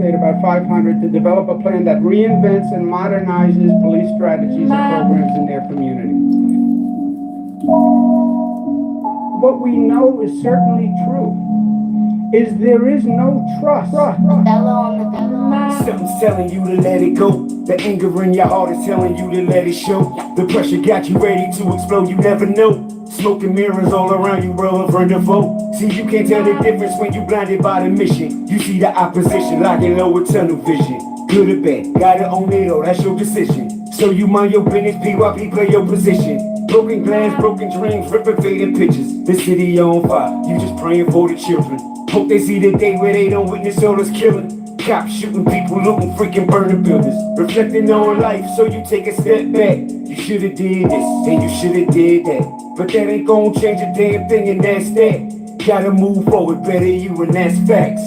State, about 500, to develop a plan that reinvents and modernizes police strategies and programs in their community. What we know is certainly true is there is no trust. Something's telling you to let it go. The anger in your heart is telling you to let it show. The pressure got you ready to explode, you never know. Smoke and mirrors all around you, bro, for the vote. See, you can't tell the difference when you blinded by the mission. You see the opposition locking low with tunnel vision. Good or bad, gotta own it all, that's your decision. So you mind your business, PYP play your position. Broken glass, broken dreams, ripping faded pictures. The city on fire, you just praying for the children. Hope they see the day where they don't witness all this killing. Cops shooting people, looting, freaking burning buildings. Reflecting on life, so you take a step back. You should've did this, and you should've did that. But that ain't gonna change a damn thing, and that's that. Gotta move forward, better you, and that's facts.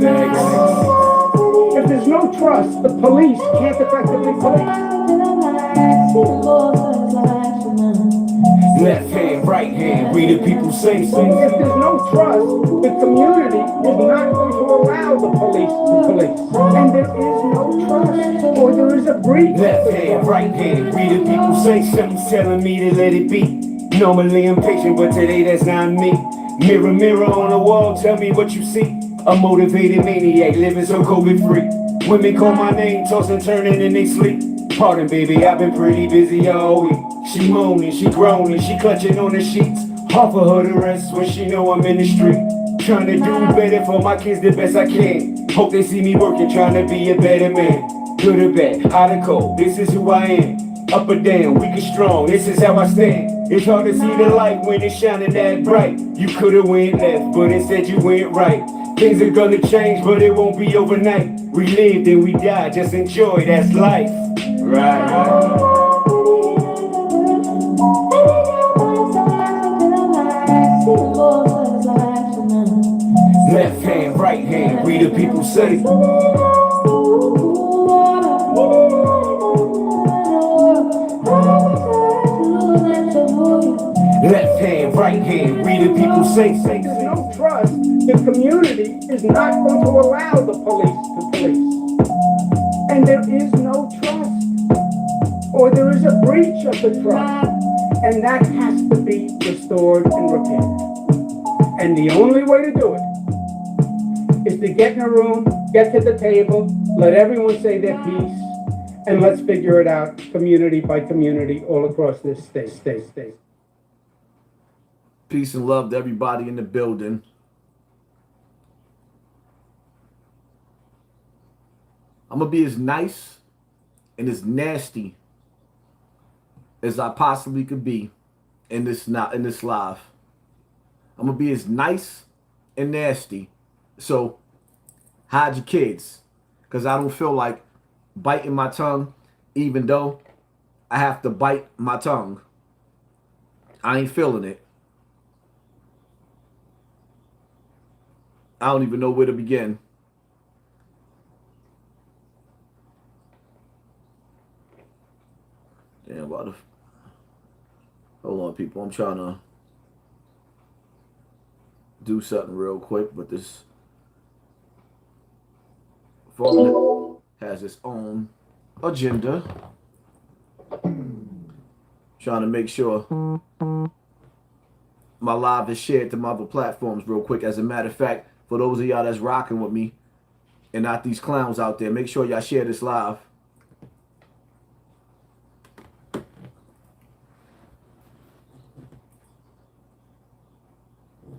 Facts. If there's no trust, the police can't effectively police. Left hand, right hand, we the people say. If there's no trust, the community is not going to allow the police to police. And there is no trust, or there is a breach. Left hand, right hand, we the people say. Something's telling me to let it be. Normally impatient, but today that's not me. Mirror, mirror on the wall, tell me what you see. A motivated maniac, living so COVID free. Women call my name, tossing, turning in they sleep. Pardon, baby, I've been pretty busy all week. She moaning, she groaning, she clutching on the sheets. Offer her the rest when she know I'm in the street. Trying to do better for my kids the best I can. Hope they see me working, trying to be a better man. Good or bad, hot or cold, this is who I am. Up or down, weak or strong, this is how I stand. It's hard to see the light when it's shining that bright. You could've went left, but instead you went right. Things are gonna change, but it won't be overnight. We lived and we died, just enjoy, that's life. Right. Left hand, right hand, we the people say. Left hand, right hand, we the people say. There's no trust. The community is not going to allow the police to police. And there is no trust, or there is a breach of the trust. And that has to be restored and repaired. And the only way to do it is to get in a room, get to the table, let everyone say their piece, and let's figure it out community by community all across this state. Peace and love to everybody in the building. I'm going to be as nice and as nasty as I possibly could be in this live. I'm going to be as nice and nasty. So hide your kids, because I don't feel like biting my tongue, even though I have to bite my tongue. I ain't feeling it. I don't even know where to begin. Damn, hold on, people. I'm trying to do something real quick, but this phone has its own agenda. Trying to make sure my live is shared to my other platforms real quick. As a matter of fact, for those of y'all that's rocking with me and not these clowns out there, make sure y'all share this live.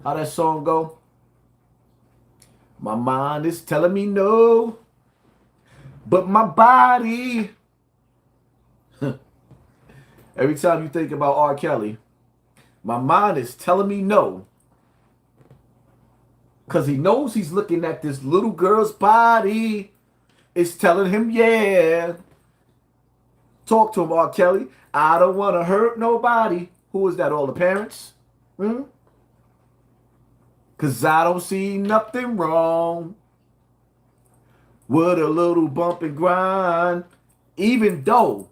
How that song go? My mind is telling me no, but my body. Every time you think about R. Kelly, my mind is telling me no. Because he knows he's looking at this little girl's body. It's telling him, yeah. Talk to him, R. Kelly. I don't want to hurt nobody. Who is that, all the parents? Because I don't see nothing wrong with a little bump and grind. Even though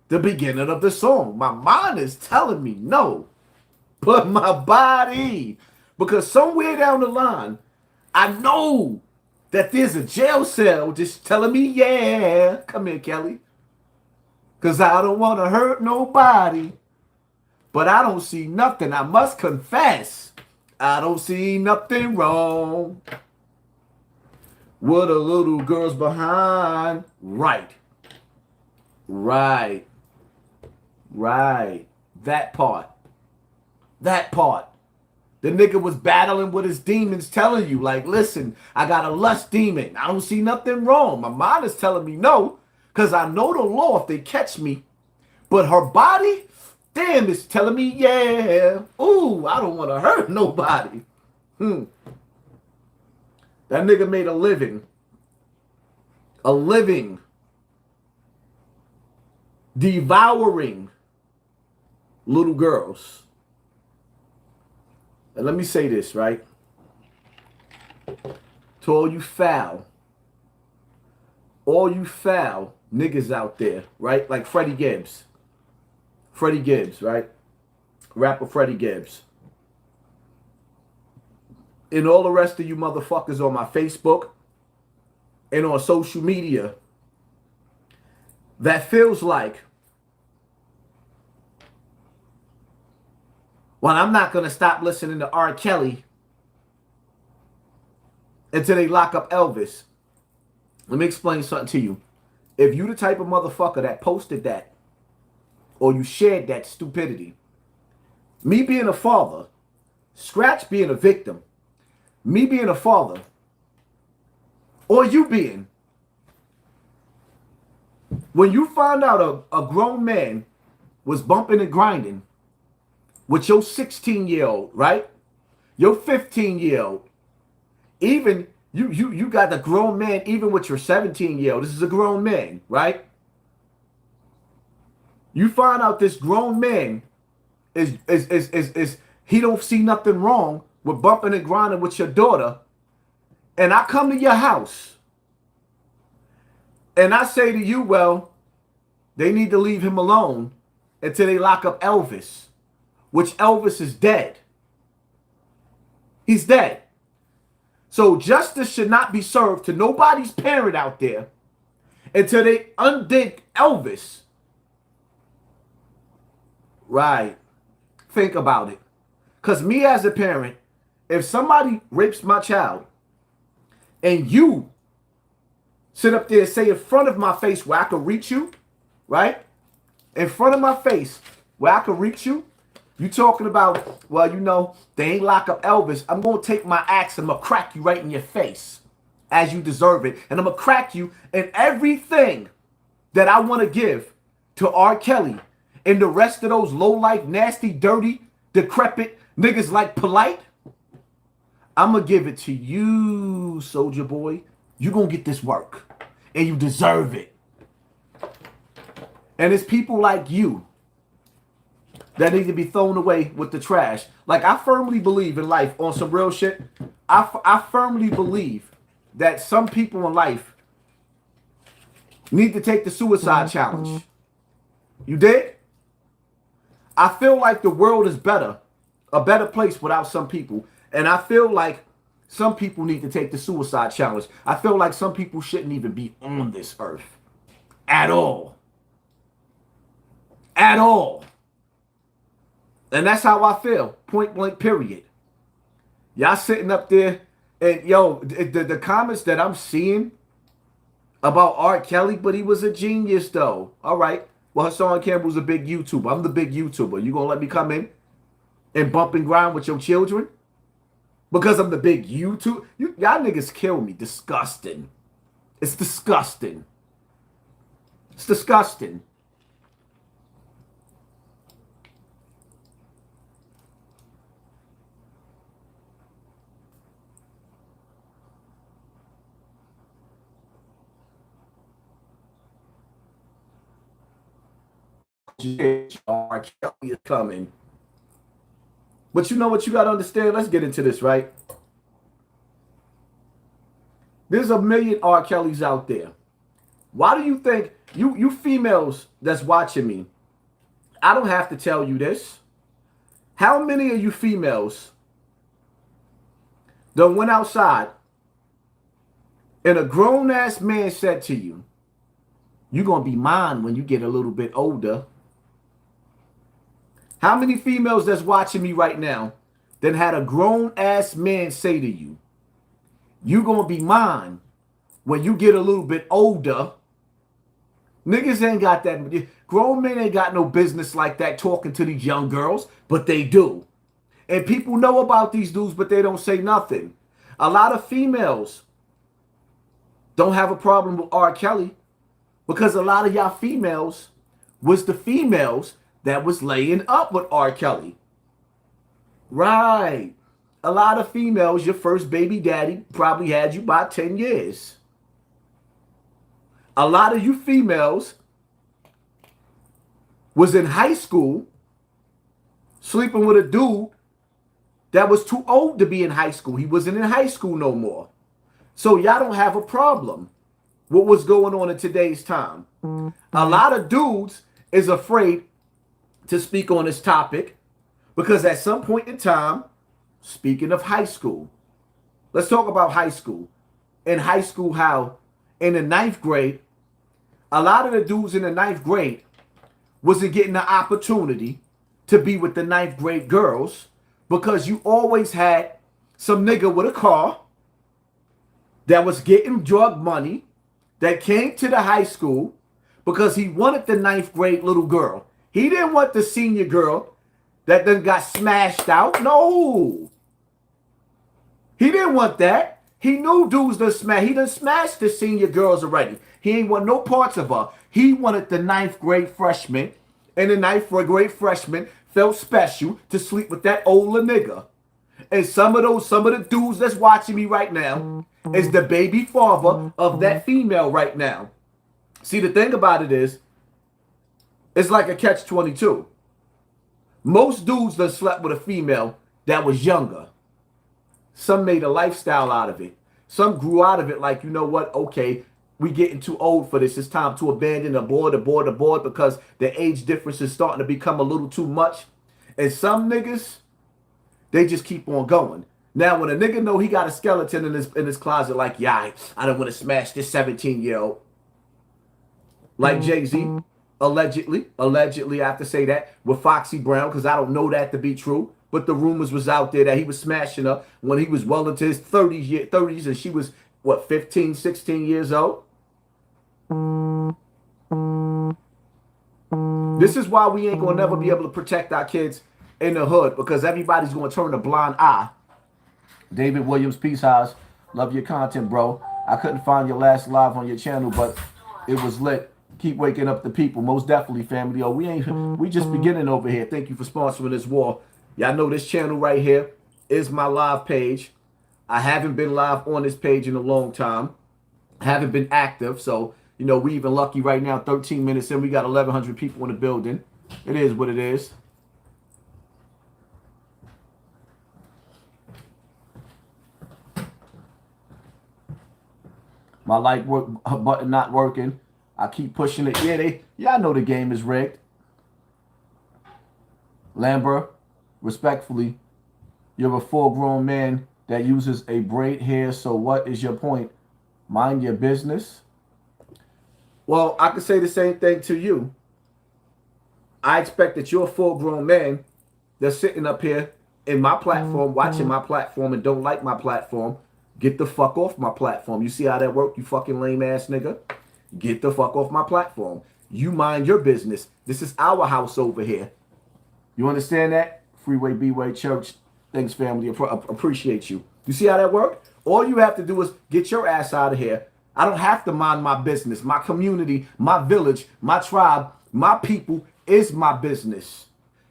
the beginning of the song, my mind is telling me no. But my body... Because somewhere down the line, I know that there's a jail cell just telling me, yeah, come here, Kelly. Because I don't want to hurt nobody. But I don't see nothing. I must confess. I don't see nothing wrong with the little girls behind. Right. Right. Right. That part. That part. The nigga was battling with his demons, telling you, like, listen, I got a lust demon. I don't see nothing wrong. My mind is telling me no, because I know the law if they catch me. But her body, damn, is telling me, yeah. Ooh, I don't want to hurt nobody. That nigga made a living. A living. Devouring little girls. And let me say this, right? To all you foul niggas out there, right? Like Freddie Gibbs. Freddie Gibbs, right? Rapper Freddie Gibbs. And all the rest of you motherfuckers on my Facebook and on social media that feels like, well, I'm not going to stop listening to R. Kelly until they lock up Elvis. Let me explain something to you. If you the type of motherfucker that posted that or you shared that stupidity, me being a father, scratch being a victim, me being a father, or you being, when you find out a grown man was bumping and grinding with your 16-year-old, right? Your 15-year-old. Even you got the grown man, even with your 17-year-old. This is a grown man, right? You find out this grown man is he don't see nothing wrong with bumping and grinding with your daughter. And I come to your house and I say to you, well, they need to leave him alone until they lock up Elvis. Which Elvis is dead. He's dead. So justice should not be served to nobody's parent out there until they undig Elvis. Right. Think about it. Because me as a parent, if somebody rapes my child and you sit up there and say in front of my face where I can reach you, right? In front of my face where I can reach you, you talking about, well, you know, they ain't lock up Elvis. I'm going to take my axe and I'm going to crack you right in your face as you deserve it. And I'm going to crack you in everything that I want to give to R. Kelly and the rest of those low-life, nasty, dirty, decrepit niggas like Polight. I'm going to give it to you, soldier boy. You going to get this work and you deserve it. And it's people like you that need to be thrown away with the trash. Like, I firmly believe in life, on some real shit, I firmly believe that some people in life need to take the suicide challenge. You dig? I feel like the world is better, a better place without some people. And I feel like some people need to take the suicide challenge. I feel like some people shouldn't even be on this earth. At all. At all. And that's how I feel. Point blank, period. Y'all sitting up there and, yo, the comments that I'm seeing about R. Kelly, but he was a genius, though. All right. Well, Hassan Campbell's a big YouTuber. I'm the big YouTuber. You gonna let me come in and bump and grind with your children? Because I'm the big YouTube? Y'all niggas kill me. Disgusting. It's disgusting. It's disgusting. R. Kelly is coming. But you know what you got to understand? Let's get into this, right? There's a million R. Kellys out there. Why do you think, you females that's watching me, I don't have to tell you this. How many of you females that went outside and a grown-ass man said to you, you're going to be mine when you get a little bit older. How many females that's watching me right now that had a grown-ass man say to you, you're going to be mine when you get a little bit older? Niggas ain't got that. Grown men ain't got no business like that talking to these young girls, but they do. And people know about these dudes, but they don't say nothing. A lot of females don't have a problem with R. Kelly because a lot of y'all females was the females that was laying up with R. Kelly. Right. A lot of females, your first baby daddy probably had you by 10 years. A lot of you females was in high school sleeping with a dude that was too old to be in high school. He wasn't in high school no more. So y'all don't have a problem with what's going on in today's time. A lot of dudes is afraid to speak on this topic because at some point in time, speaking of high school, let's talk about high school. In high school, how in the 9th grade, a lot of the dudes in the 9th grade wasn't getting the opportunity to be with the 9th grade girls because you always had some nigga with a car that was getting drug money that came to the high school because he wanted the 9th grade little girl. He didn't want the senior girl that then got smashed out. No. He didn't want that. He knew dudes done smash. He done smashed the senior girls already. He ain't want no parts of her. He wanted the 9th grade freshman, and the 9th grade freshman felt special to sleep with that older nigga. And some of the dudes that's watching me right now is the baby father of that female right now. See, the thing about it is, it's like a catch-22. Most dudes done slept with a female that was younger. Some made a lifestyle out of it. Some grew out of it like, you know what, okay, we getting too old for this. It's time to abandon the board because the age difference is starting to become a little too much. And some niggas, they just keep on going. Now, when a nigga know he got a skeleton in his closet, like, yeah, I don't want to smash this 17-year-old. Like Jay-Z, allegedly, I have to say that, with Foxy Brown, because I don't know that to be true. But the rumors was out there that he was smashing her when he was well into his 30s and she was, what, 15, 16 years old? This is why we ain't going to never be able to protect our kids in the hood, because everybody's going to turn a blind eye. David Williams, Peace House. Love your content, bro. I couldn't find your last live on your channel, but it was lit. Keep waking up the people. Most definitely, family. Oh, we just beginning over here. Thank you for sponsoring this war. Y'all know this channel right here is my live page. I haven't been live on this page in a long time. I haven't been active. So, you know, we even lucky right now, 13 minutes in, we got 1,100 people in the building. It is what it is. My like button not working. I keep pushing it. Yeah, y'all know the game is rigged. Lambert, respectfully, you're a full-grown man that uses a braid hair, so what is your point? Mind your business? Well, I can say the same thing to you. I expect that you're a full-grown man that's sitting up here in my platform, watching my platform, and don't like my platform. Get the fuck off my platform. You see how that work, you fucking lame-ass nigga? Get the fuck off my platform. You mind your business. This is our house over here. You understand that? Freeway B-Way Church. Thanks, family. Appreciate you. You see how that works? All you have to do is get your ass out of here. I don't have to mind my business. My community, my village, my tribe, my people is my business.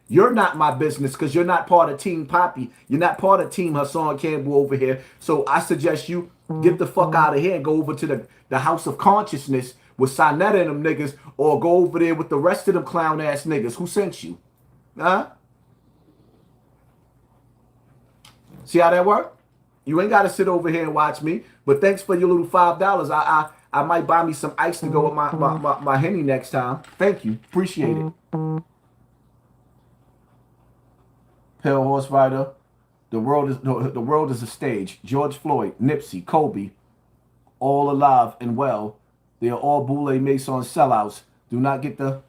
You're not my business because you're not part of Team Poppy. You're not part of Team Hassan Campbell over here. So I suggest you get the fuck out of here and go over to the House of Consciousness with Sinetta and them niggas, or go over there with the rest of them clown-ass niggas. Who sent you? Huh? See how that work? You ain't got to sit over here and watch me. But thanks for your little $5. I might buy me some ice to go with my Henny next time. Thank you. Appreciate it. Pale Horse Rider. The world is a stage. George Floyd, Nipsey, Kobe, all alive and well. They are all Boule Mason sellouts. Do not get the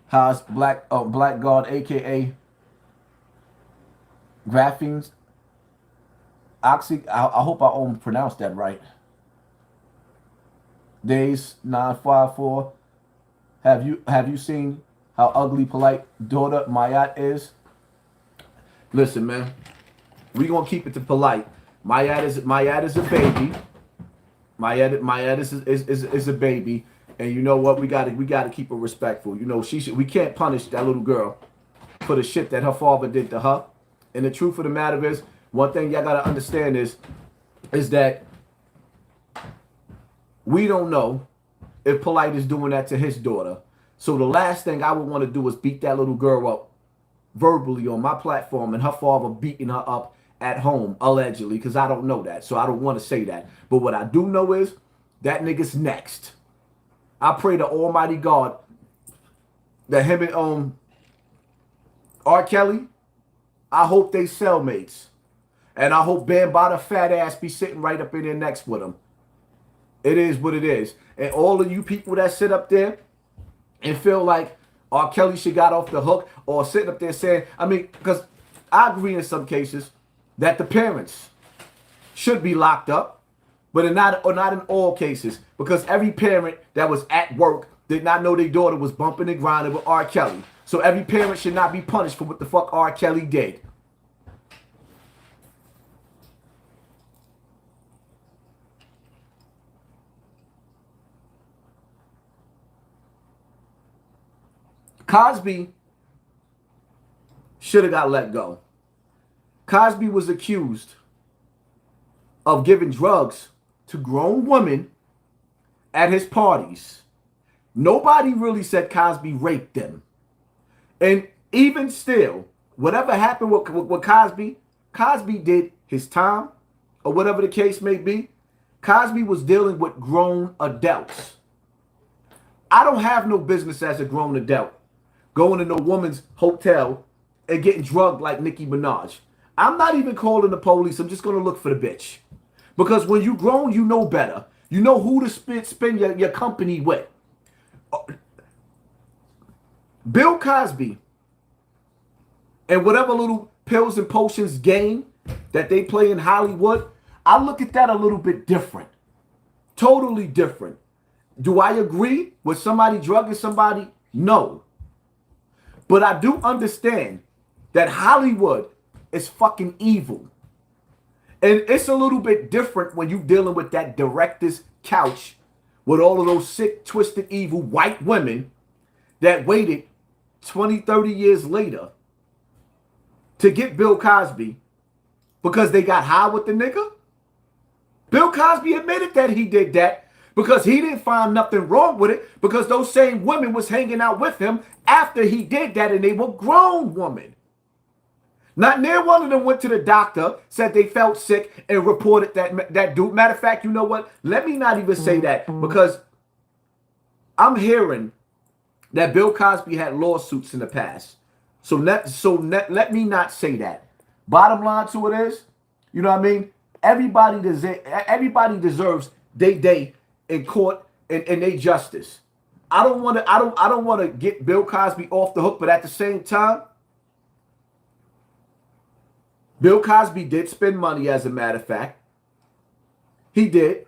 Haas Blackguard, aka Graphene Oxy. I hope I pronounced that right. Days 954. Have you seen how ugly Polight daughter Mayat is? Listen, man, we gonna keep it to Polight. Mayat is a baby. Mayat is a baby, and you know what? We gotta keep her respectful. You know, we can't punish that little girl for the shit that her father did to her. And the truth of the matter is, one thing y'all gotta understand is that we don't know if Polight is doing that to his daughter. So the last thing I would want to do is beat that little girl up verbally on my platform and her father beating her up at home, allegedly, because I don't know that. So I don't want to say that. But what I do know is that nigga's next. I pray to Almighty God that him and R. Kelly, I hope they cellmates. And I hope Bambaataa fat ass be sitting right up in there next with him. It is what it is. And all of you people that sit up there and feel like R. Kelly should got off the hook, or sitting up there saying, I mean, because I agree in some cases that the parents should be locked up, but not in all cases, because every parent that was at work did not know their daughter was bumping and grinding with R. Kelly. So every parent should not be punished for what the fuck R. Kelly did. Cosby should have got let go. Cosby was accused of giving drugs to grown women at his parties. Nobody really said Cosby raped them. And even still, whatever happened with Cosby, Cosby did his time, or whatever the case may be. Cosby was dealing with grown adults. I don't have no business as a grown adult going to no woman's hotel and getting drugged like Nicki Minaj. I'm not even calling the police. I'm just going to look for the bitch. Because when you grown, you know better. You know who to spend your company with. Bill Cosby and whatever little pills and potions game that they play in Hollywood, I look at that a little bit different. Totally different. Do I agree with somebody drugging somebody? No. But I do understand that Hollywood is fucking evil. And it's a little bit different when you're dealing with that director's couch with all of those sick, twisted, evil white women that waited 20, 30 years later to get Bill Cosby because they got high with the nigga. Bill Cosby admitted that he did that because he didn't find nothing wrong with it, because those same women was hanging out with him after he did that, and they were grown women. Not near one of them went to the doctor, said they felt sick, and reported that dude. Matter of fact, you know what? Let me not even say that, because I'm hearing that Bill Cosby had lawsuits in the past. So let me not say that. Bottom line to it is, you know what I mean? Everybody deserves their day in court and their justice. I don't want to get Bill Cosby off the hook, but at the same time, Bill Cosby did spend money, as a matter of fact. He did.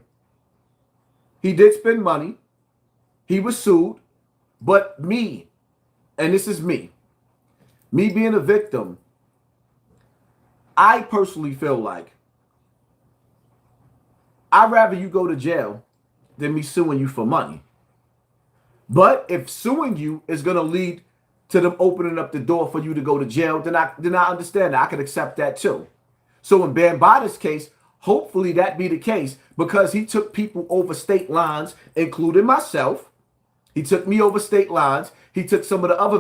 He did spend money. He was sued. But me, and this is me being a victim, I personally feel like I'd rather you go to jail than me suing you for money. But if suing you is going to lead to them opening up the door for you to go to jail, then I understand that. I can accept that too. So in Bambaataa's case, hopefully that be the case, because he took people over state lines, including myself. He took me over state lines. He took some of the other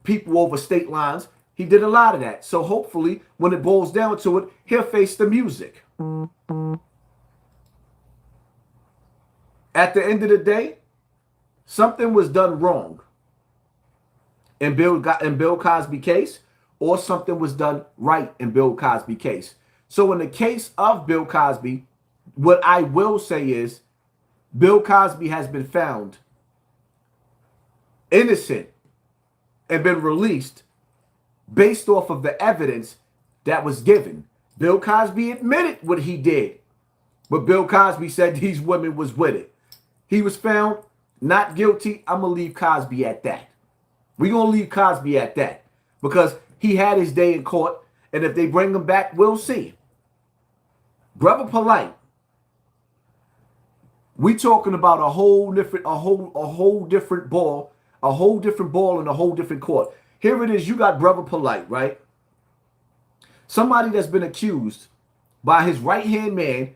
people over state lines. He did a lot of that. So hopefully, when it boils down to it, he'll face the music. At the end of the day, something was done wrong in Bill Cosby case, or something was done right in Bill Cosby case. So in the case of Bill Cosby, What I will say is Bill Cosby has been found innocent and been released based off of the evidence that was given. Bill Cosby admitted what he did, but Bill Cosby said these women was with it. He was found not guilty. I'm going to leave Cosby at that. We're going to leave Cosby at that because he had his day in court, and if they bring him back, we'll see. Brother Polight, we talking about a whole different ball in a whole different court. Here it is. You got Brother Polight, right? Somebody that's been accused by his right-hand man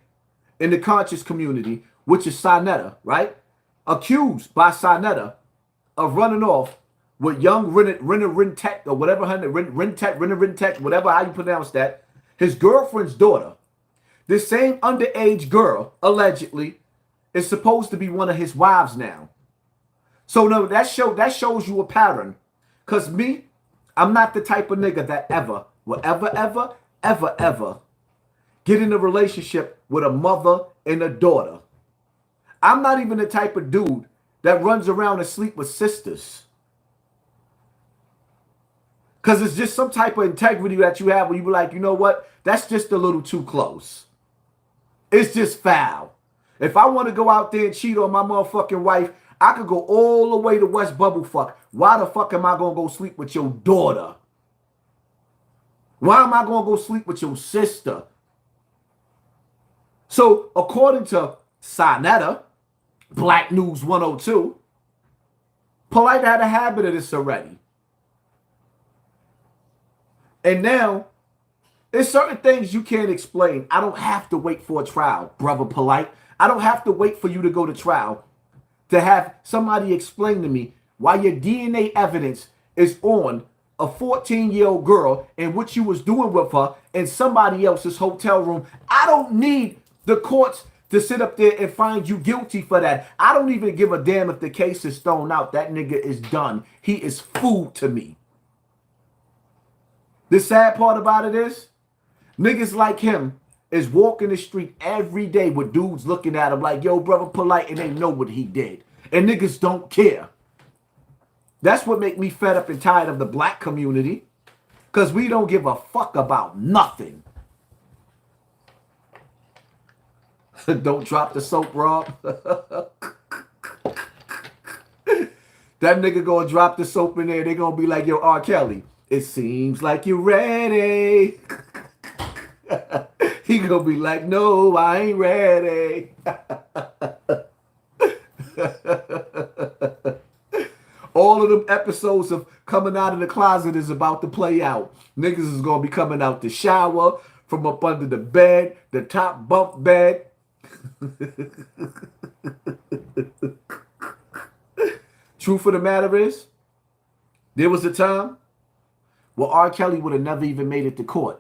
in the conscious community, which is Sinetta, right? Accused by Sinetta of running off with young Rintek or whatever her name, Rintek, whatever how you pronounce that, his girlfriend's daughter. This same underage girl, allegedly, is supposed to be one of his wives now. So no, that shows you a pattern. Cause me, I'm not the type of nigga that will ever get in a relationship with a mother and a daughter. I'm not even the type of dude that runs around and sleep with sisters. Because it's just some type of integrity that you have where you be like, you know what? That's just a little too close. It's just foul. If I want to go out there and cheat on my motherfucking wife, I could go all the way to West Bubblefuck. Why the fuck am I going to go sleep with your daughter? Why am I going to go sleep with your sister? So, according to Sinetta, Black News 102, Polight had a habit of this already. And now, there's certain things you can't explain. I don't have to wait for a trial, Brother Polight. I don't have to wait for you to go to trial to have somebody explain to me why your DNA evidence is on a 14-year-old girl and what you was doing with her in somebody else's hotel room. I don't need the courts to sit up there and find you guilty for that. I don't even give a damn if the case is thrown out. That nigga is done. He is food to me. The sad part about it is, niggas like him is walking the street every day with dudes looking at him like, yo, Brother Polight, and they know what he did. And niggas don't care. That's what make me fed up and tired of the black community. Because we don't give a fuck about nothing. Don't drop the soap, Rob. That nigga gonna drop the soap in there. They gonna be like, yo, R. Kelly, it seems like you're ready. He gonna be like, no, I ain't ready. All of them episodes of coming out of the closet is about to play out. Niggas is gonna be coming out the shower, from up under the bed, the top bunk bed. Truth of the matter is, there was a time where R. Kelly would have never even made it to court.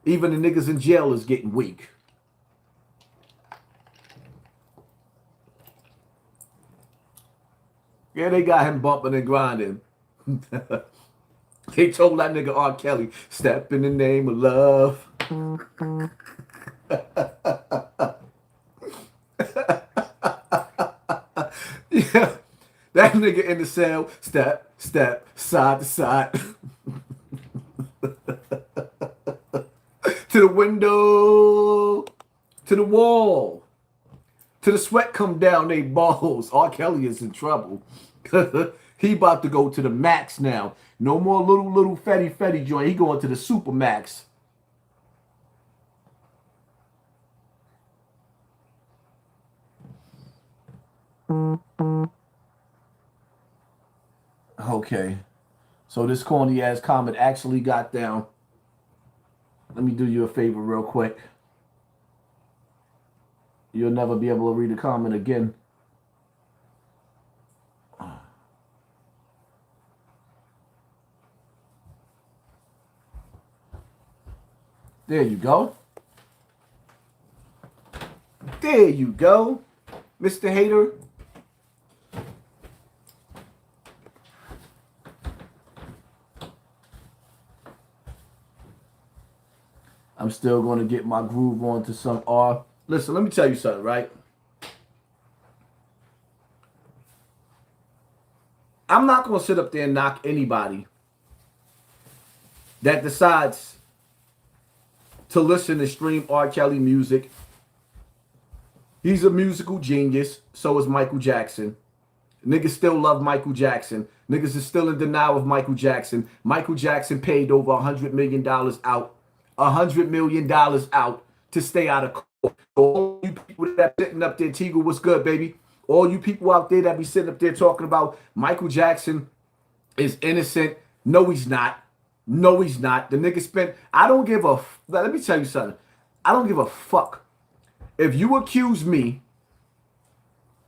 Even the niggas in jail is getting weak. Yeah, they got him bumping and grinding. They told that nigga R. Kelly, step in the name of love. Yeah, that nigga in the cell, step, step, side to side. To the window, to the wall, to the sweat come down they balls. R. Kelly is in trouble. He about to go to the max now. No more little fetty joint. He going to the super max. Okay. So this corny ass comment actually got down. Let me do you a favor real quick. You'll never be able to read a comment again. There you go. There you go, Mr. Hater. I'm still going to get my groove on to some R. Listen, let me tell you something, right? I'm not going to sit up there and knock anybody that decides to listen to stream R. Kelly music. He's a musical genius. So is Michael Jackson. Niggas still love Michael Jackson. Niggas is still in denial of Michael Jackson. Michael Jackson paid over $100 million out. $100 million out to stay out of court. All you people that sitting up there, Tiga, what's good, baby? All you people out there that be sitting up there talking about Michael Jackson is innocent. No, he's not. No, he's not. The nigga spent, I don't give a, let me tell you something. I don't give a fuck. If you accuse me,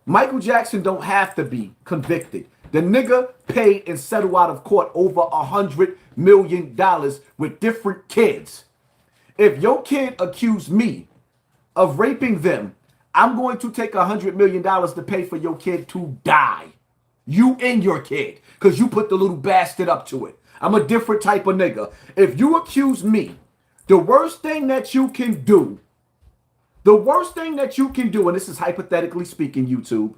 Michael Jackson don't have to be convicted. The nigga paid and settled out of court over $100 million with different kids. If your kid accused me of raping them, I'm going to take $100 million to pay for your kid to die. You and your kid, because you put the little bastard up to it. I'm a different type of nigga. If you accuse me, the worst thing that you can do, and this is hypothetically speaking, YouTube,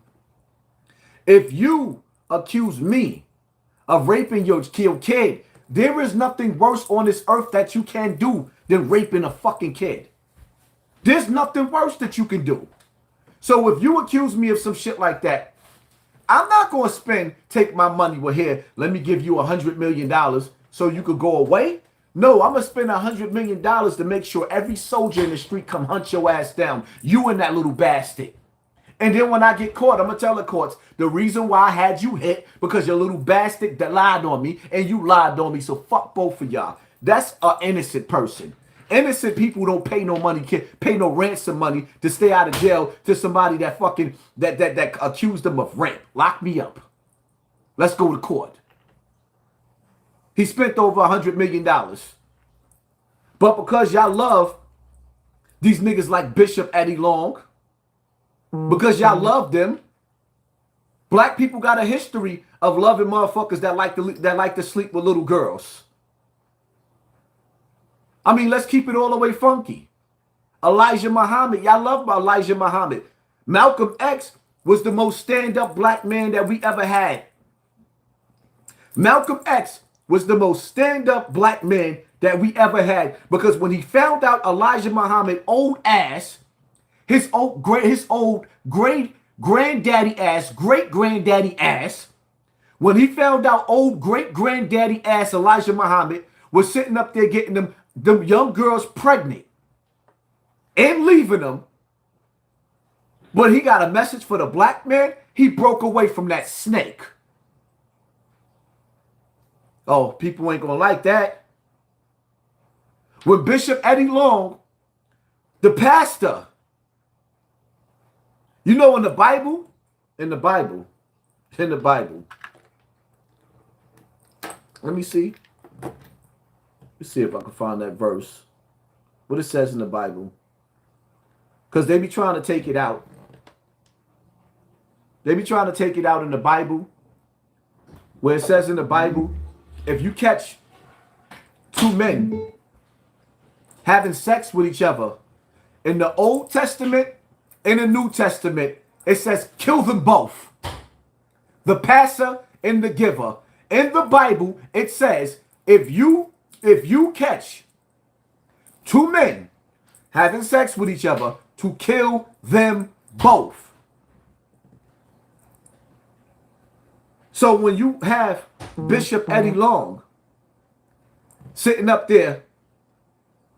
if you accuse me of raping your kid, there is nothing worse on this earth that you can do than raping a fucking kid. There's nothing worse that you can do. So if you accuse me of some shit like that, I'm not going to take my money, well, here, let me give you $100 million so you could go away. No, I'm going to spend $100 million to make sure every soldier in the street come hunt your ass down. You and that little bastard. And then when I get caught, I'm going to tell the courts, the reason why I had you hit, because your little bastard that lied on me, and you lied on me, so fuck both of y'all. That's an innocent person. Innocent people don't pay no money, pay no ransom money to stay out of jail to somebody that fucking, that accused them of rape. Lock me up. Let's go to court. He spent over $100 million. But because y'all love these niggas like Bishop Eddie Long, because y'all love them, black people got a history of loving motherfuckers that like to sleep with little girls. I mean, let's keep it all the way funky. Elijah Muhammad, y'all love Elijah Muhammad. Malcolm X was the most stand-up black man that we ever had. Malcolm X was the most stand-up black man that we ever had, because when he found out Elijah Muhammad old ass, his old great granddaddy ass, when he found out old great granddaddy ass Elijah Muhammad was sitting up there getting them young girls pregnant and leaving them, but he got a message for the black man, he broke away from that snake. Oh, people ain't gonna like that. When Bishop Eddie Long, the pastor, you know, in the Bible, let me see. Let's see if I can find that verse. What it says in the Bible. Because they be trying to take it out. They be trying to take it out in the Bible. Where it says in the Bible, if you catch two men having sex with each other, in the Old Testament, in the New Testament, it says kill them both. The passer and the giver. In the Bible, it says if you catch two men having sex with each other, to kill them both. So when you have Bishop Eddie Long sitting up there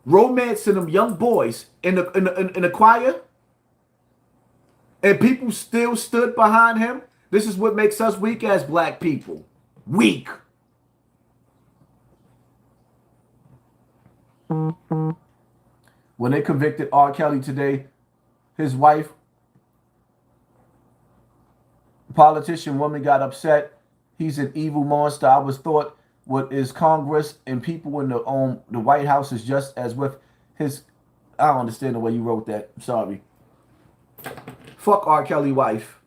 romancing them young boys in the choir, and people still stood behind him, this is what makes us weak as black people. Weak. When they convicted R. Kelly today, his wife, politician woman, got upset. He's an evil monster. I was thought what is Congress and people in the White House is just as with his. I don't understand the way you wrote that. I'm sorry. Fuck R. Kelly wife.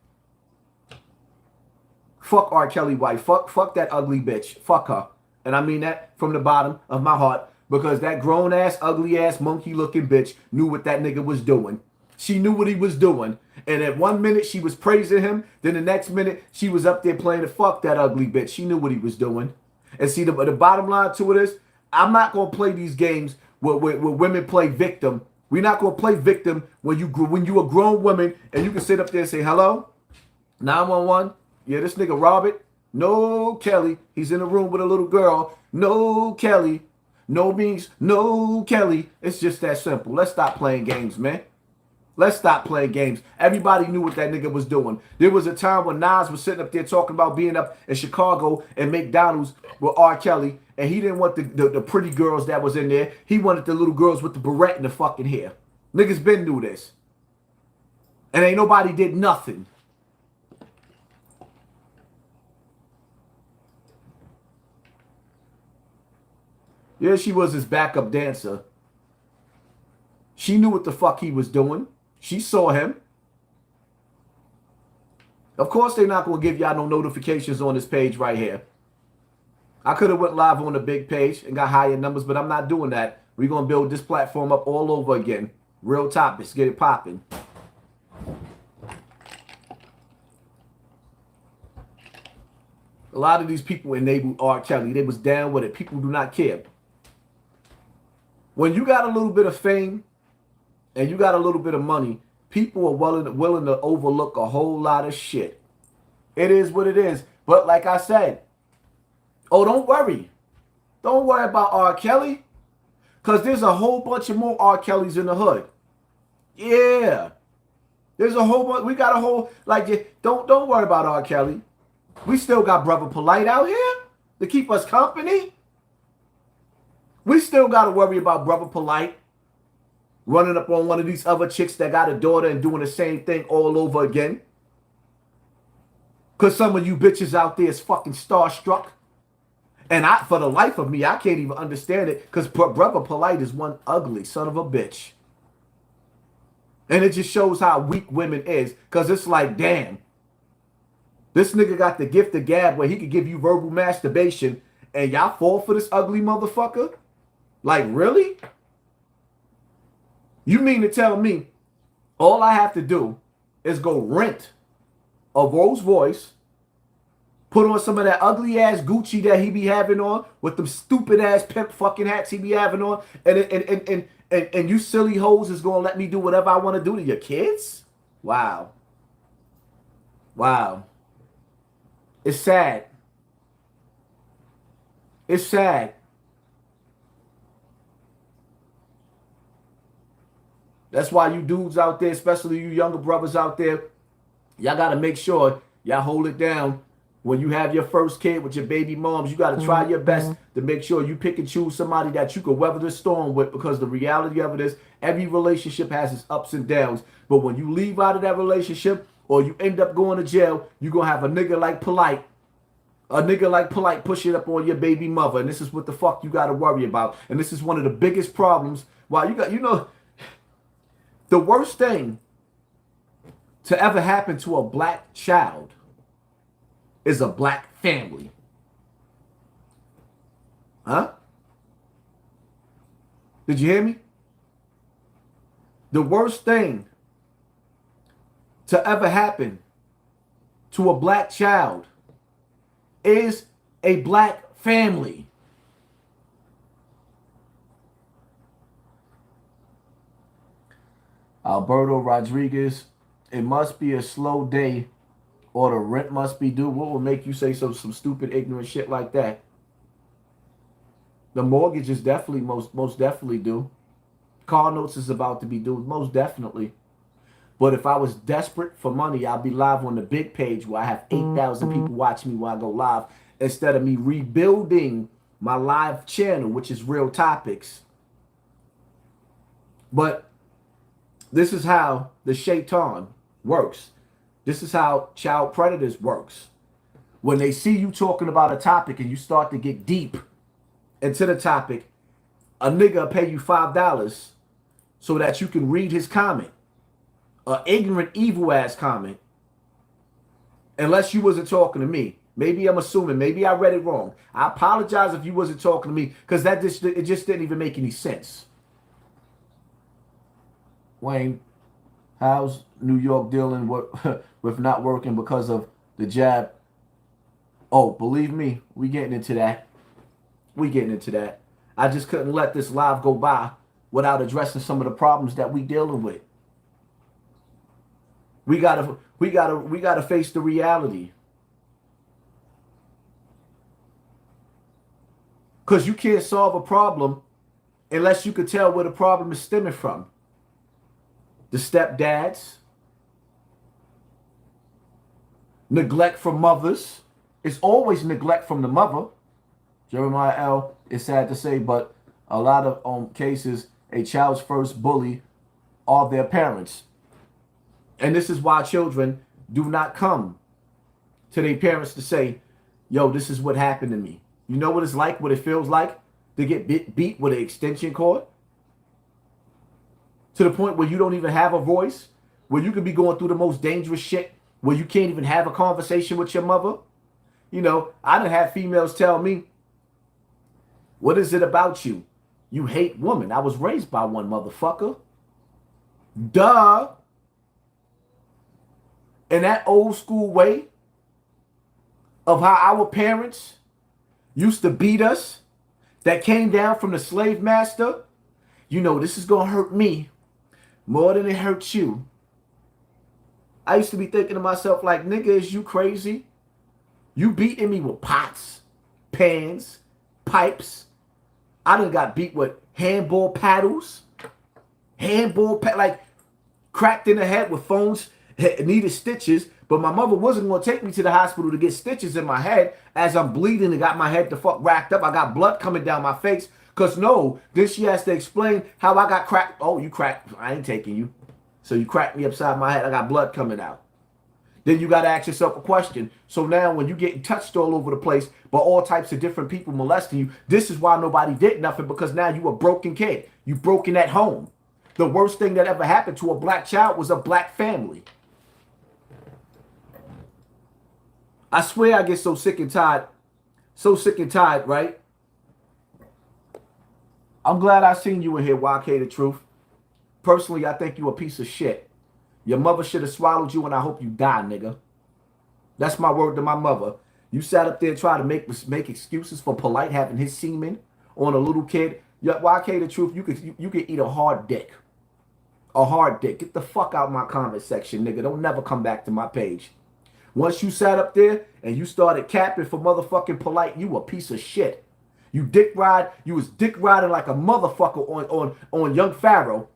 Fuck R. Kelly wife. Fuck that ugly bitch. Fuck her. And I mean that from the bottom of my heart, because that grown ass, ugly ass, monkey looking bitch knew what that nigga was doing. She knew what he was doing. And at 1 minute she was praising him. Then the next minute she was up there playing the fuck that ugly bitch. She knew what he was doing. And see, the bottom line to it is, I'm not going to play these games where women play victim. We're not going to play victim when you a grown woman and you can sit up there and say, hello, 911. Yeah, this nigga Robert. No, Kelly. He's in a room with a little girl. No, Kelly. No means no, Kelly. It's just that simple. Let's stop playing games, man. Let's stop playing games. Everybody knew what that nigga was doing. There was a time when Nas was sitting up there talking about being up in Chicago and McDonald's with R. Kelly, and he didn't want the pretty girls that was in there. He wanted the little girls with the beret in the fucking hair. Niggas been knew this. And ain't nobody did nothing. Yeah, she was his backup dancer. She knew what the fuck he was doing. She saw him. Of course, they're not going to give y'all no notifications on this page right here. I could have went live on the big page and got higher numbers, but I'm not doing that. We're going to build this platform up all over again. Real topics. Get it popping. A lot of these people enabled R. Kelly. They was down with it. People do not care. When you got a little bit of fame and you got a little bit of money, people are willing to overlook a whole lot of shit. It is what it is. But like I said, oh, don't worry. Don't worry about R. Kelly. Because there's a whole bunch of more R. Kellys in the hood. Yeah. There's a whole bunch. We got a whole, like, don't worry about R. Kelly. We still got Brother Polight out here to keep us company. We still got to worry about Brother Polight running up on one of these other chicks that got a daughter and doing the same thing all over again. Because some of you bitches out there is fucking starstruck. And for the life of me, I can't even understand it. Because Brother Polight is one ugly son of a bitch. And it just shows how weak women is. Because it's like, damn. This nigga got the gift of gab where he could give you verbal masturbation. And y'all fall for this ugly motherfucker? Like, really? You mean to tell me all I have to do is go rent a Rolls Royce, put on some of that ugly ass Gucci that he be having on with them stupid ass pimp fucking hats he be having on, and you silly hoes is gonna let me do whatever I want to do to your kids? Wow. Wow. It's sad. It's sad. That's why you dudes out there, especially you younger brothers out there, y'all got to make sure y'all hold it down. When you have your first kid with your baby moms, you got to try your best to make sure you pick and choose somebody that you can weather the storm with, because the reality of it is every relationship has its ups and downs. But when you leave out of that relationship or you end up going to jail, you're going to have a nigga like Polight. A nigga like Polight pushing up on your baby mother. And this is what the fuck you got to worry about. And this is one of the biggest problems. Why you know, the worst thing to ever happen to a black child is a black family. Huh? Did you hear me? The worst thing to ever happen to a black child is a black family. Alberto Rodriguez, it must be a slow day or the rent must be due. What will make you say some stupid, ignorant shit like that? The mortgage is definitely, most definitely due. Car notes is about to be due, most definitely. But if I was desperate for money, I'd be live on the big page where I have 8,000 people watch me while I go live, instead of me rebuilding my live channel, which is Real Topics. But this is how the shaitan works. This is how child predators works. When they see you talking about a topic and you start to get deep into the topic, a nigga will pay you $5 so that you can read his comment. An ignorant, evil ass comment. Unless you wasn't talking to me. Maybe I'm assuming. Maybe I read it wrong. I apologize if you wasn't talking to me, because it just didn't even make any sense. Wayne, How's New York dealing with, with not working because of the jab? Oh, believe me, we getting into that. We getting into that. I just couldn't let this live go by without addressing some of the problems that we dealing with. We gotta face the reality. Because you can't solve a problem unless you could tell where the problem is stemming from. The stepdads, neglect from mothers. It's always neglect from the mother. Jeremiah L. is sad to say, but a lot of cases, a child's first bully are their parents. And this is why children do not come to their parents to say, yo, this is what happened to me. You know what it's like, what it feels like to get beat with an extension cord? To the point where you don't even have a voice, where you could be going through the most dangerous shit, where you can't even have a conversation with your mother. You know, I done had females tell me, what is it about you? You hate women. I was raised by one, motherfucker. Duh. In that old school way of how our parents used to beat us, that came down from the slave master, you know, this is going to hurt me more than it hurts you. I used to be thinking to myself like, nigga, is you crazy? You beating me with pots, pans, pipes. I done got beat with handball paddles. Like cracked in the head with phones, needed stitches. But my mother wasn't going to take me to the hospital to get stitches in my head as I'm bleeding and got my head the fuck racked up. I got blood coming down my face. Because no, then she has to explain how I got cracked. Oh, you cracked. I ain't taking you. So you cracked me upside my head. I got blood coming out. Then you got to ask yourself a question. So now when you're getting touched all over the place by all types of different people molesting you, this is why nobody did nothing, because now you a broken kid. You broken at home. The worst thing that ever happened to a black child was a black family. I swear I get so sick and tired, right? I'm glad I seen you in here, YK the Truth. Personally, I think you a piece of shit. Your mother should have swallowed you, and I hope you die, nigga. That's my word to my mother. You sat up there and tried to make excuses for Polight having his semen on a little kid. YK the Truth, you could eat a hard dick. A hard dick. Get the fuck out of my comment section, nigga. Don't never come back to my page. Once you sat up there and you started capping for motherfucking Polight, you a piece of shit. You was dick riding like a motherfucker on young Pharaoh,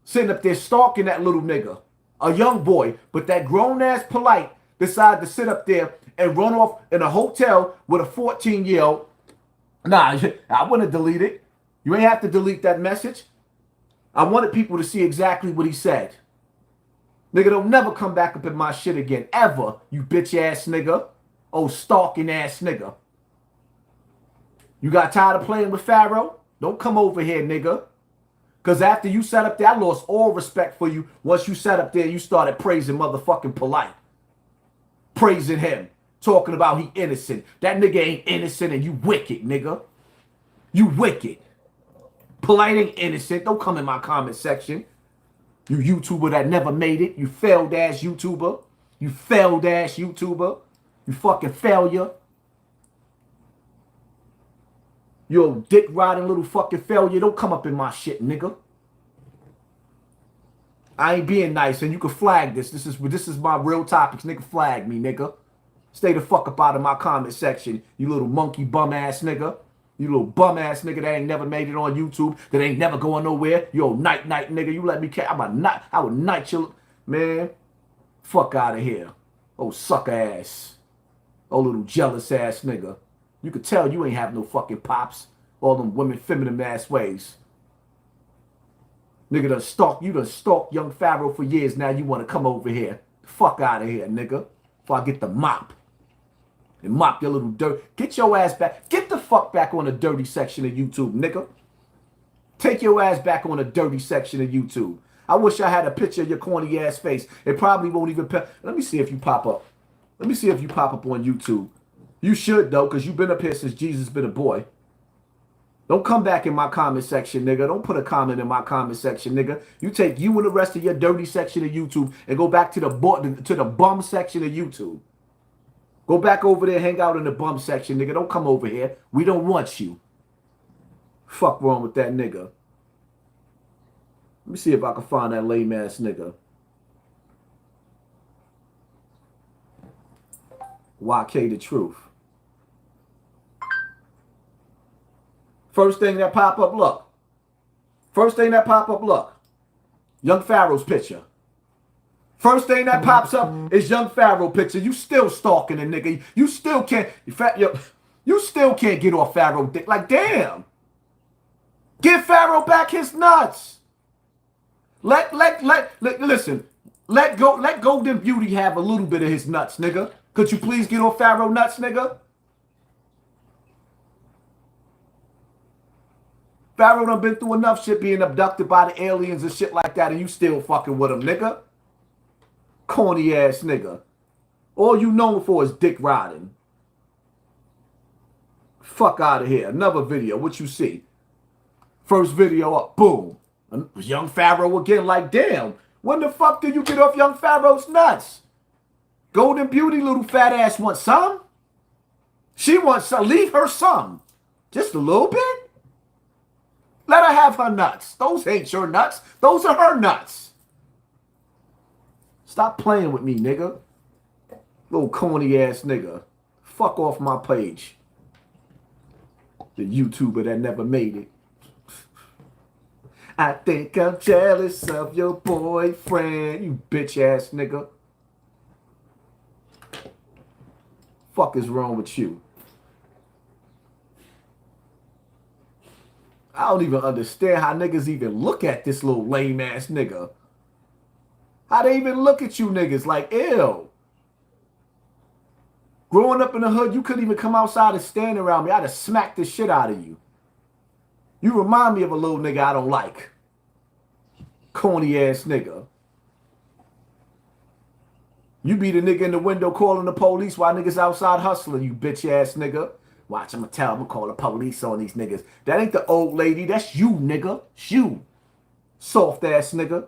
sitting up there stalking that little nigga, a young boy. But that grown ass Polight decided to sit up there and run off in a hotel with a 14-year-old. Nah, I wouldn't delete it. You ain't have to delete that message. I wanted people to see exactly what he said. Nigga, don't never come back up in my shit again, ever, you bitch ass nigga. Oh, stalking ass nigga. You got tired of playing with Pharaoh? Don't come over here, nigga. Because after you sat up there, I lost all respect for you. Once you sat up there, you started praising motherfucking Polight. Praising him. Talking about he innocent. That nigga ain't innocent and you wicked, nigga. You wicked. Polight ain't innocent. Don't come in my comment section. You YouTuber that never made it. You failed ass YouTuber. You failed ass YouTuber. You fucking failure. You a dick riding little fucking failure. Don't come up in my shit, nigga. I ain't being nice, and you can flag this. This is my real topics. Nigga, flag me, nigga. Stay the fuck up out of my comment section, you little monkey bum ass nigga. You little bum ass nigga that ain't never made it on YouTube, that ain't never going nowhere. You old night nigga. You let me I would night you, man. Fuck out of here. Oh, sucker ass. Oh, little jealous ass nigga. You could tell you ain't have no fucking pops. All them women feminine ass ways. Nigga done stalked young Pharaoh for years. Now you want to come over here. Fuck out of here, nigga. Before I get the mop. And mop your little dirt. Get your ass back. Get the fuck back on the dirty section of YouTube, nigga. Take your ass back on the dirty section of YouTube. I wish I had a picture of your corny ass face. It probably won't even... Let me see if you pop up. Let me see if you pop up on YouTube. You should, though, because you've been up here since Jesus been a boy. Don't come back in my comment section, nigga. Don't put a comment in my comment section, nigga. You take you and the rest of your dirty section of YouTube and go back to the bum section of YouTube. Go back over there, hang out in the bum section, nigga. Don't come over here. We don't want you. Fuck wrong with that nigga. Let me see if I can find that lame ass nigga. YK the truth. First thing that pop up, look. First thing that pop up, look. Young Pharaoh's picture. First thing that pops up is Young Pharaoh picture. You still stalking a nigga. You still can't. You still can't get off Pharaoh dick. Like damn. Give Pharaoh back his nuts. Listen. Let Golden Beauty have a little bit of his nuts, nigga. Could you please get off Pharaoh nuts, nigga? Pharaoh done been through enough shit being abducted by the aliens and shit like that, and you still fucking with him, nigga. Corny ass nigga. All you known for is dick riding. Fuck out of here. Another video. What you see? First video up. Boom. Young Pharaoh again. Like, damn. When the fuck did you get off Young Pharaoh's nuts? Golden Beauty, little fat ass, wants some? She wants some. Leave her some. Just a little bit? Let her have her nuts. Those ain't your nuts. Those are her nuts. Stop playing with me, nigga. Little corny ass nigga. Fuck off my page. The YouTuber that never made it. I think I'm jealous of your boyfriend. You bitch ass nigga. Fuck is wrong with you? I don't even understand how niggas even look at this little lame ass nigga. How they even look at you niggas like, ew. Growing up in the hood, you couldn't even come outside and stand around me. I'd have smacked the shit out of you. You remind me of a little nigga I don't like. Corny ass nigga. You be the nigga in the window calling the police while niggas outside hustling, you bitch ass nigga. Watch, I'm gonna call the police on these niggas. That ain't the old lady. That's you, nigga. It's you. Soft ass nigga.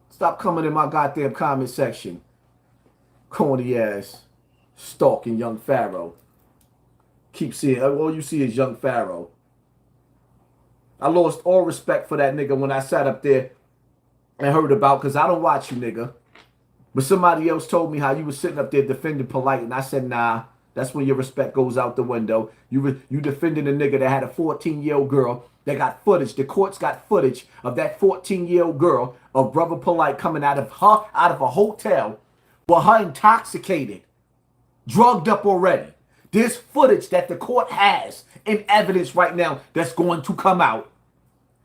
Stop coming in my goddamn comment section. Corny ass. Stalking Young Pharaoh. Keep seeing, all you see is Young Pharaoh. I lost all respect for that nigga when I sat up there and heard about, because I don't watch you, nigga. But somebody else told me how you was sitting up there defending Polight, and I said, nah, that's when your respect goes out the window. You defending a nigga that had a 14-year-old girl that got footage. The courts got footage of that 14-year-old girl of Brother Polight coming out of a hotel with her intoxicated, drugged up already. There's footage that the court has in evidence right now that's going to come out.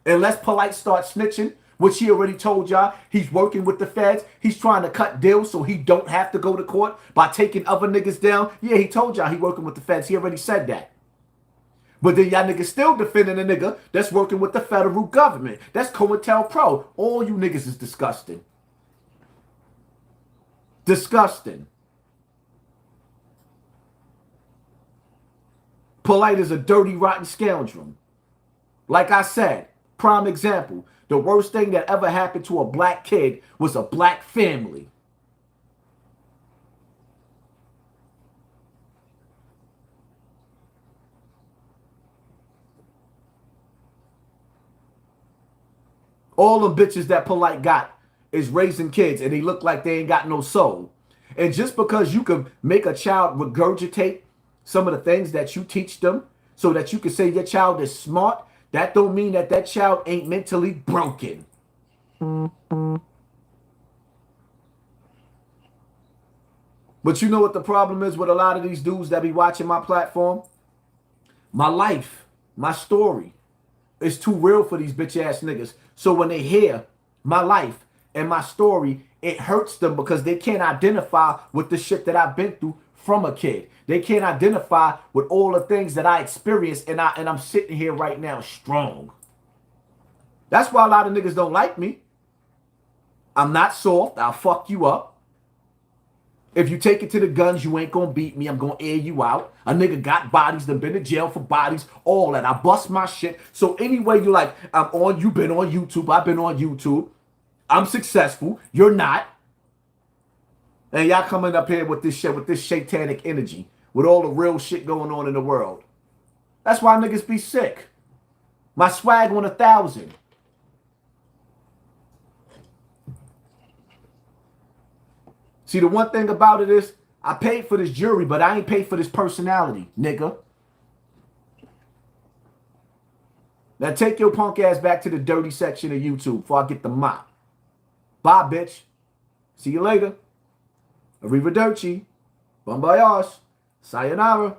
Unless Polight starts snitching, which he already told y'all, he's working with the feds. He's trying to cut deals so he don't have to go to court by taking other niggas down. Yeah, he told y'all he working with the feds. He already said that. But then y'all niggas still defending a nigga that's working with the federal government. That's COINTELPRO. All you niggas is disgusting. Disgusting. Polight is a dirty, rotten scoundrel. Like I said, prime example. The worst thing that ever happened to a black kid was a black family. All them bitches that Polight got is raising kids and they look like they ain't got no soul. And just because you can make a child regurgitate some of the things that you teach them so that you can say your child is smart, that don't mean that that child ain't mentally broken. But you know what the problem is with a lot of these dudes that be watching my platform? My life, my story is too real for these bitch ass niggas. So when they hear my life and my story, it hurts them because they can't identify with the shit that I've been through from a kid. They can't identify with all the things that I experienced, and I'm sitting here right now strong. That's why a lot of niggas don't like me. I'm not soft. I'll fuck you up. If you take it to the guns, you ain't gonna beat me. I'm gonna air you out. A nigga got bodies, done been to jail for bodies, all that. I bust my shit. So anyway, you like, you've been on YouTube, I've been on YouTube. I'm successful, you're not. And y'all coming up here with this shit, with this satanic energy, with all the real shit going on in the world. That's why niggas be sick. My swag on 1,000. See, the one thing about it is, I paid for this jewelry, but I ain't paid for this personality, nigga. Now take your punk ass back to the dirty section of YouTube before I get the mop. Bye, bitch. See you later. Arrivederci. Bon voyage. Sayonara.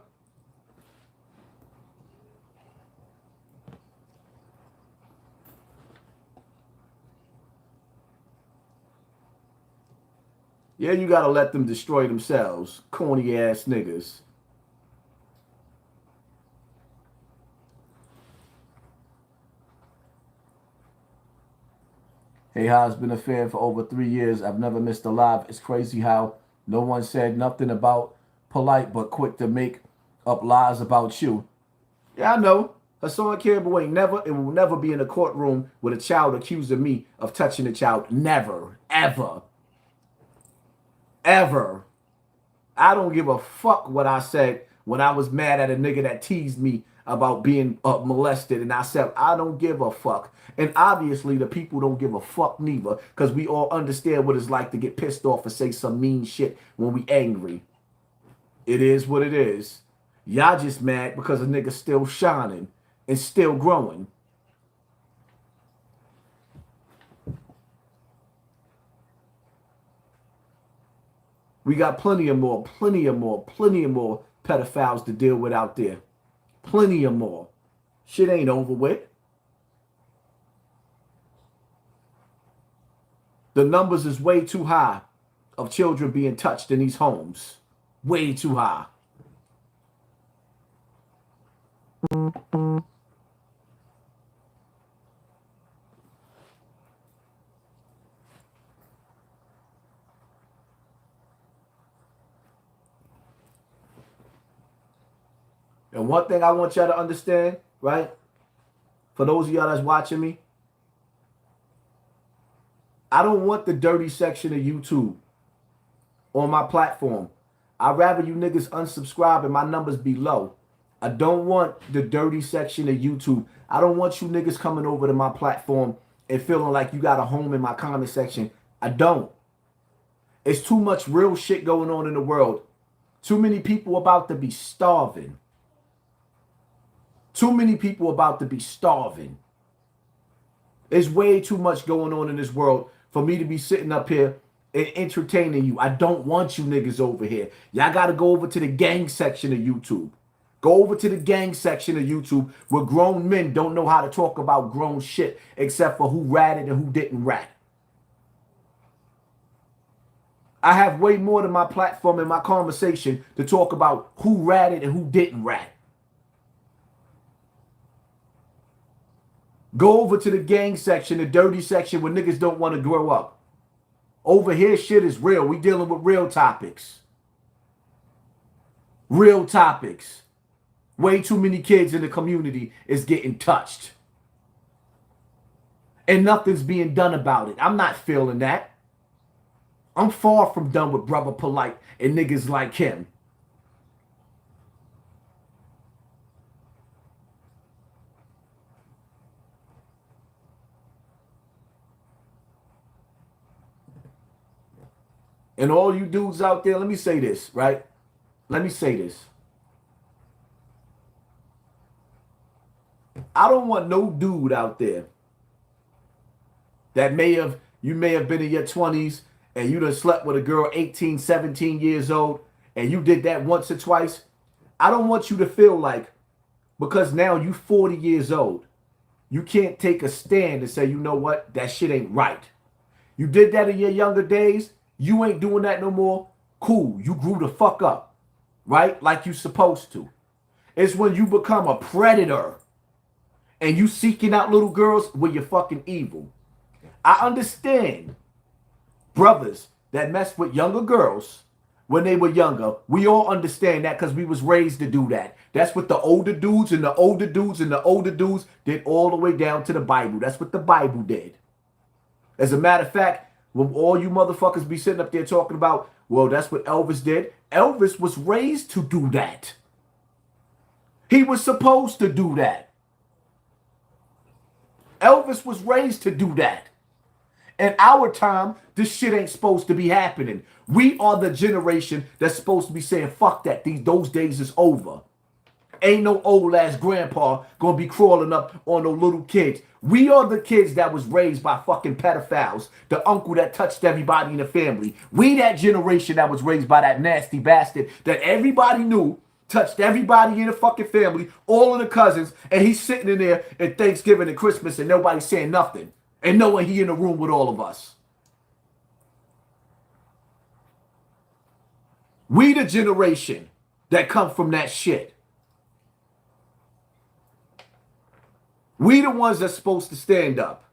Yeah, you gotta let them destroy themselves. Corny ass niggas. Hey, Ha's been a fan for over 3 years. I've never missed a live. It's crazy how no one said nothing about Polight, but quick to make up lies about you. Yeah, I know. HassanCampbell ain't never and will never be in a courtroom with a child accusing me of touching a child. Never. Ever. Ever. I don't give a fuck what I said when I was mad at a nigga that teased me about being molested, and I said, I don't give a fuck. And obviously the people don't give a fuck neither, because we all understand what it's like to get pissed off and say some mean shit when we angry. It is what it is. Y'all just mad because a nigga still shining and still growing. We got plenty of more pedophiles to deal with out there. Plenty of more. Shit ain't over with. The numbers is way too high of children being touched in these homes. Way too high. And one thing I want y'all to understand, right? For those of y'all that's watching me, I don't want the dirty section of YouTube on my platform. I'd rather you niggas unsubscribe and my numbers be low. I don't want the dirty section of YouTube. I don't want you niggas coming over to my platform and feeling like you got a home in my comment section. I don't. It's too much real shit going on in the world. Too many people about to be starving. Too many people about to be starving. There's way too much going on in this world for me to be sitting up here and entertaining you. I don't want you niggas over here. Y'all got to go over to the gang section of YouTube. Go over to the gang section of YouTube where grown men don't know how to talk about grown shit except for who ratted and who didn't rat. I have way more than my platform and my conversation to talk about who ratted and who didn't rat. Go over to the gang section, the dirty section where niggas don't want to grow up. Over here, shit is real. We dealing with real topics. Real topics. Way too many kids in the community is getting touched. And nothing's being done about it. I'm not feeling that. I'm far from done with Brother Polight and niggas like him. And all you dudes out there, let me say this, right? Let me say this. I don't want no dude out there that you may have been in your 20s and you done slept with a girl 18, 17 years old and you did that once or twice. I don't want you to feel like because now you 40 years old, you can't take a stand and say, you know what, that shit ain't right. You did that in your younger days. You ain't doing that no more. Cool. You grew the fuck up, right? Like you supposed to. It's when you become a predator and you seeking out little girls where you're fucking evil. I understand brothers that mess with younger girls when they were younger. We all understand that because we was raised to do that. That's what the older dudes and the older dudes and the older dudes did all the way down to the Bible. That's what the Bible did. As a matter of fact, when all you motherfuckers be sitting up there talking about, well, that's what Elvis did. Elvis was raised to do that. He was supposed to do that. Elvis was raised to do that. In our time, this shit ain't supposed to be happening. We are the generation that's supposed to be saying, fuck that. Those days is over. Ain't no old ass grandpa gonna be crawling up on no little kids. We are the kids that was raised by fucking pedophiles. The uncle that touched everybody in the family. We that generation that was raised by that nasty bastard that everybody knew touched everybody in the fucking family, all of the cousins, and he's sitting in there at Thanksgiving and Christmas and nobody's saying nothing. And knowing he in the room with all of us. We the generation that come from that shit. We the ones that's supposed to stand up.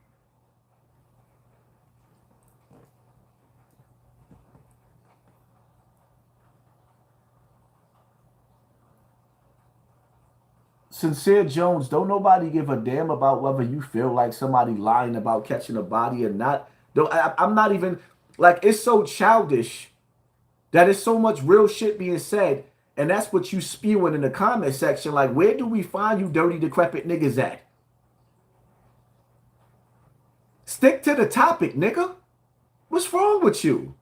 Sincere Jones, don't nobody give a damn about whether you feel like somebody lying about catching a body or not. I'm not even, like, it's so childish that it's so much real shit being said, and that's what you spewing in the comment section. Like, where do we find you dirty, decrepit niggas at? Stick to the topic, nigga. What's wrong with you?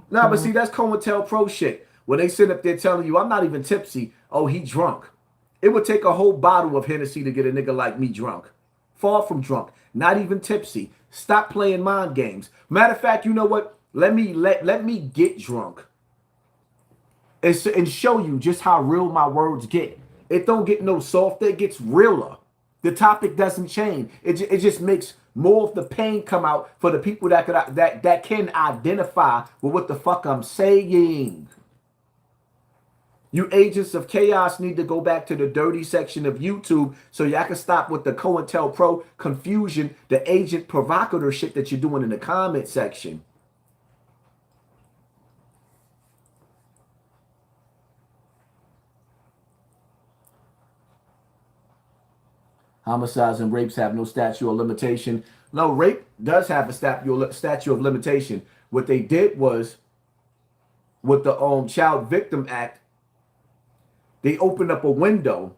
Nah, but see, that's COINTELPRO shit. When they sit up there telling you, I'm not even tipsy. Oh, he drunk. It would take a whole bottle of Hennessy to get a nigga like me drunk. Far from drunk. Not even tipsy. Stop playing mind games. Matter of fact, you know what? Let me get drunk. And show you just how real my words get. It don't get no softer. It gets realer. The topic doesn't change. It just makes more of the pain come out for the people that can identify with what the fuck I'm saying. You agents of chaos need to go back to the dirty section of YouTube so y'all can stop with the COINTELPRO confusion, the agent provocateur shit that you're doing in the comment section. Homicides and rapes have no statute of limitation. No, rape does have a statute of limitation. What they did was, with the Child Victim Act, they opened up a window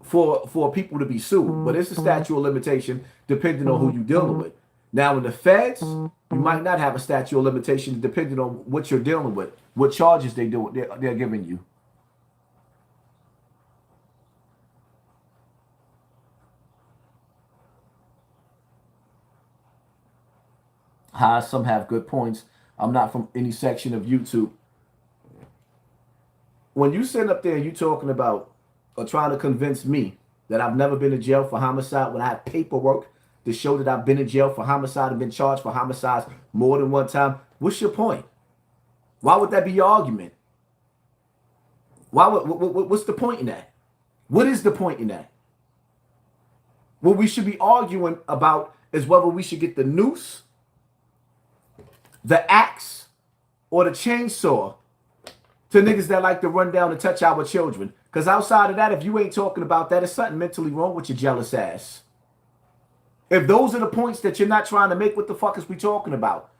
for people to be sued. But it's a statute of limitation depending on who you're dealing with. Now, in the feds, you might not have a statute of limitation depending on what you're dealing with, what charges they're giving you. Hi, some have good points. I'm not from any section of YouTube. When you sit up there and you talking about or trying to convince me that I've never been to jail for homicide when I have paperwork to show that I've been in jail for homicide and been charged for homicides more than one time, what's your point? Why would that be your argument? What's the point in that? What is the point in that? What we should be arguing about is whether we should get the noose, the axe, or the chainsaw to niggas that like to run down and touch our children. Because outside of that, if you ain't talking about that, there's something mentally wrong with your jealous ass. If those are the points that you're not trying to make, what the fuck is we talking about?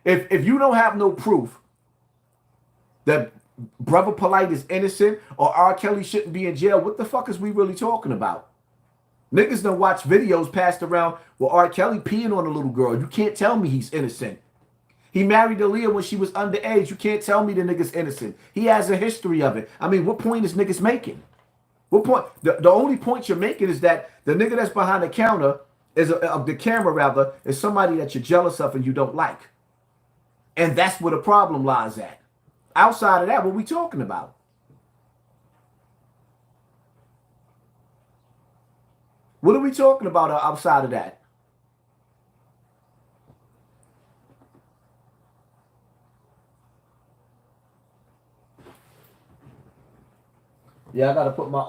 If you don't have no proof that Brother Polight is innocent or R. Kelly shouldn't be in jail, what the fuck is we really talking about? Niggas done watch videos passed around with R. Kelly peeing on a little girl. You can't tell me he's innocent. He married Aaliyah when she was underage. You can't tell me the nigga's innocent. He has a history of it. I mean, what point is niggas making? What point? The only point you're making is that the nigga that's behind the counter the camera rather, is somebody that you're jealous of and you don't like. And that's where the problem lies at. Outside of that, what we talking about? What are we talking about outside of that? Yeah, I gotta put my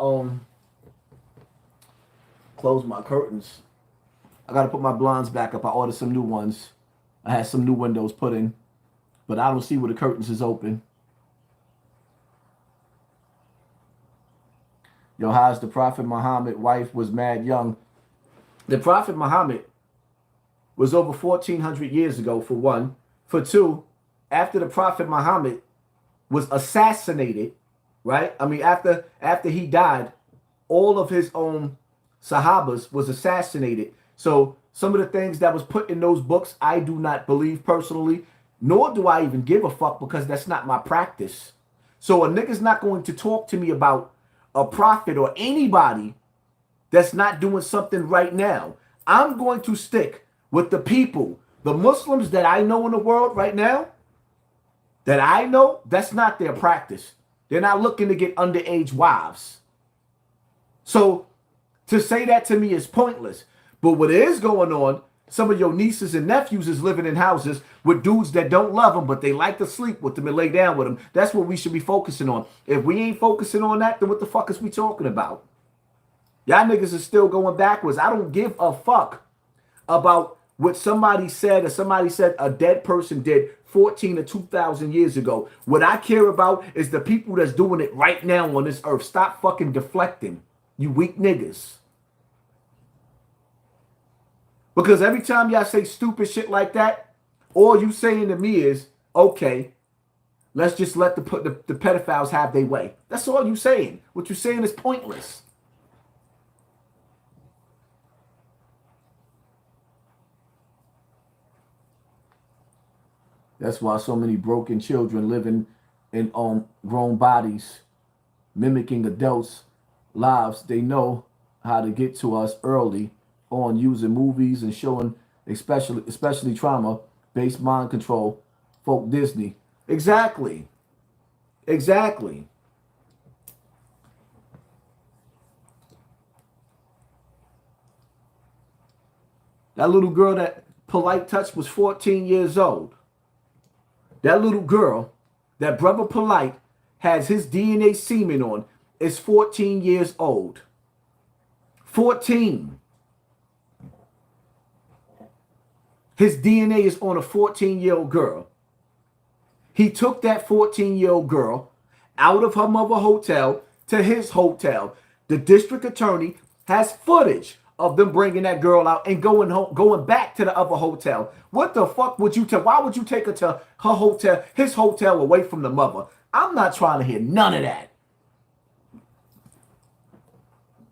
close my curtains. I got to put my blinds back up. I ordered some new ones. I had some new windows put in, but I don't see where the curtains is open. Yo, how's the Prophet Muhammad wife was mad young? The Prophet Muhammad was over 1,400 years ago, for one. For two, after the Prophet Muhammad was assassinated, right? I mean, after he died, all of his own Sahabas was assassinated. So some of the things that was put in those books, I do not believe personally, nor do I even give a fuck, because that's not my practice. So a nigga's not going to talk to me about a prophet or anybody that's not doing something right now. I'm going to stick with the people, the Muslims that I know in the world right now, that I know, that's not their practice. They're not looking to get underage wives. So to say that to me is pointless. But what is going on, some of your nieces and nephews is living in houses with dudes that don't love them, but they like to sleep with them and lay down with them. That's what we should be focusing on. If we ain't focusing on that, then what the fuck is we talking about? Y'all niggas is still going backwards. I don't give a fuck about what somebody said, or somebody said a dead person did 14 or 2,000 years ago. What I care about is the people that's doing it right now on this earth. Stop fucking deflecting, you weak niggas. Because every time y'all say stupid shit like that, all you saying to me is, okay, let's just let the pedophiles have their way. That's all you saying. What you saying is pointless. That's why so many broken children living in grown bodies, mimicking adults' lives. They know how to get to us early on, using movies and showing especially trauma-based mind control, folk Disney. Exactly. Exactly. That little girl that Polight touched was 14 years old. That little girl that brother Polight has his DNA semen on is 14 years old. 14. His DNA is on a 14-year-old girl. He took that 14-year-old girl out of her mother hotel to his hotel. The district attorney has footage of them bringing that girl out and going back to the other hotel. What the fuck would you tell? Why would you take her to her hotel, his hotel, away from the mother? I'm not trying to hear none of that.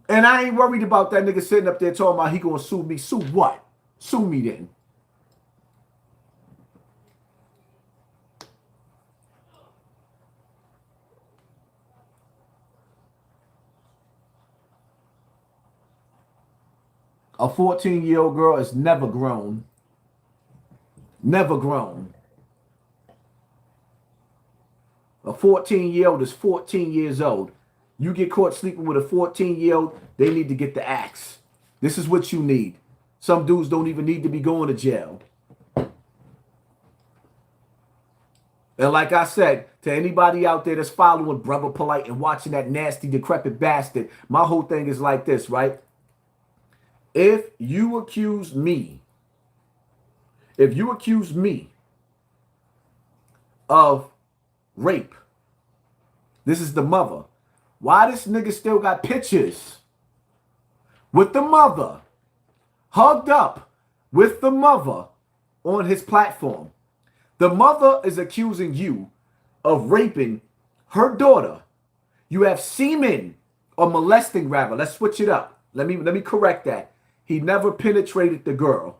And I ain't worried about that nigga sitting up there talking about he gonna sue me. Sue what? Sue me then. A 14-year-old girl is never grown. Never grown. A 14-year-old is 14 years old. You get caught sleeping with a 14-year-old, they need to get the axe. This is what you need. Some dudes don't even need to be going to jail. And like I said, to anybody out there that's following Brother Polight and watching that nasty, decrepit bastard, my whole thing is like this, right? If you accuse me of rape, this is the mother. Why this nigga still got pictures with the mother, hugged up with the mother on his platform? The mother is accusing you of raping her daughter. You have semen, or molesting rather. Let's switch it up. Let me correct that. He never penetrated the girl.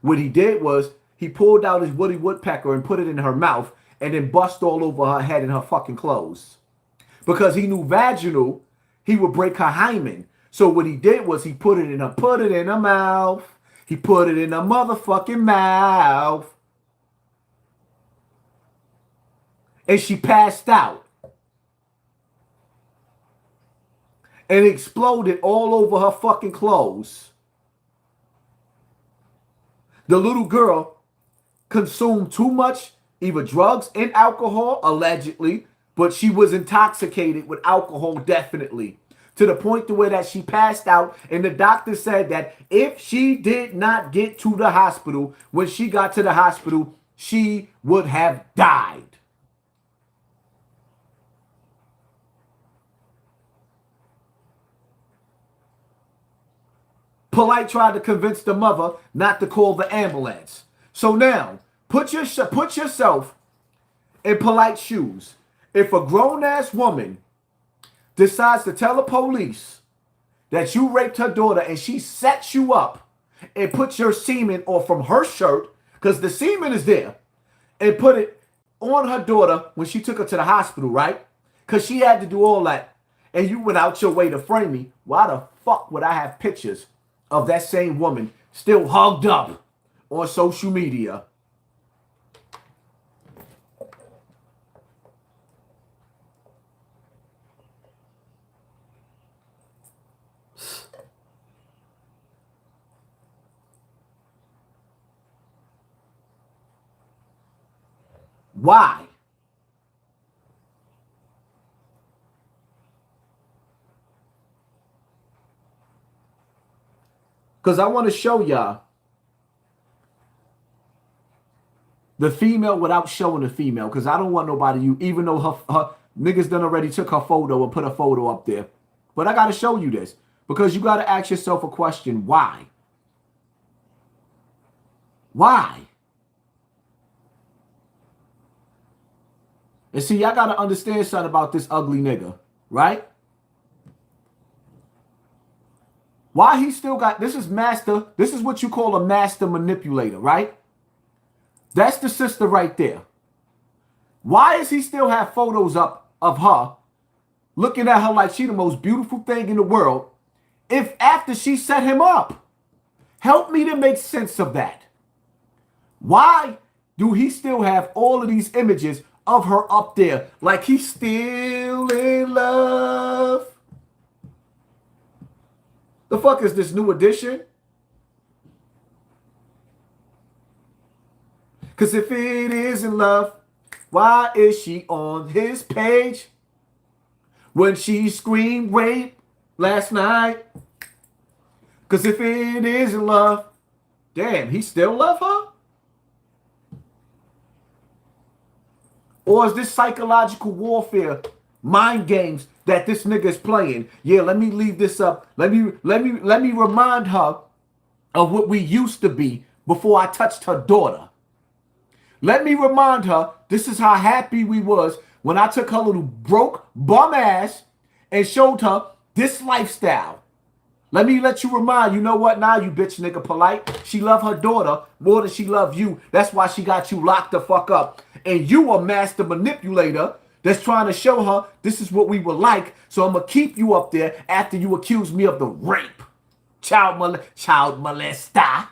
What he did was he pulled out his Woody Woodpecker and put it in her mouth and then bust all over her head and her fucking clothes. Because he knew vaginal, he would break her hymen. So what he did was he put it in her mouth. He put it in her motherfucking mouth. And she passed out. And exploded all over her fucking clothes. The little girl consumed too much, either drugs and alcohol, allegedly, but she was intoxicated with alcohol, definitely. to the point to where that she passed out, and the doctor said that if she did not get to the hospital, when she got to the hospital, she would have died. Polight tried to convince the mother not to call the ambulance. So now, put yourself in Polight's shoes. If a grown-ass woman decides to tell the police that you raped her daughter and she sets you up and puts your semen or from her shirt, because the semen is there, and put it on her daughter when she took her to the hospital, right? Because she had to do all that, and you went out your way to frame me, why the fuck would I have pictures of that same woman still hugged up on social media? Why? Because I want to show y'all the female without showing the female. Because I don't want nobody, even though her niggas done already took her photo and put a photo up there. But I got to show you this. Because you got to ask yourself a question. Why? Why? And see, y'all got to understand something about this ugly nigga, right? Why he still got, this is what you call a master manipulator, right? That's the sister right there. Why does he still have photos up of her, looking at her like she the most beautiful thing in the world, if after she set him up? Help me to make sense of that. Why do he still have all of these images of her up there like he's still in love? The fuck is this new edition? Because if it is in love, why is she on his page when she screamed rape last night? Because if it is in love, damn, he still love her? Or is this psychological warfare, mind games that this nigga is playing? Yeah, let me leave this up. Let me remind her of what we used to be before I touched her daughter. Let me remind her this is how happy we was when I took her little broke bum ass and showed her this lifestyle. Let me let you remind, you know what now, you bitch nigga Polight? She love her daughter more than she love you. That's why she got you locked the fuck up. And you a master manipulator that's trying to show her this is what we were like. So I'm going to keep you up there after you accuse me of the rape. Child molester.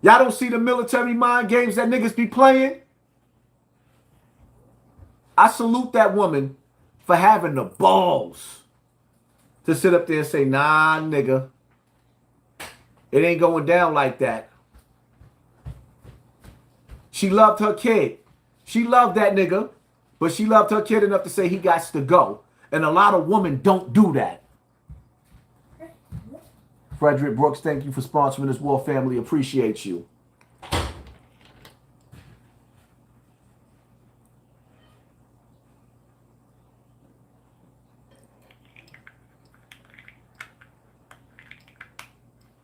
Y'all don't see the military mind games that niggas be playing? I salute that woman for having the balls to sit up there and say, nah, nigga, it ain't going down like that. She loved her kid. She loved that nigga, but she loved her kid enough to say he got to go. And a lot of women don't do that. Frederick Brooks, thank you for sponsoring this war family. Appreciate you.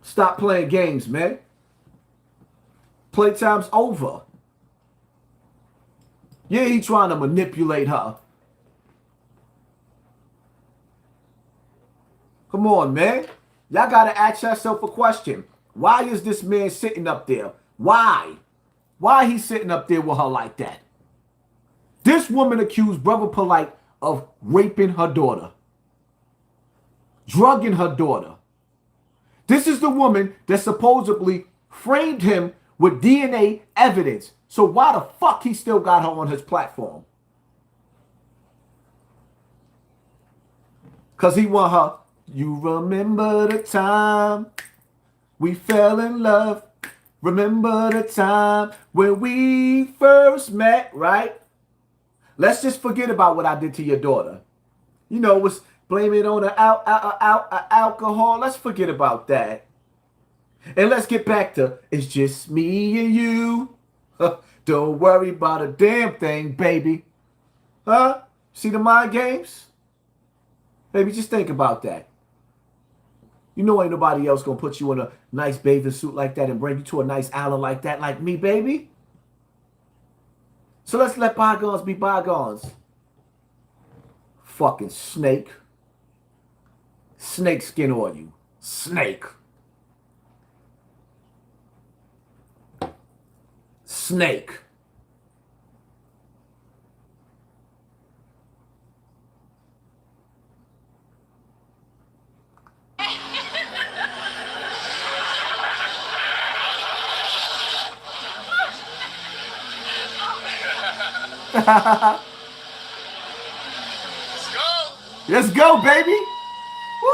Stop playing games, man. Playtime's over. Yeah, he trying to manipulate her. Come on, man. Y'all got to ask yourself a question. Why is this man sitting up there? Why? Why he sitting up there with her like that? This woman accused Brother Polight of raping her daughter. Drugging her daughter. This is the woman that supposedly framed him with DNA evidence. So why the fuck he still got her on his platform? Because he want her. You remember the time we fell in love. Remember the time when we first met, right? Let's just forget about what I did to your daughter. You know, was blame it on the alcohol. Let's forget about that. And let's get back to it's just me and you. Don't worry about a damn thing, baby. Huh? See the mind games? Baby, just think about that. You know ain't nobody else gonna put you in a nice bathing suit like that and bring you to a nice island like that like me, baby. So let's let bygones be bygones. Fucking snake. Snake skin on you. Snake. Snake. Let's go, baby. Woo!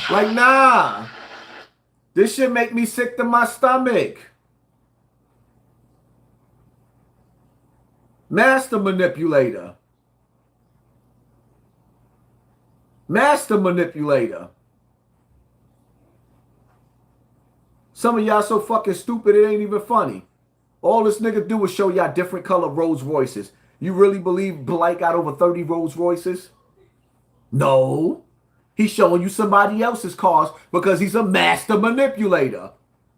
Like, nah. This shit make me sick to my stomach. Master manipulator. Master manipulator. Some of y'all so fucking stupid it ain't even funny. All this nigga do is show y'all different color Rolls Royces. You really believe Polight got over 30 Rolls Royces? No. He's showing you somebody else's cars because he's a master manipulator.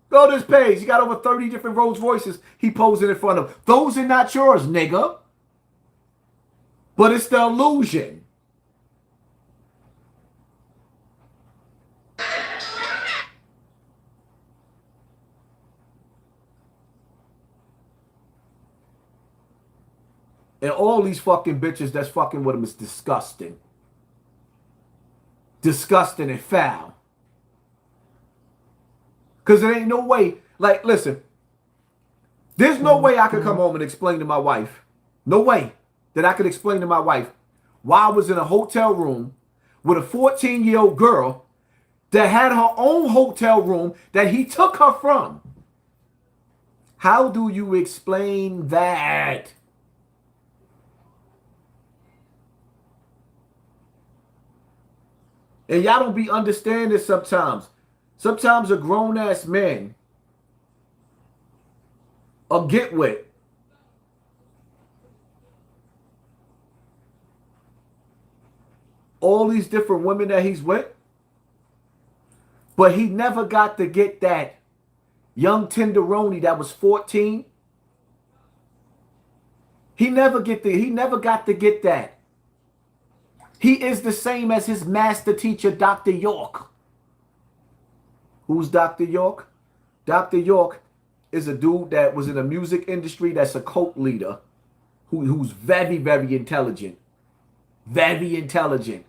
Go to this page. He got over 30 different Rolls Royces he posing in front of. Those are not yours, nigga. But it's the illusion. And all these fucking bitches that's fucking with him is disgusting. Disgusting and foul. Because there ain't no way. Like, listen. There's no way I could come home and explain to my wife. No way that I could explain to my wife why I was in a hotel room with a 14-year-old girl that had her own hotel room that he took her from. How do you explain that? And y'all don't be understanding sometimes. Sometimes a grown-ass man will get with all these different women that he's with, but he never got to get that young tenderoni that was 14. He never got to get that. He is the same as his master teacher, Dr. York. Who's Dr. York? Dr. York is a dude that was in the music industry that's a cult leader who's very, very intelligent. Very intelligent.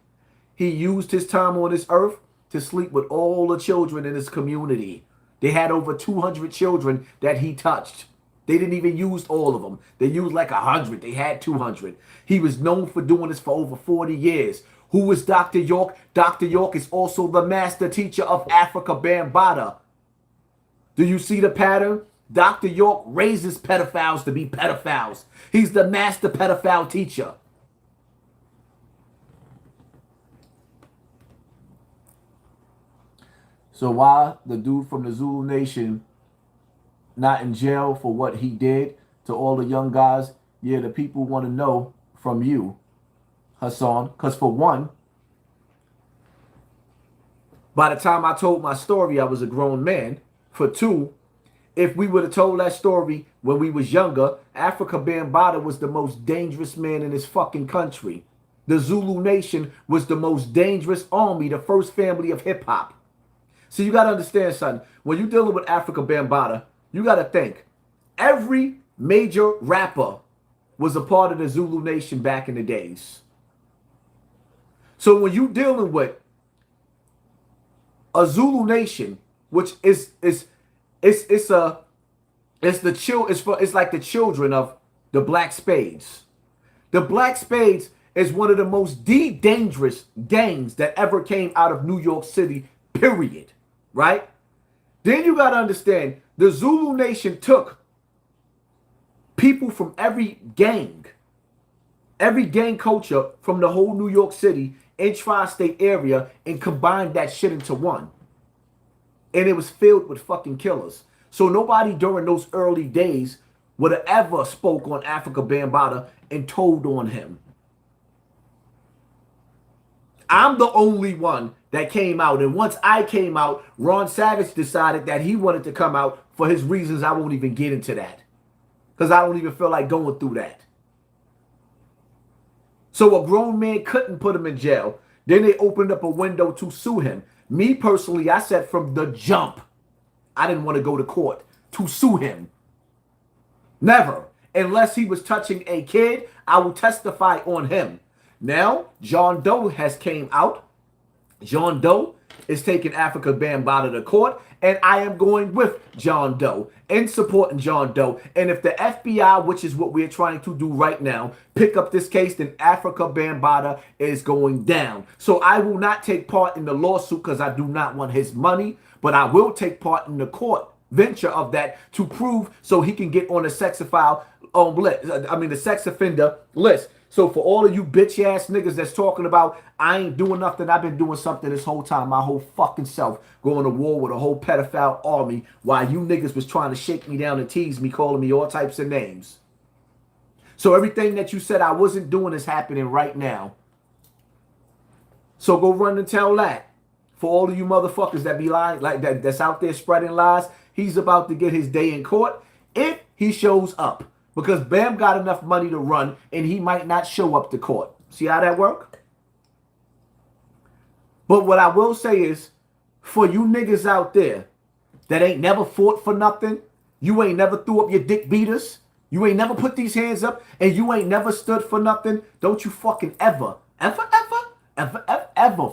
He used his time on this earth to sleep with all the children in his community. They had over 200 children that he touched. They didn't even use all of them. They used like 100. They had 200. He was known for doing this for over 40 years. Who is Dr. York? Dr. York is also the master teacher of Afrika Bambaataa. Do you see the pattern? Dr. York raises pedophiles to be pedophiles. He's the master pedophile teacher. So why the dude from the Zulu Nation not in jail for what he did to all the young guys? Yeah, the people want to know from you, Hassan. Because for one, by the time I told my story, I was a grown man. For two, if we would have told that story when we was younger, Afrika Bambaataa was the most dangerous man in this fucking country. The Zulu Nation was the most dangerous army, the first family of hip-hop. So you got to understand something. When you're dealing with Afrika Bambaataa, you got to think. Every major rapper was a part of the Zulu Nation back in the days. So when you're dealing with a Zulu Nation, which it's like the children of the Black Spades. The Black Spades is one of the most dangerous gangs that ever came out of New York City, period. Right? Then you got to understand, the Zulu Nation took people from every gang culture from the whole New York City and tri-state area and combined that shit into one. And it was filled with fucking killers. So nobody during those early days would have ever spoke on Afrika Bambaataa and told on him. I'm the only one that came out. And once I came out, Ron Savage decided that he wanted to come out for his reasons. I won't even get into that, because I don't even feel like going through that. So a grown man couldn't put him in jail. Then they opened up a window to sue him. Me personally, I said from the jump, I didn't want to go to court to sue him. Never. Unless he was touching a kid, I will testify on him. Now, John Doe has came out. John Doe is taking Afrika Bambaataa to court, and I am going with John Doe and supporting John Doe. And if the FBI, which is what we're trying to do right now, pick up this case, then Afrika Bambaataa is going down. So I will not take part in the lawsuit because I do not want his money, but I will take part in the court venture of that to prove so he can get on the the sex offender list. So for all of you bitch ass niggas that's talking about I ain't doing nothing, I've been doing something this whole time, my whole fucking self, going to war with a whole pedophile army while you niggas was trying to shake me down and tease me, calling me all types of names. So everything that you said I wasn't doing is happening right now. So go run and tell that. For all of you motherfuckers that be lying, like that's out there spreading lies, he's about to get his day in court if he shows up. Because Bam got enough money to run and he might not show up to court. See how that work? But what I will say is, for you niggas out there that ain't never fought for nothing, you ain't never threw up your dick beaters, you ain't never put these hands up, and you ain't never stood for nothing, don't you fucking ever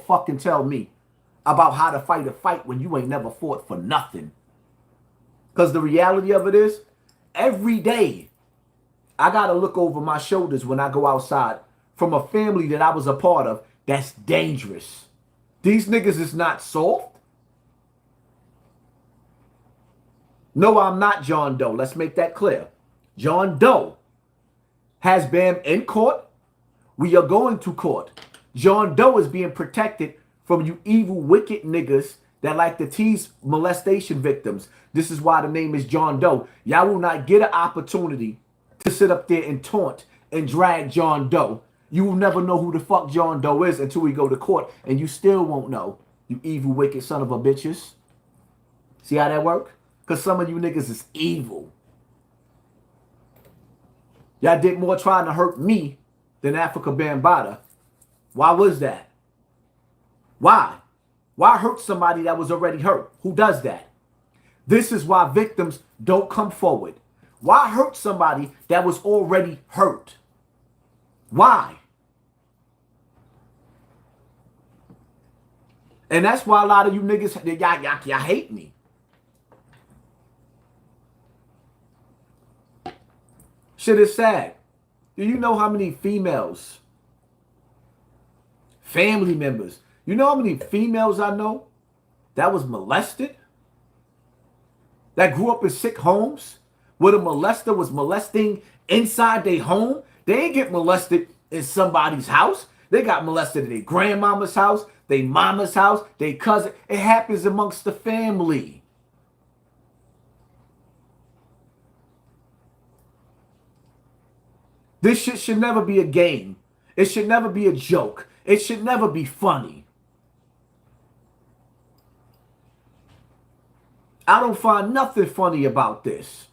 fucking tell me about how to fight a fight when you ain't never fought for nothing. Because the reality of it is, every day, I got to look over my shoulders when I go outside from a family that I was a part of that's dangerous. These niggas is not soft. No, I'm not John Doe. Let's make that clear. John Doe has Bam in court. We are going to court. John Doe is being protected from you evil, wicked niggas that like to tease molestation victims. This is why the name is John Doe. Y'all will not get an opportunity to sit up there and taunt and drag John Doe. You will never know who the fuck John Doe is until we go to court, and you still won't know, you evil, wicked son of a bitches. See how that work? Because some of you niggas is evil. Y'all did more trying to hurt me than Afrika Bambaataa. Why was that? Why? Why hurt somebody that was already hurt? Who does that? This is why victims don't come forward. Why hurt somebody that was already hurt? Why? And that's why a lot of you niggas, y'all hate me. Shit is sad. Do you know how many females, family members, you know how many females I know that was molested? That grew up in sick homes? Where the molester was molesting inside their home? They didn't get molested in somebody's house. They got molested in their grandmama's house, their mama's house, their cousin. It happens amongst the family. This shit should never be a game. It should never be a joke. It should never be funny. I don't find nothing funny about this.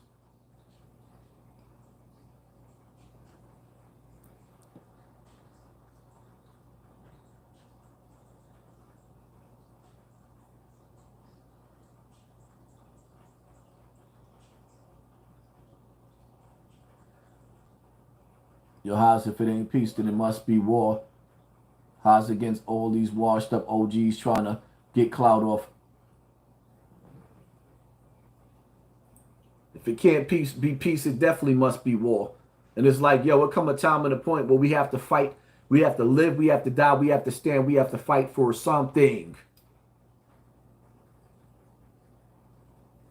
Yo, how's if it ain't peace, then it must be war. How's against all these washed up OGs trying to get clout off? If it can't be peace, it definitely must be war. And it's like, yo, it come a time and a point where we have to fight We have to live, we have to die, we have to stand, we have to fight for something.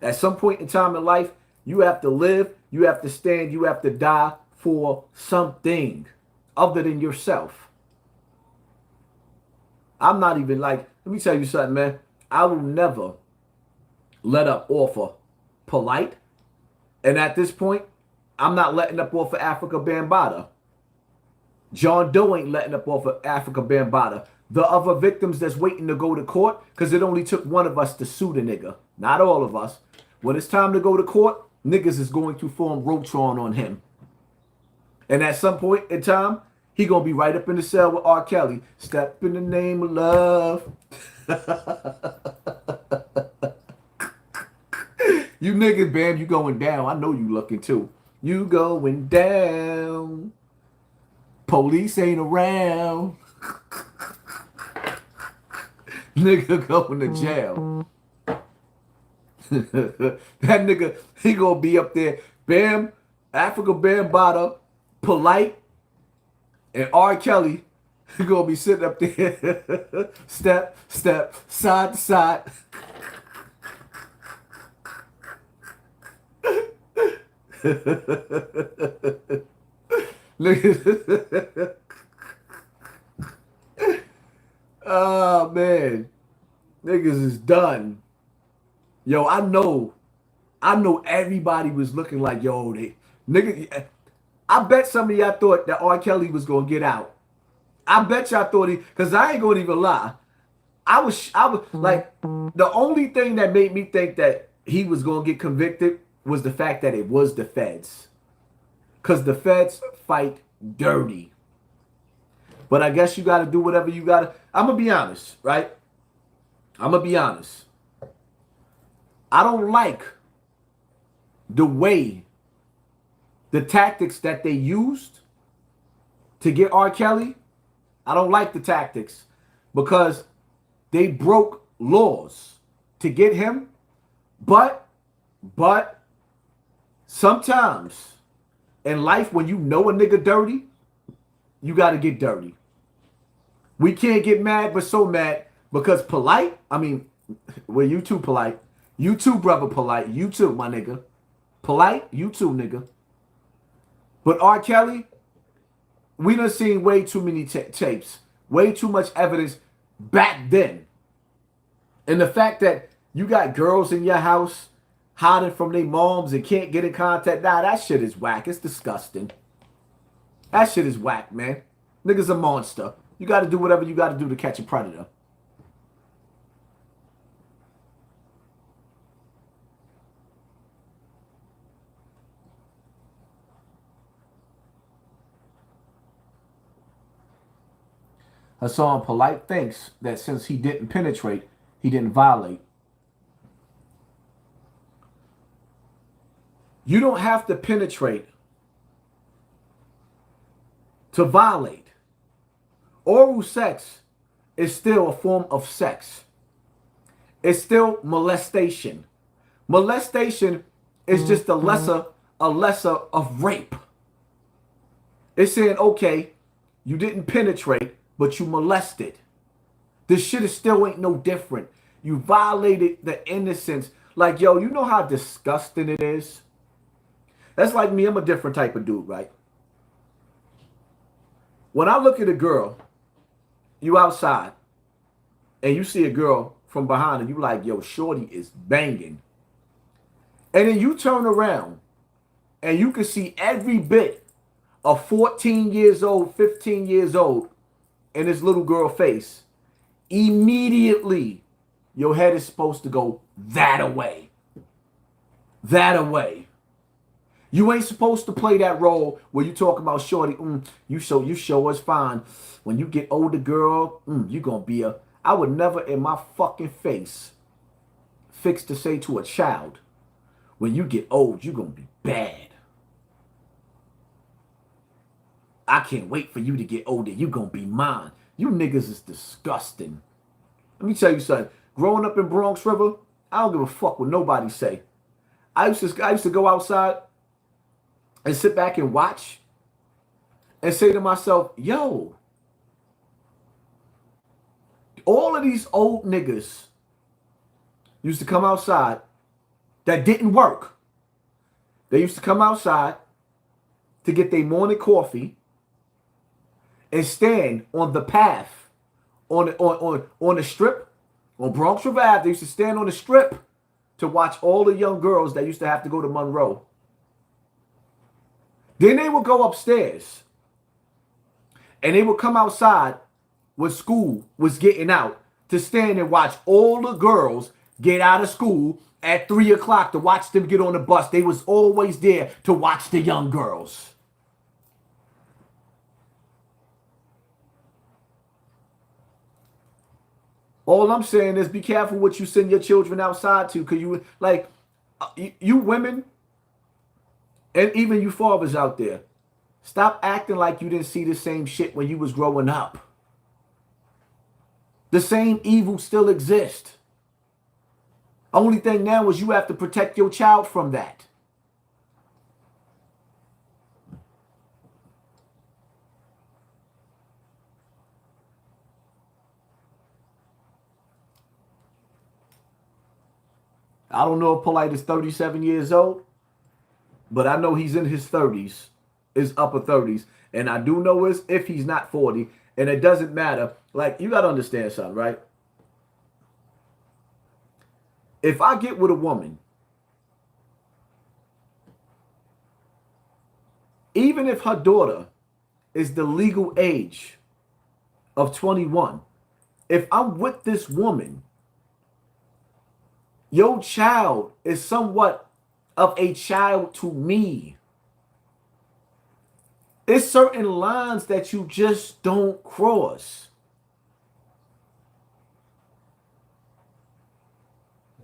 At some point in time in life, you have to live, you have to stand, you have to die for something other than yourself. I'm not even like, let me tell you something, man. I will never let up off of Polight. And at this point, I'm not letting up off of Afrika Bambaataa. John Doe ain't letting up off of Afrika Bambaataa. The other victims that's waiting to go to court, because it only took one of us to sue the nigga. Not all of us. When it's time to go to court, niggas is going to form Rotron on him. And at some point in time, he going to be right up in the cell with R. Kelly. Step in the name of love. You niggas, Bam, you going down. I know you looking too. You going down. Police ain't around. Nigga going to jail. That nigga, he gonna be up there. Bam, Afrika Bambaataa, Polight, and R. Kelly. He gonna be sitting up there. Step, step, side to side. Oh man, niggas is done. Yo, I know everybody was looking like, yo, nigga. I bet some of y'all thought that R. Kelly was gonna get out. I bet y'all thought because I ain't gonna even lie. I was like, the only thing that made me think that he was gonna get convicted was the fact that it was the feds. Because the feds fight dirty. But I guess you got to do whatever you got to. I'm going to be honest, right? I'm going to be honest. I don't like the way, the tactics that they used to get R. Kelly. I don't like the tactics because they broke laws to get him. But sometimes in life, when you know a nigga dirty, you got to get dirty. We can't get mad, but so mad because Polight, I mean, well, you too, Polight. You too, brother Polight. You too, my nigga. Polight, you too, nigga. But R. Kelly, we done seen way too many tapes, way too much evidence back then. And the fact that you got girls in your house hiding from their moms and can't get in contact, nah, that shit is whack. It's disgusting. That shit is whack, man. Nigga's a monster. You got to do whatever you got to do to catch a predator. Hassan Polight thinks that since he didn't penetrate, he didn't violate. You don't have to penetrate to violate. Oral sex is still a form of sex. It's still molestation. Molestation is just a lesser of rape. It's saying, okay, you didn't penetrate, but you molested. This shit is still ain't no different. You violated the innocence. Like, yo, you know how disgusting it is? That's like me. I'm a different type of dude, right? When I look at a girl, you outside, and you see a girl from behind, and you like, yo, shorty is banging. And then you turn around, and you can see every bit of 14 years old, 15 years old in this little girl face. Immediately, your head is supposed to go that away. That away. You ain't supposed to play that role where you talk about shorty. You show us fine. When you get older, girl, you gonna be a. I would never in my fucking face fix to say to a child, when you get old, you gonna be bad. I can't wait for you to get older. You gonna be mine. You niggas is disgusting. Let me tell you something. Growing up in Bronx River, I don't give a fuck what nobody say. I used to go outside and sit back and watch and say to myself, yo, All of these old niggas used to come outside that didn't work. They used to come outside to get their morning coffee and stand on the path, on the strip, on Bronx River Ave. They used to stand on the strip to watch all the young girls that used to have to go to Monroe. Then they would go upstairs and they would come outside when school was getting out to stand and watch all the girls get out of school at 3 o'clock to watch them get on the bus. They was always there to watch the young girls. All I'm saying is be careful what you send your children outside to, because you, like, you women and even you fathers out there, stop acting like you didn't see the same shit when you was growing up. The same evil still exists. Only thing now is you have to protect your child from that. I don't know if Polight is 37 years old, but I know he's in his 30s, his upper 30s. And I do know is if he's not 40, and it doesn't matter. Like, you got to understand something, right? If I get with a woman, even if her daughter is the legal age of 21, if I'm with this woman, your child is somewhat of a child to me. It's certain lines that you just don't cross.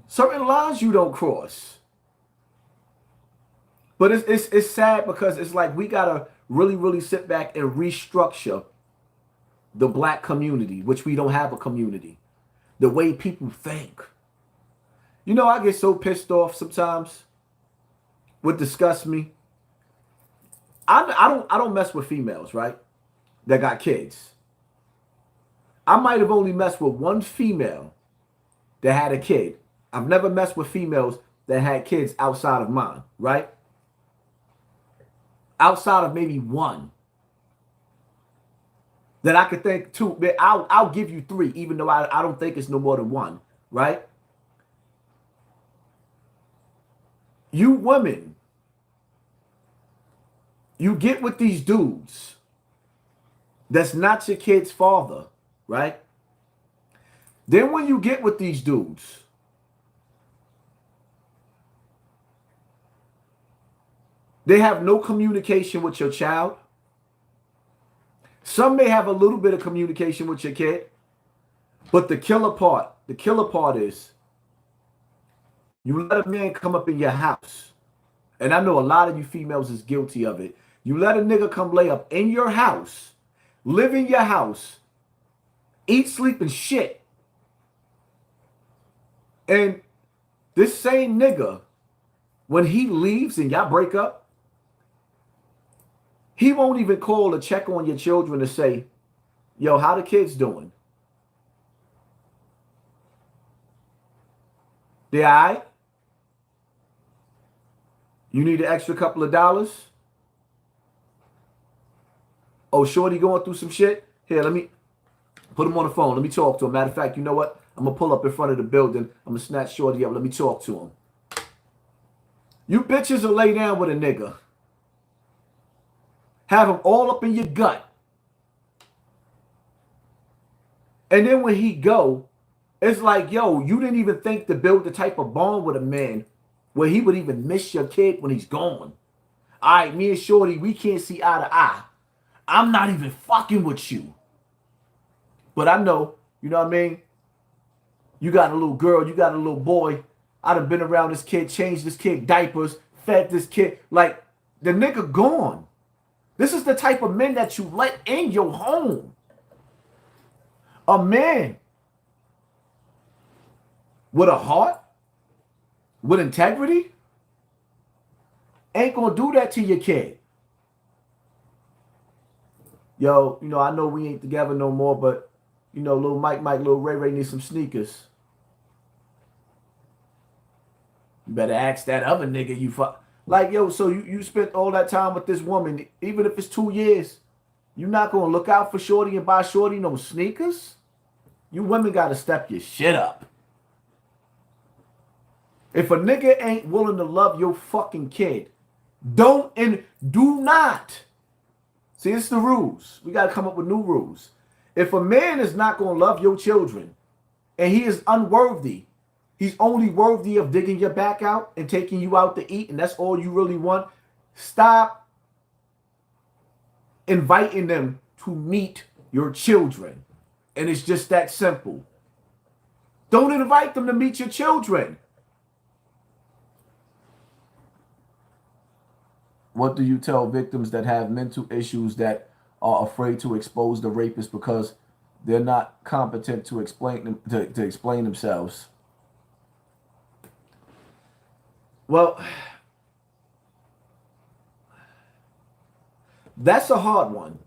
Certain lines you don't cross. But it's sad because it's like we gotta really sit back and restructure the black community, which we don't have a community. The way people think. You know, I get so pissed off sometimes. What disgusts me. I don't mess with females, right? That got kids. I might have only messed with one female that had a kid. I've never messed with females that had kids outside of mine, right? Outside of maybe one. That I could think two. I'll give you three, even though I don't think it's no more than one, right? You women, you get with these dudes that's not your kid's father, right? Then when you get with these dudes, they have no communication with your child. Some may have a little bit of communication with your kid, but the killer part is you let a man come up in your house. And I know a lot of you females is guilty of it. You let a nigga come lay up in your house, live in your house, eat, sleep, and shit. And this same nigga, when he leaves and y'all break up, he won't even call to check on your children to say, yo, how the kids doing? They all right? You need an extra couple of dollars? Oh, shorty going through some shit? Here, let me put him on the phone. Let me talk to him. Matter of fact, you know what? I'm going to pull up in front of the building. I'm going to snatch shorty up. Let me talk to him. You bitches will lay down with a nigga. Have him all up in your gut. And then when he go, it's like, yo, you didn't even think to build the type of bond with a man where he would even miss your kid when he's gone. All right, me and shorty, we can't see eye to eye. I'm not even fucking with you. But I know, you know what I mean? You got a little girl, you got a little boy. I done been around this kid, changed this kid diapers, fed this kid. Like, the nigga gone. This is the type of men that you let in your home. A man with a heart, with integrity, ain't gonna do that to your kid. Yo, you know, I know we ain't together no more, but You know, little Mike, little Ray need some sneakers. You better ask that other nigga you fuck. Like, yo, so you spent all that time with this woman, even if it's 2 years, you not gonna look out for shorty and buy shorty no sneakers? You women gotta step your shit up. If a nigga ain't willing to love your fucking kid, don't and do not. See, it's the rules. We gotta come up with new rules. If a man is not gonna love your children and he is unworthy, he's only worthy of digging your back out and taking you out to eat, and that's all you really want, stop inviting them to meet your children. And it's just that simple. Don't invite them to meet your children. What do you tell victims that have mental issues that are afraid to expose the rapist because they're not competent to explain them, to explain themselves? Well, that's a hard one.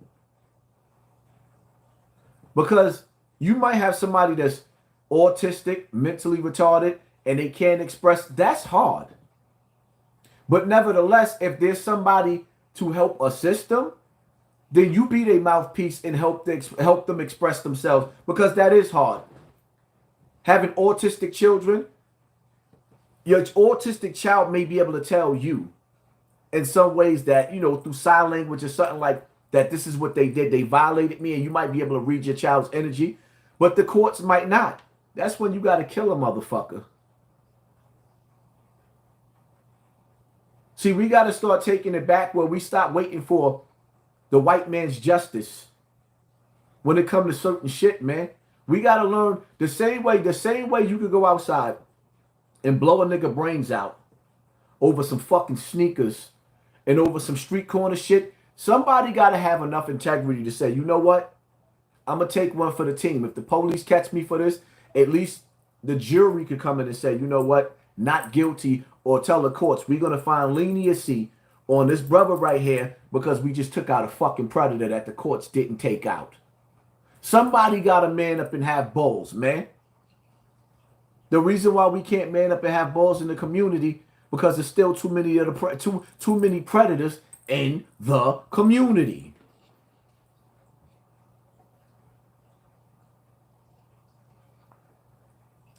Because you might have somebody that's autistic, mentally retarded, and they can't express. That's hard. But nevertheless, if there's somebody to help assist them, then you be their mouthpiece and help them express themselves, because that is hard. Having autistic children, your autistic child may be able to tell you in some ways that, you know, through sign language or something like that, this is what they did. They violated me, and you might be able to read your child's energy, but the courts might not. That's when you got to kill a motherfucker. See, we got to start taking it back where we stop waiting for the white man's justice when it comes to certain shit, man. We got to learn the same way you could go outside and blow a nigga brains out over some fucking sneakers and over some street corner shit. Somebody got to have enough integrity to say, you know what? I'm going to take one for the team. If the police catch me for this, at least the jury could come in and say, you know what? Not guilty, or tell the courts, we're going to find leniency on this brother right here because we just took out a fucking predator that the courts didn't take out. Somebody got to man up and have balls, man. The reason why we can't man up and have balls in the community because there's still too many of the too many predators in the community.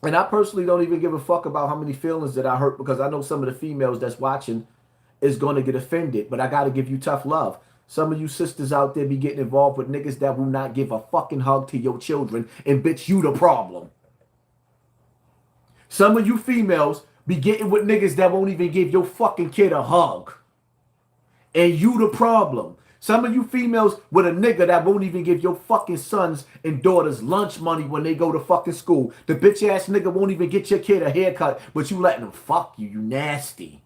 And I personally don't even give a fuck about how many feelings that I hurt, because I know some of the females that's watching is going to get offended. But I got to give you tough love. Some of you sisters out there be getting involved with niggas that will not give a fucking hug to your children, and bitch, you the problem. Some of you females be getting with niggas that won't even give your fucking kid a hug, and you the problem. Some of you females with a nigga that won't even give your fucking sons and daughters lunch money when they go to fucking school. The bitch ass nigga won't even get your kid a haircut, but you letting him fuck you. You nasty.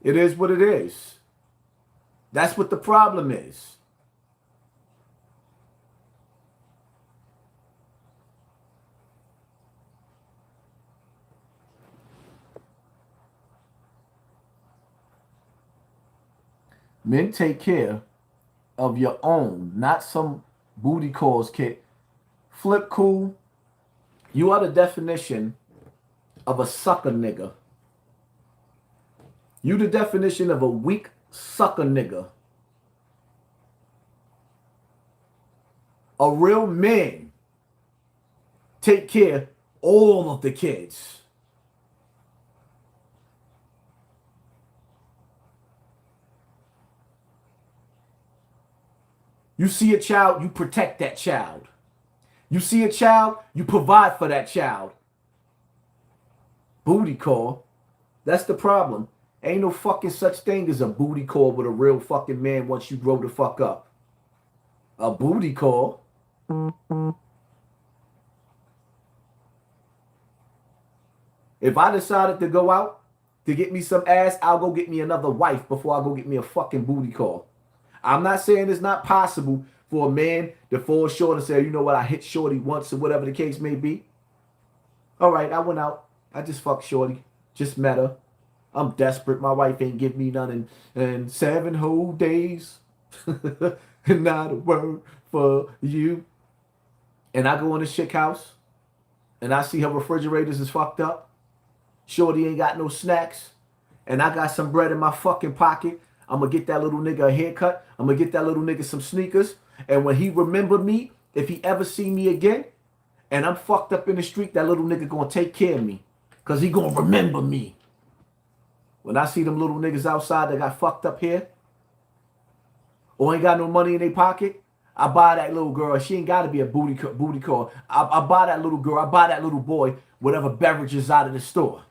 It is what it is. That's what the problem is. Men, take care of your own, not some booty calls kid. Flip cool. You are the definition of a sucker nigga. You the definition of a weak sucker nigga. A real man take care all of the kids. You see a child, you protect that child. You see a child, you provide for that child. Booty call. That's the problem. Ain't no fucking such thing as a booty call with a real fucking man once you grow the fuck up. A booty call. If I decided to go out to get me some ass, I'll go get me another wife before I go get me a fucking booty call. I'm not saying it's not possible for a man to fall short and say, you know what, I hit shorty once or whatever the case may be. All right, I went out. I just fucked shorty. Just met her. I'm desperate. My wife ain't give me none in 7 whole days. And not a word for you. And I go in the chick house. And I see her refrigerators is fucked up. Shorty ain't got no snacks. And I got some bread in my fucking pocket. I'm going to get that little nigga a haircut. I'm going to get that little nigga some sneakers. And when he remember me, if he ever see me again, and I'm fucked up in the street, that little nigga going to take care of me. Because he going to remember me. When I see them little niggas outside that got fucked up here, or ain't got no money in their pocket, I buy that little girl. She ain't got to be a booty call. I buy that little girl. I buy that little boy whatever beverages out of the store.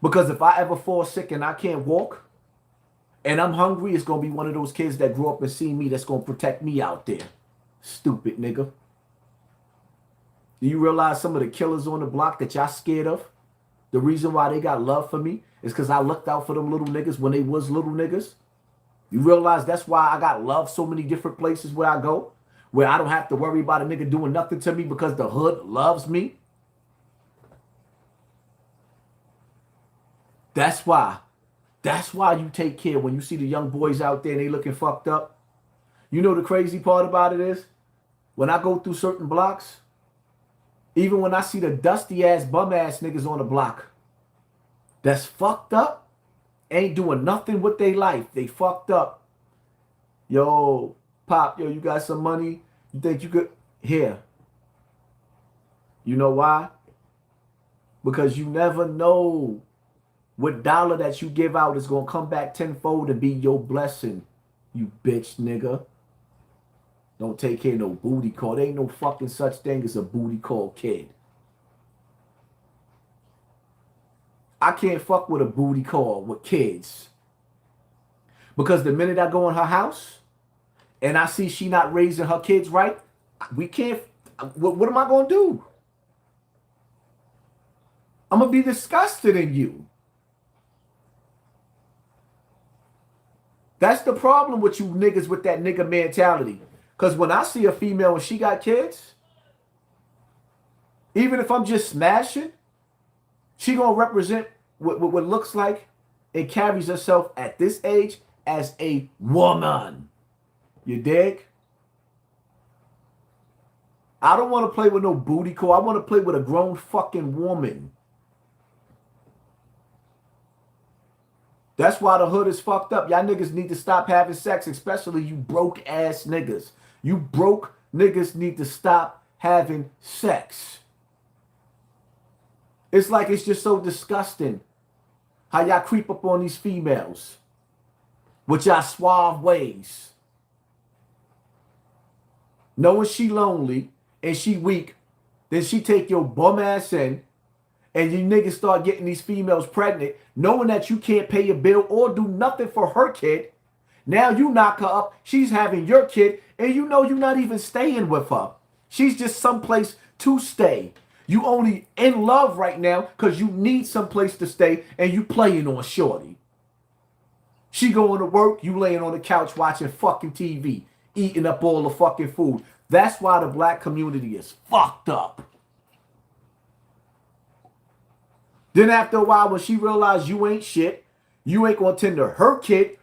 Because if I ever fall sick and I can't walk, and I'm hungry, it's going to be one of those kids that grew up and seen me that's going to protect me out there. Stupid nigga. Do you realize some of the killers on the block that y'all scared of? The reason why they got love for me is because I looked out for them little niggas when they was little niggas. You realize that's why I got love so many different places where I go, where I don't have to worry about a nigga doing nothing to me because the hood loves me. That's why. That's why you take care when you see the young boys out there and they looking fucked up. You know the crazy part about it is, when I go through certain blocks, even when I see the dusty ass bum ass niggas on the block that's fucked up, ain't doing nothing with their life. They fucked up. Yo, Pop, yo, you got some money? You think you could? Here. You know why? Because you never know what dollar that you give out is going to come back tenfold and be your blessing, you bitch nigga. Don't take care of no booty call. There ain't no fucking such thing as a booty call kid. I can't fuck with a booty call with kids. Because the minute I go in her house and I see she not raising her kids right, we can't, what am I going to do? I'm going to be disgusted in you. That's the problem with you niggas with that nigga mentality. Because when I see a female and she got kids, even if I'm just smashing, she going to represent what looks like and carries herself at this age as a woman. You dig? I don't want to play with no booty call. I want to play with a grown fucking woman. That's why the hood is fucked up. Y'all niggas need to stop having sex, especially you broke ass niggas. You broke niggas need to stop having sex. It's like it's just so disgusting how y'all creep up on these females with y'all suave ways. Knowing she lonely and she weak, then she take your bum ass in and you niggas start getting these females pregnant, knowing that you can't pay your bill or do nothing for her kid. Now you knock her up, she's having your kid, and you know you're not even staying with her. She's just someplace to stay. You only in love right now because you need someplace to stay and you playing on shorty. She going to work, you laying on the couch watching fucking TV, eating up all the fucking food. That's why the black community is fucked up. Then after a while, when she realized you ain't shit, you ain't gonna tend to her kid,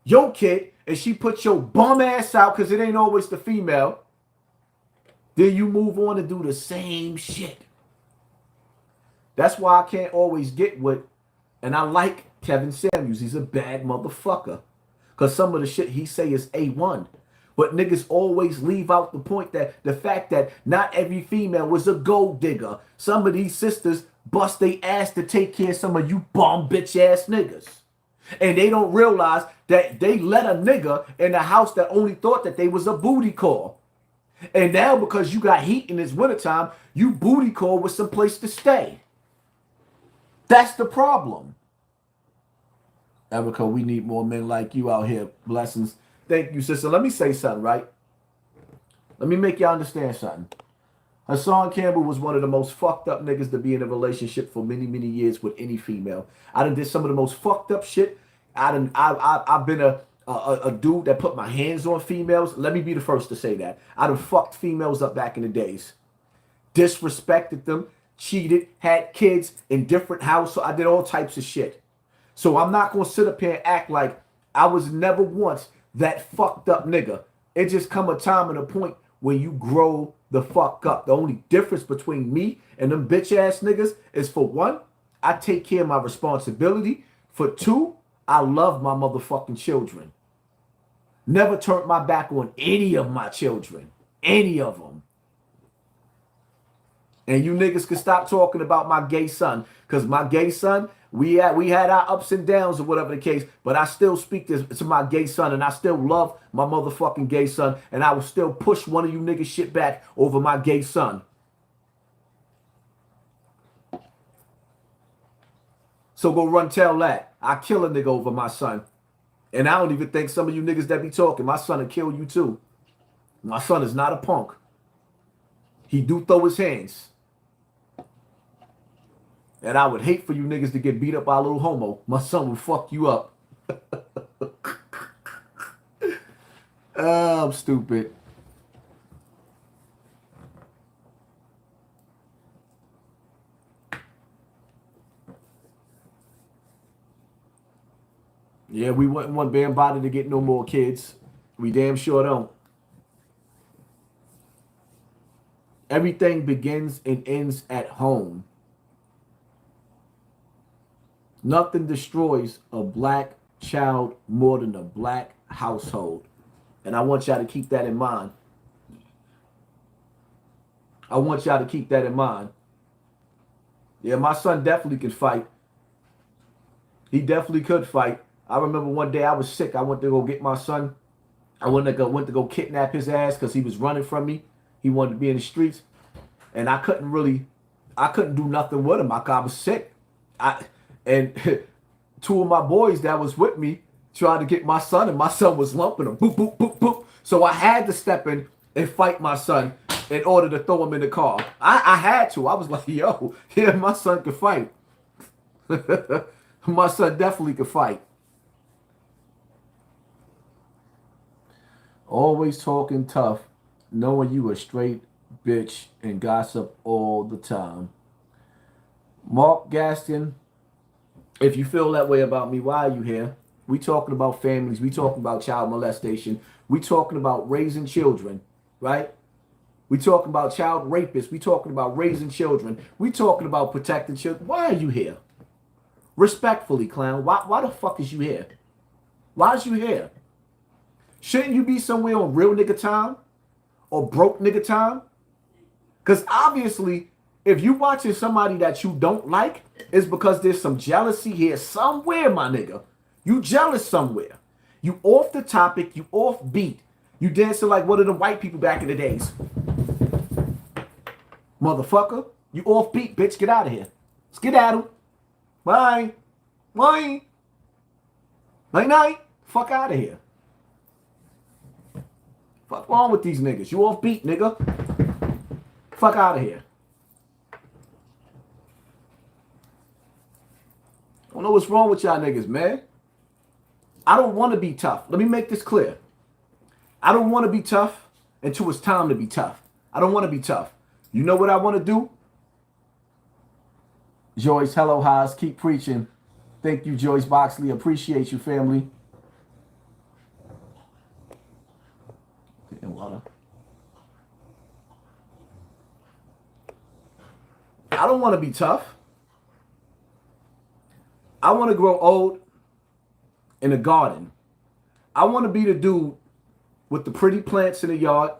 your kid, and she put your bum ass out because it ain't always the female, then you move on to do the same shit. That's why I can't always get with, and I like Kevin Samuels. He's a bad motherfucker. Because some of the shit he say is A1. But niggas always leave out the point that the fact that not every female was a gold digger. Some of these sisters bust they ass to take care of some of you bum bitch ass niggas. And they don't realize that they let a nigga in the house that only thought that they was a booty call. And now because you got heat in this wintertime, you booty call with some place to stay. That's the problem. Erica, we need more men like you out here. Blessings. Thank you, sister. Let me say something, right? Let me make y'all understand something. Hassan Campbell was one of the most fucked up niggas to be in a relationship for many, many years with any female. I done did some of the most fucked up shit. I've been a dude that put my hands on females. Let me be the first to say that. I done fucked females up back in the days. disrespected them, cheated, had kids in different houses. So I did all types of shit. So I'm not going to sit up here and act like I was never once that fucked up nigga. It just come a time and a point where you grow the fuck up. The only difference between me and them bitch ass niggas is, for one, I take care of my responsibility. For two, I love my motherfucking children. Never turned my back on any of my children. Any of them. And you niggas can stop talking about my gay son. Because my gay son, we had our ups and downs or whatever the case. But I still speak to my gay son. And I still love my motherfucking gay son. And I will still push one of you niggas shit back over my gay son. So go run tell that. I kill a nigga over my son. And I don't even think some of you niggas that be talking, my son will kill you too. My son is not a punk. He do throw his hands. And I would hate for you niggas to get beat up by a little homo. My son will fuck you up. Oh, I'm stupid. Yeah, we wouldn't want Bambaataa to get no more kids. We damn sure don't. Everything begins and ends at home. Nothing destroys a black child more than a black household. And I want y'all to keep that in mind. I want y'all to keep that in mind. Yeah, my son definitely can fight. He definitely could fight. I remember one day I was sick. I went to go get my son. I went to go kidnap his ass because he was running from me. He wanted to be in the streets. And I couldn't do nothing with him. I was sick. And two of my boys that was with me tried to get my son, and my son was lumping him. Boop, boop, boop, boop. So I had to step in and fight my son in order to throw him in the car. I had to. I was like, yo, yeah, my son could fight. My son definitely could fight. Always talking tough, knowing you a straight bitch and gossip all the time. Mark Gaston, if you feel that way about me, why are you here? We talking about families. We talking about child molestation. We talking about raising children, right? We talking about child rapists. We talking about raising children. We talking about protecting children. Why are you here? Respectfully, clown. Why the fuck is you here? Why is you here? Shouldn't you be somewhere on real nigga time or broke nigga time? Because obviously, if you watching somebody that you don't like, it's because there's some jealousy here somewhere, my nigga. You jealous somewhere. You off the topic. You off beat. You dancing like one of the white people back in the days. Motherfucker. You off beat, bitch. Get out of here. Skedaddle. Bye. Bye. Night night. Fuck out of here. Fuck wrong with these niggas? You off beat, nigga. Fuck out of here. I don't know what's wrong with y'all niggas, man. I don't want to be tough. Let me make this clear. I don't want to be tough until it's time to be tough. I don't want to be tough. You know what I want to do? Joyce, hello, Haas. Keep preaching. Thank you, Joyce Boxley. Appreciate you, family. Water. I don't want to be tough. I want to grow old in a garden. I want to be the dude with the pretty plants in the yard.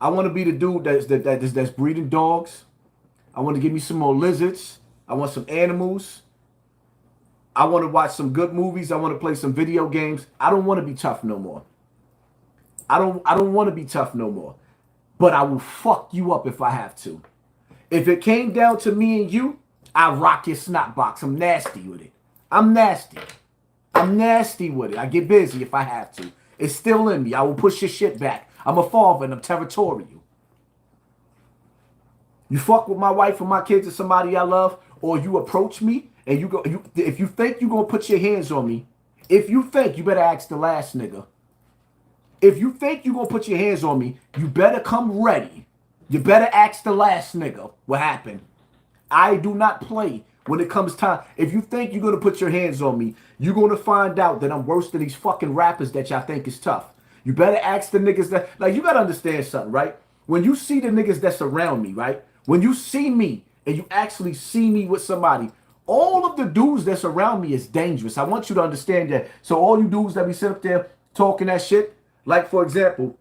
I want to be the dude that's breeding dogs. I want to give me some more lizards. I want some animals. I want to watch some good movies. I want to play some video games. I don't want to be tough no more. I don't want to be tough no more. But I will fuck you up if I have to. If it came down to me and you, I rock your snot box. I'm nasty with it. I'm nasty. I'm nasty with it. I get busy if I have to. It's still in me. I will push your shit back. I'm a father and I'm territorial. You fuck with my wife or my kids or somebody I love, or you approach me and if you think you're gonna put your hands on me, if you think, you better ask the last nigga. If you think you're going to put your hands on me, you better come ready. You better ask the last nigga what happened. I do not play when it comes time. If you think you're going to put your hands on me, you're going to find out that I'm worse than these fucking rappers that y'all think is tough. You better ask the niggas that, like, you got to understand something, right? When you see the niggas that's around me, right? When you see me and you actually see me with somebody, all of the dudes that's around me is dangerous. I want you to understand that. So all you dudes that be sit up there talking that shit, like, for example,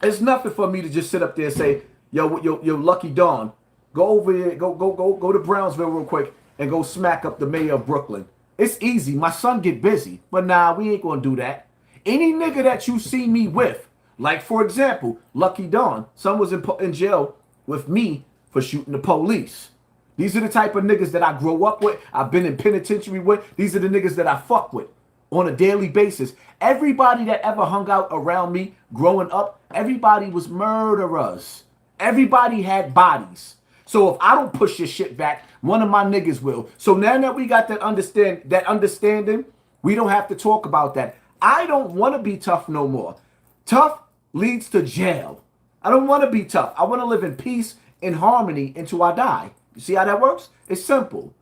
it's nothing for me to just sit up there and say, yo, Lucky Dawn, go over here, go to Brownsville real quick and go smack up the mayor of Brooklyn. It's easy. My son get busy. But nah, we ain't gonna do that. Any nigga that you see me with, like, for example, Lucky Dawn, son was in jail with me for shooting the police. These are the type of niggas that I grow up with. I've been in penitentiary with. These are the niggas that I fuck with on a daily basis. Everybody that ever hung out around me growing up, everybody was murderers. Everybody had bodies. So if I don't push your shit back, one of my niggas will. So now that we got that understanding, we don't have to talk about that. I don't want to be tough no more. Tough leads to jail. I don't want to be tough. I want to live in peace and harmony until I die. You see how that works? It's simple.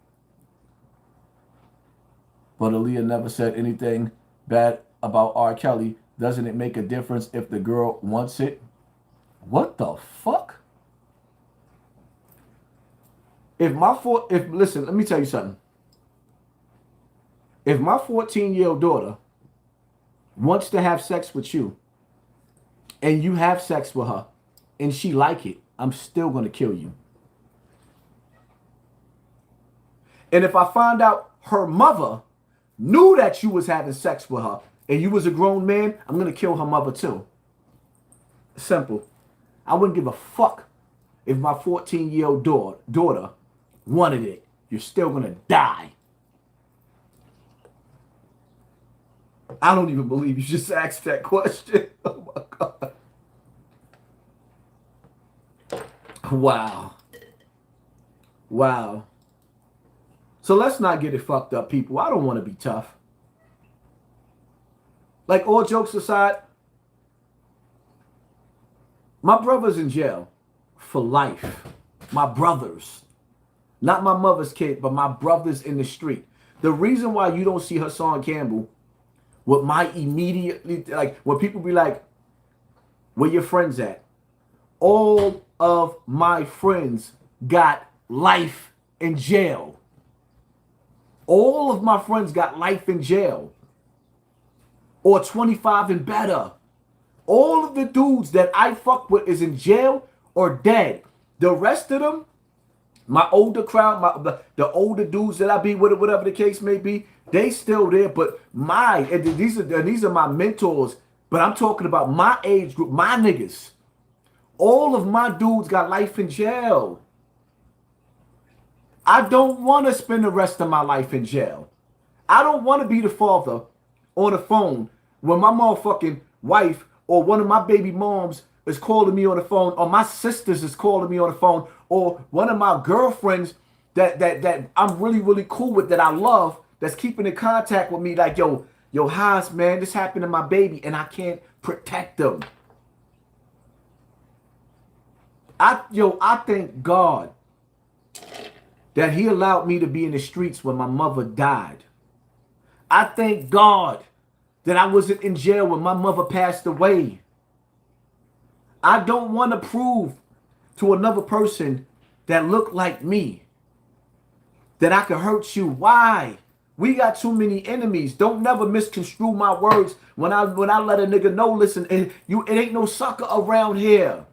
But Aaliyah never said anything bad about R. Kelly. Doesn't it make a difference if the girl wants it? What the fuck? Listen, let me tell you something. If my 14-year-old daughter wants to have sex with you and you have sex with her and she like it, I'm still going to kill you. And if I find out her mother knew that you was having sex with her and you was a grown man, I'm going to kill her mother too. Simple. I wouldn't give a fuck if my 14-year-old daughter wanted it. You're still going to die. I don't even believe you just asked that question. Oh my God. Wow. Wow. So let's not get it fucked up, people. I don't want to be tough. Like, all jokes aside, my brother's in jail for life. My brothers. Not my mother's kid, but my brothers in the street. The reason why you don't see Hassan Campbell with my immediately, like, when people be like, where your friends at? All of my friends got life in jail. All of my friends got life in jail. Or 25 and better. All of the dudes that I fuck with is in jail or dead. The rest of them, my older crowd, the older dudes that I be with, whatever the case may be, they still there. But these are my mentors. But I'm talking about my age group, my niggas. All of my dudes got life in jail. I don't want to spend the rest of my life in jail. I don't want to be the father on the phone when my motherfucking wife or one of my baby moms is calling me on the phone, or my sisters is calling me on the phone, or one of my girlfriends that I'm really, really cool with, that I love, that's keeping in contact with me, like, yo, Haas, man, this happened to my baby, and I can't protect them. I thank God that he allowed me to be in the streets when my mother died. I thank God that I wasn't in jail when my mother passed away. I don't want to prove to another person that looked like me that I could hurt you. Why? We got too many enemies. Don't never misconstrue my words when I let a nigga know, listen, it ain't no sucker around here.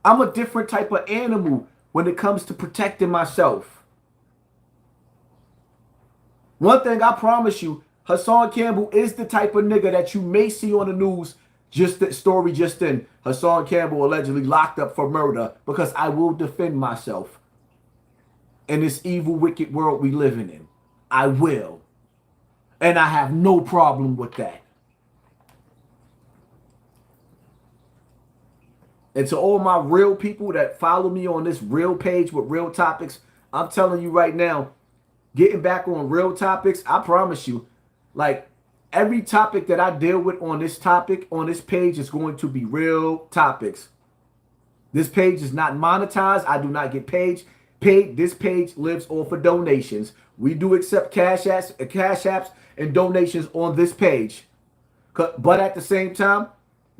I'm a different type of animal when it comes to protecting myself. One thing I promise you, Hassan Campbell is the type of nigga that you may see on the news. Just that story just in. Hassan Campbell allegedly locked up for murder, because I will defend myself in this evil, wicked world we living in. I will. And I have no problem with that. And to all my real people that follow me on this real page with real topics, I'm telling you right now, getting back on real topics, I promise you, like, every topic that I deal with on this topic, on this page, is going to be real topics. This page is not monetized. I do not get paid. This page lives off of donations. We do accept cash apps and donations on this page. But at the same time,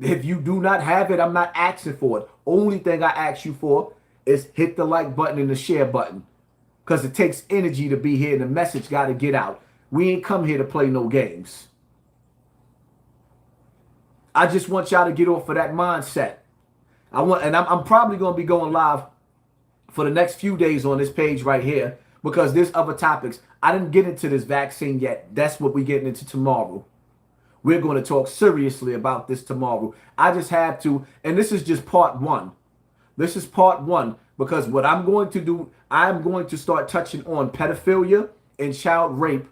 if you do not have it, I'm not asking for it. Only thing I ask you for is hit the like button and the share button. Because it takes energy to be here and the message got to get out. We ain't come here to play no games. I just want y'all to get off of that mindset. I'm probably going to be going live for the next few days on this page right here because there's other topics. I didn't get into this vaccine yet. That's what we're getting into tomorrow. We're going to talk seriously about this tomorrow. I just have to, and this is just part one. This is part one because what I'm going to do, I'm going to start touching on pedophilia and child rape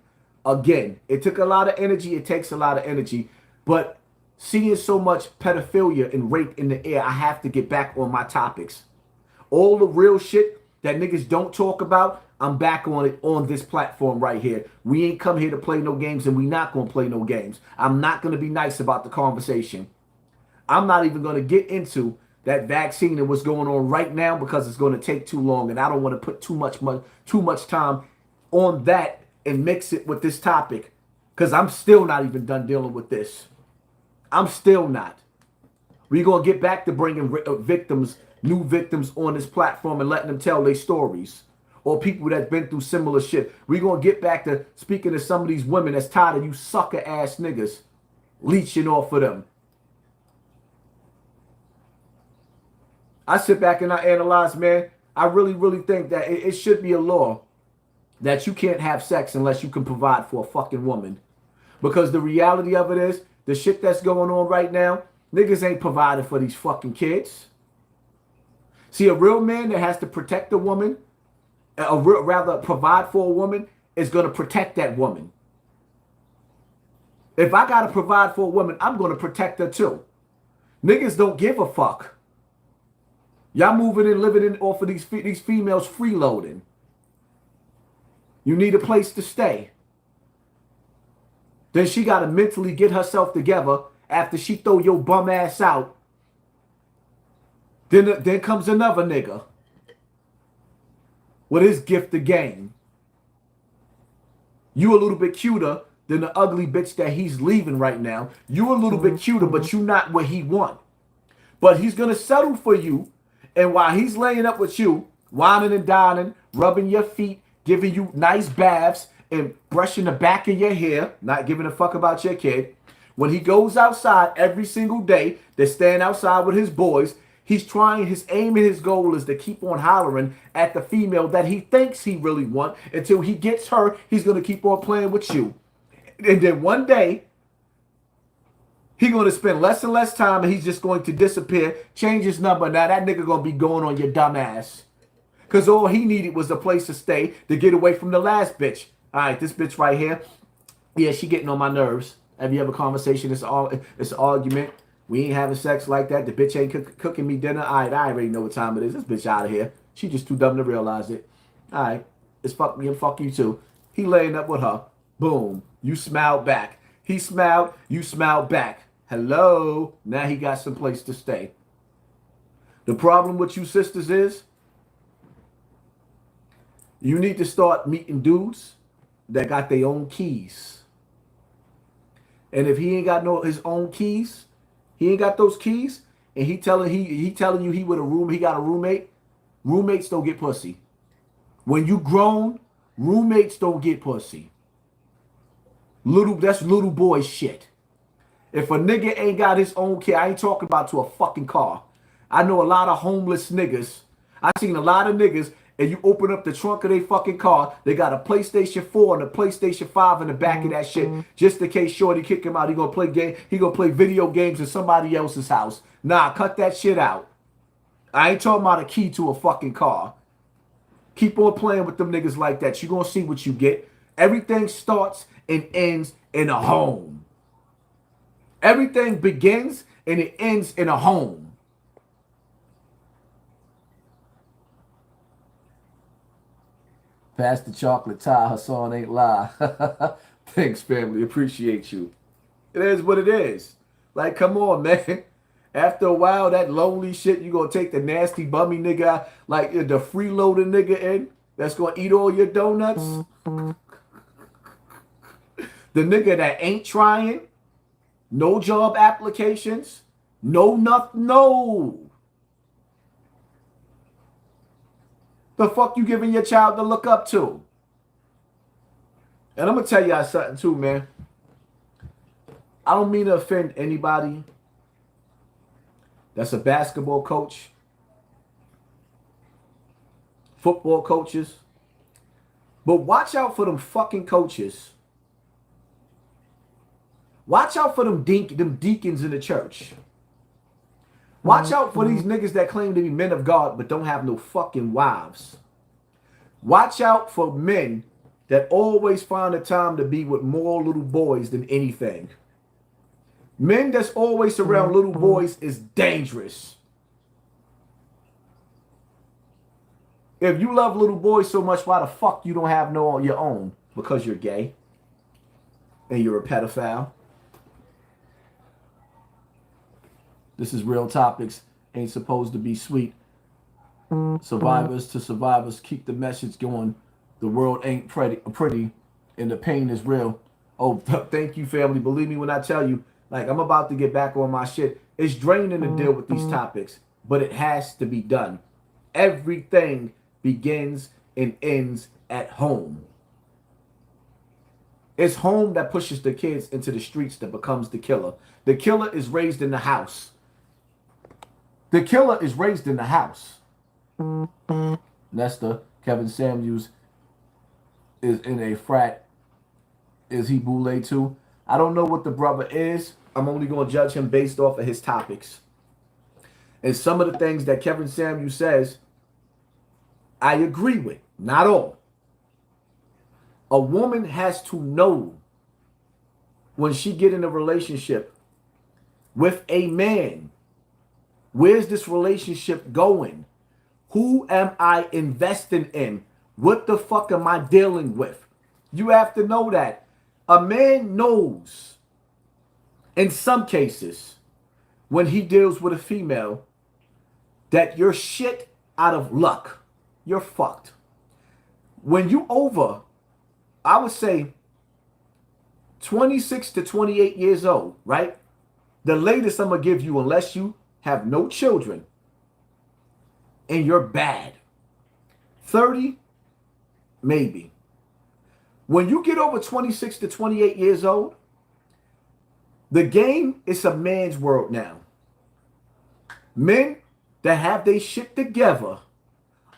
again. It took a lot of energy. It takes a lot of energy. But seeing so much pedophilia and rape in the air, I have to get back on my topics. All the real shit that niggas don't talk about, I'm back on it on this platform right here. We ain't come here to play no games and we not going to play no games. I'm not going to be nice about the conversation. I'm not even going to get into that vaccine and what's going on right now because it's going to take too long and I don't want to put too much time on that and mix it with this topic because I'm still not even done dealing with this. I'm still not. We're going to get back to bringing new victims on this platform and letting them tell their stories. Or people that's been through similar shit. We're going to get back to speaking to some of these women that's tired of you sucker ass niggas leeching off of them. I sit back and I analyze, man. I really, really think that it should be a law that you can't have sex unless you can provide for a fucking woman. Because the reality of it is, the shit that's going on right now, niggas ain't providing for these fucking kids. See, a real man that has to protect a woman, rather provide for a woman, is going to protect that woman. If I got to provide for a woman, I'm going to protect her too. Niggas don't give a fuck. Y'all moving and living in off of these females freeloading. You need a place to stay. Then she got to mentally get herself together after she throw your bum ass out. Then comes another nigga with his gift of game. You a little bit cuter than the ugly bitch that he's leaving right now. You a little bit cuter, but you not what he want. But he's going to settle for you. And while he's laying up with you, whining and dining, rubbing your feet, giving you nice baths, and brushing the back of your hair, not giving a fuck about your kid, when he goes outside every single day to stand outside with his boys, he's trying, his aim and his goal is to keep on hollering at the female that he thinks he really wants. Until he gets her, he's going to keep on playing with you. And then one day, he's going to spend less and less time and he's just going to disappear, change his number. Now that nigga going to be going on your dumb ass. Because all he needed was a place to stay to get away from the last bitch. All right, this bitch right here, yeah, she getting on my nerves. Have you ever conversation? It's an argument. We ain't having sex like that. The bitch ain't cooking me dinner. All right, I already know what time it is. This bitch out of here. She just too dumb to realize it. All right, it's fuck me and fuck you too. He laying up with her. Boom. You smiled back. He smiled. You smiled back. Hello. Now he got some place to stay. The problem with you sisters is you need to start meeting dudes that got their own keys. And if he ain't got his own keys, he ain't got those keys, and he telling you he with a room, he got a roommate. Roommates don't get pussy. When you grown, roommates don't get pussy. That's little boy shit. If a nigga ain't got his own key, I ain't talking about to a fucking car. I know a lot of homeless niggas. I seen a lot of niggas, and you open up the trunk of their fucking car, they got a PlayStation 4 and a PlayStation 5 in the back of that shit, just in case shorty kick him out. He gonna play video games in somebody else's house. Nah, cut that shit out. I ain't talking about a key to a fucking car. Keep on playing with them niggas like that. You gonna see what you get. Everything starts and ends in a home. Everything begins and it ends in a home. Pass the chocolate tie, Hassan ain't lie. Thanks, family. Appreciate you. It is what it is. Like, come on, man. After a while, that lonely shit, you gonna take the nasty bummy nigga out, like the freeloader nigga in that's gonna eat all your donuts. The nigga that ain't trying, no job applications, no nothing, no. The fuck you giving your child to look up to? And I'm gonna tell y'all something too, man. I don't mean to offend anybody that's a basketball coach, football coaches, but watch out for them fucking coaches. Watch out for them deacons in the church. Watch out for these niggas that claim to be men of God but don't have no fucking wives. Watch out for men that always find the time to be with more little boys than anything. Men that's always around little boys is dangerous. If you love little boys so much, why the fuck you don't have no on your own? Because you're gay and you're a pedophile. This is Real Topics. Ain't supposed to be sweet. Survivors to survivors, keep the message going. The world ain't pretty and the pain is real. Oh, thank you, family. Believe me when I tell you, like, I'm about to get back on my shit. It's draining to deal with these topics, but it has to be done. Everything begins and ends at home. It's home that pushes the kids into the streets that becomes the killer. The killer is raised in the house. The killer is raised in the house. Nesta, Kevin Samuels is in a frat. Is he boule too? I don't know what the brother is. I'm only going to judge him based off of his topics. And some of the things that Kevin Samuels says, I agree with. Not all. A woman has to know when she get in a relationship with a man, where's this relationship going? Who am I investing in? What the fuck am I dealing with? You have to know that. A man knows, in some cases, when he deals with a female, that you're shit out of luck. You're fucked. When you over, I would say, 26 to 28 years old, right? The latest I'm going to give you, unless you have no children and you're bad. 30, maybe. When you get over 26 to 28 years old, the game is a man's world now. Men that have their shit together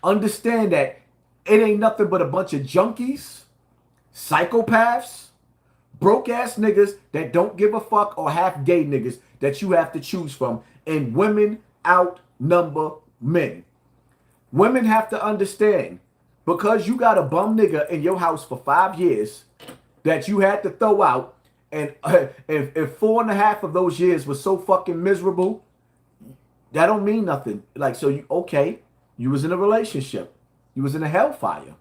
understand that it ain't nothing but a bunch of junkies, psychopaths, broke-ass niggas that don't give a fuck, or half gay niggas that you have to choose from. And women outnumber men. Women have to understand, because you got a bum nigga in your house for 5 years that you had to throw out, and if 4.5 of those years was so fucking miserable, that don't mean nothing. Like, so you, okay, you was in a relationship. You was in a hellfire.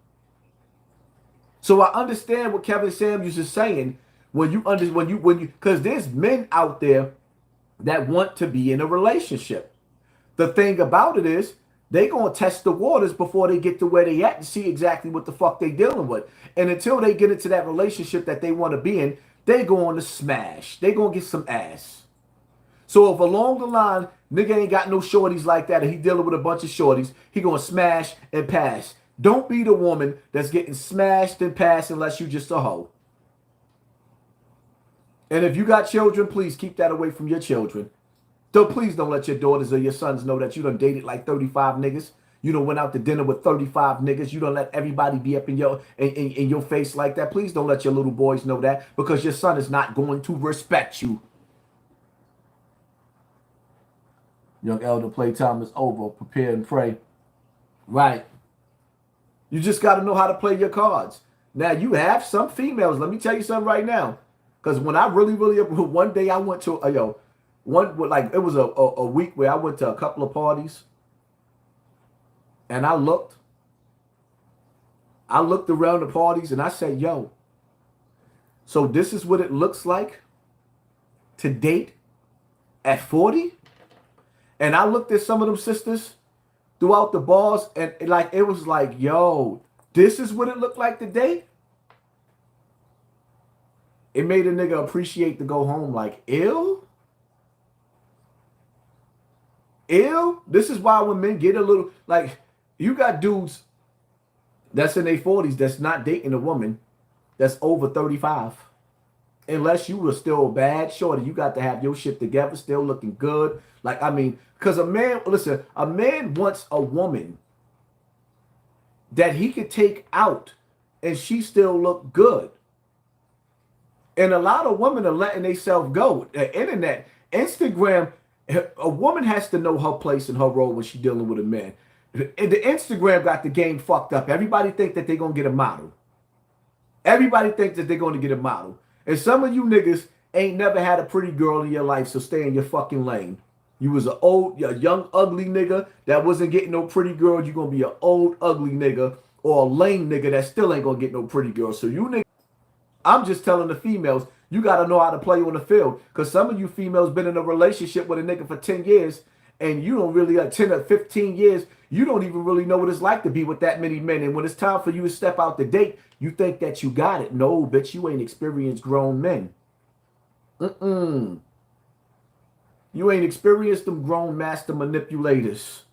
So I understand what Kevin Samuels is saying because there's men out there that want to be in a relationship. The thing about it is, they gonna test the waters before they get to where they at and see exactly what the fuck they dealing with. And until they get into that relationship that they want to be in, they going to smash. They gonna get some ass. So if along the line, nigga ain't got no shorties like that, and he dealing with a bunch of shorties, he gonna smash and pass. Don't be the woman that's getting smashed and passed unless you just a hoe. And if you got children, please keep that away from your children. Please don't let your daughters or your sons know that you done dated like 35 niggas. You done went out to dinner with 35 niggas. You done let everybody be up in your face like that. Please don't let your little boys know that, because your son is not going to respect you. Young elder, playtime is over. Prepare and pray. Right. You just got to know how to play your cards. Now, you have some females. Let me tell you something right now. Because when I really, one day I went to, it was a week where I went to a couple of parties. And I looked around the parties and I said, yo, so this is what it looks like to date at 40? And I looked at some of them sisters throughout the bars, and like it was like, yo, this is what it looked like today. It made a nigga appreciate to go home like, ill? Ill? This is why when men get a little, like, you got dudes that's in their 40s that's not dating a woman that's over 35. Unless you were still bad, shorty, you got to have your shit together, still looking good. Like, I mean, because a man, listen, a man wants a woman that he could take out and she still look good. And a lot of women are letting themselves go. The internet, Instagram, a woman has to know her place and her role when she's dealing with a man. And the Instagram got the game fucked up. Everybody think that they're going to get a model. Everybody thinks that they're going to get a model. And some of you niggas ain't never had a pretty girl in your life, so stay in your fucking lane. You was a young, ugly nigga that wasn't getting no pretty girl. You're going to be an old, ugly nigga or a lame nigga that still ain't going to get no pretty girl. So you niggas, I'm just telling the females, you got to know how to play on the field. Because some of you females been in a relationship with a nigga for 10 years, and you don't really, 10 or 15 years, you don't even really know what it's like to be with that many men. And when it's time for you to step out the date, you think that you got it. No, bitch, you ain't experienced grown men. You ain't experienced them grown master manipulators.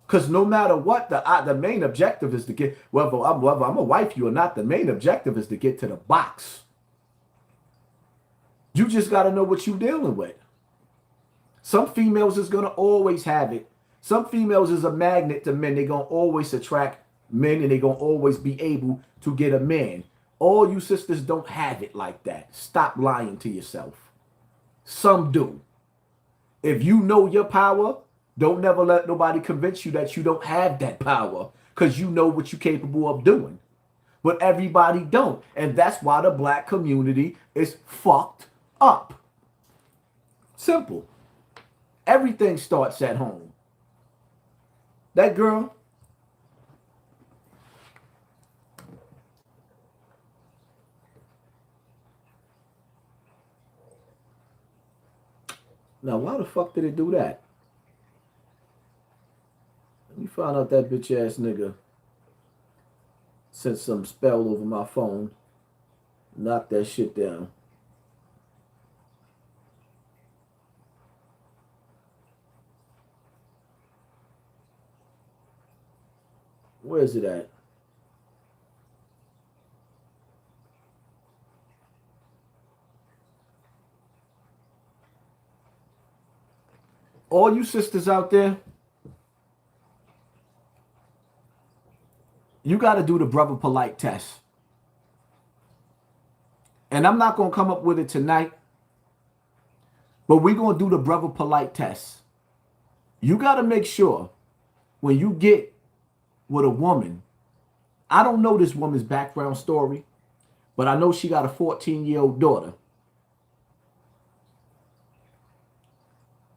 Because no matter what, the main objective is to get, whether I'm a wife you or not, the main objective is to get to the box. You just got to know what you're dealing with. Some females is going to always have it. Some females is a magnet to men. They're going to always attract men, and they're going to always be able to get a man. All you sisters don't have it like that. Stop lying to yourself. Some do. If you know your power, don't never let nobody convince you that you don't have that power, because you know what you're capable of doing. But everybody don't. And that's why the black community is fucked up. Simple. Everything starts at home. That girl, now why the fuck did it do that? Let me find out that bitch ass nigga sent some spell over my phone. Knock that shit down. Where is it at? All you sisters out there, you got to do the brother Polight test. And I'm not going to come up with it tonight, but we're going to do the brother Polight test. You got to make sure when you get with a woman, I don't know this woman's background story, but I know she got a 14-year-old daughter.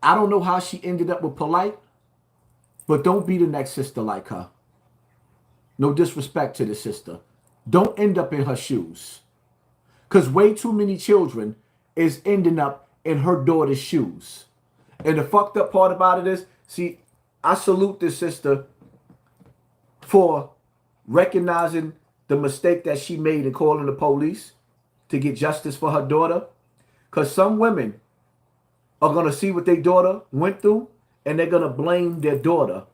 I don't know how she ended up with Polight, but don't be the next sister like her. No disrespect to the sister. Don't end up in her shoes. Because way too many children is ending up in her daughter's shoes. And the fucked up part about it is, see, I salute this sister for recognizing the mistake that she made in calling the police to get justice for her daughter. Because some women are going to see what their daughter went through, and they're going to blame their daughter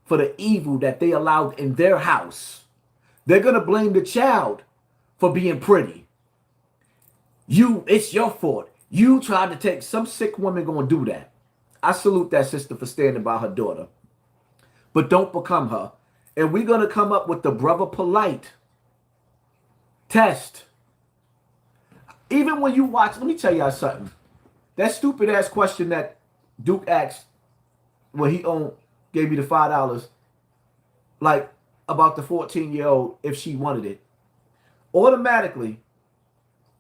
for the evil that they allowed in their house. They're going to blame the child for being pretty. It's your fault. You tried to take, some sick woman going to do that. I salute that sister for standing by her daughter. But don't become her. And we're going to come up with the brother Polight test. Even when you watch, let me tell y'all something. That stupid ass question that Duke asked when he gave me the $5, like about the 14-year-old, if she wanted it. Automatically,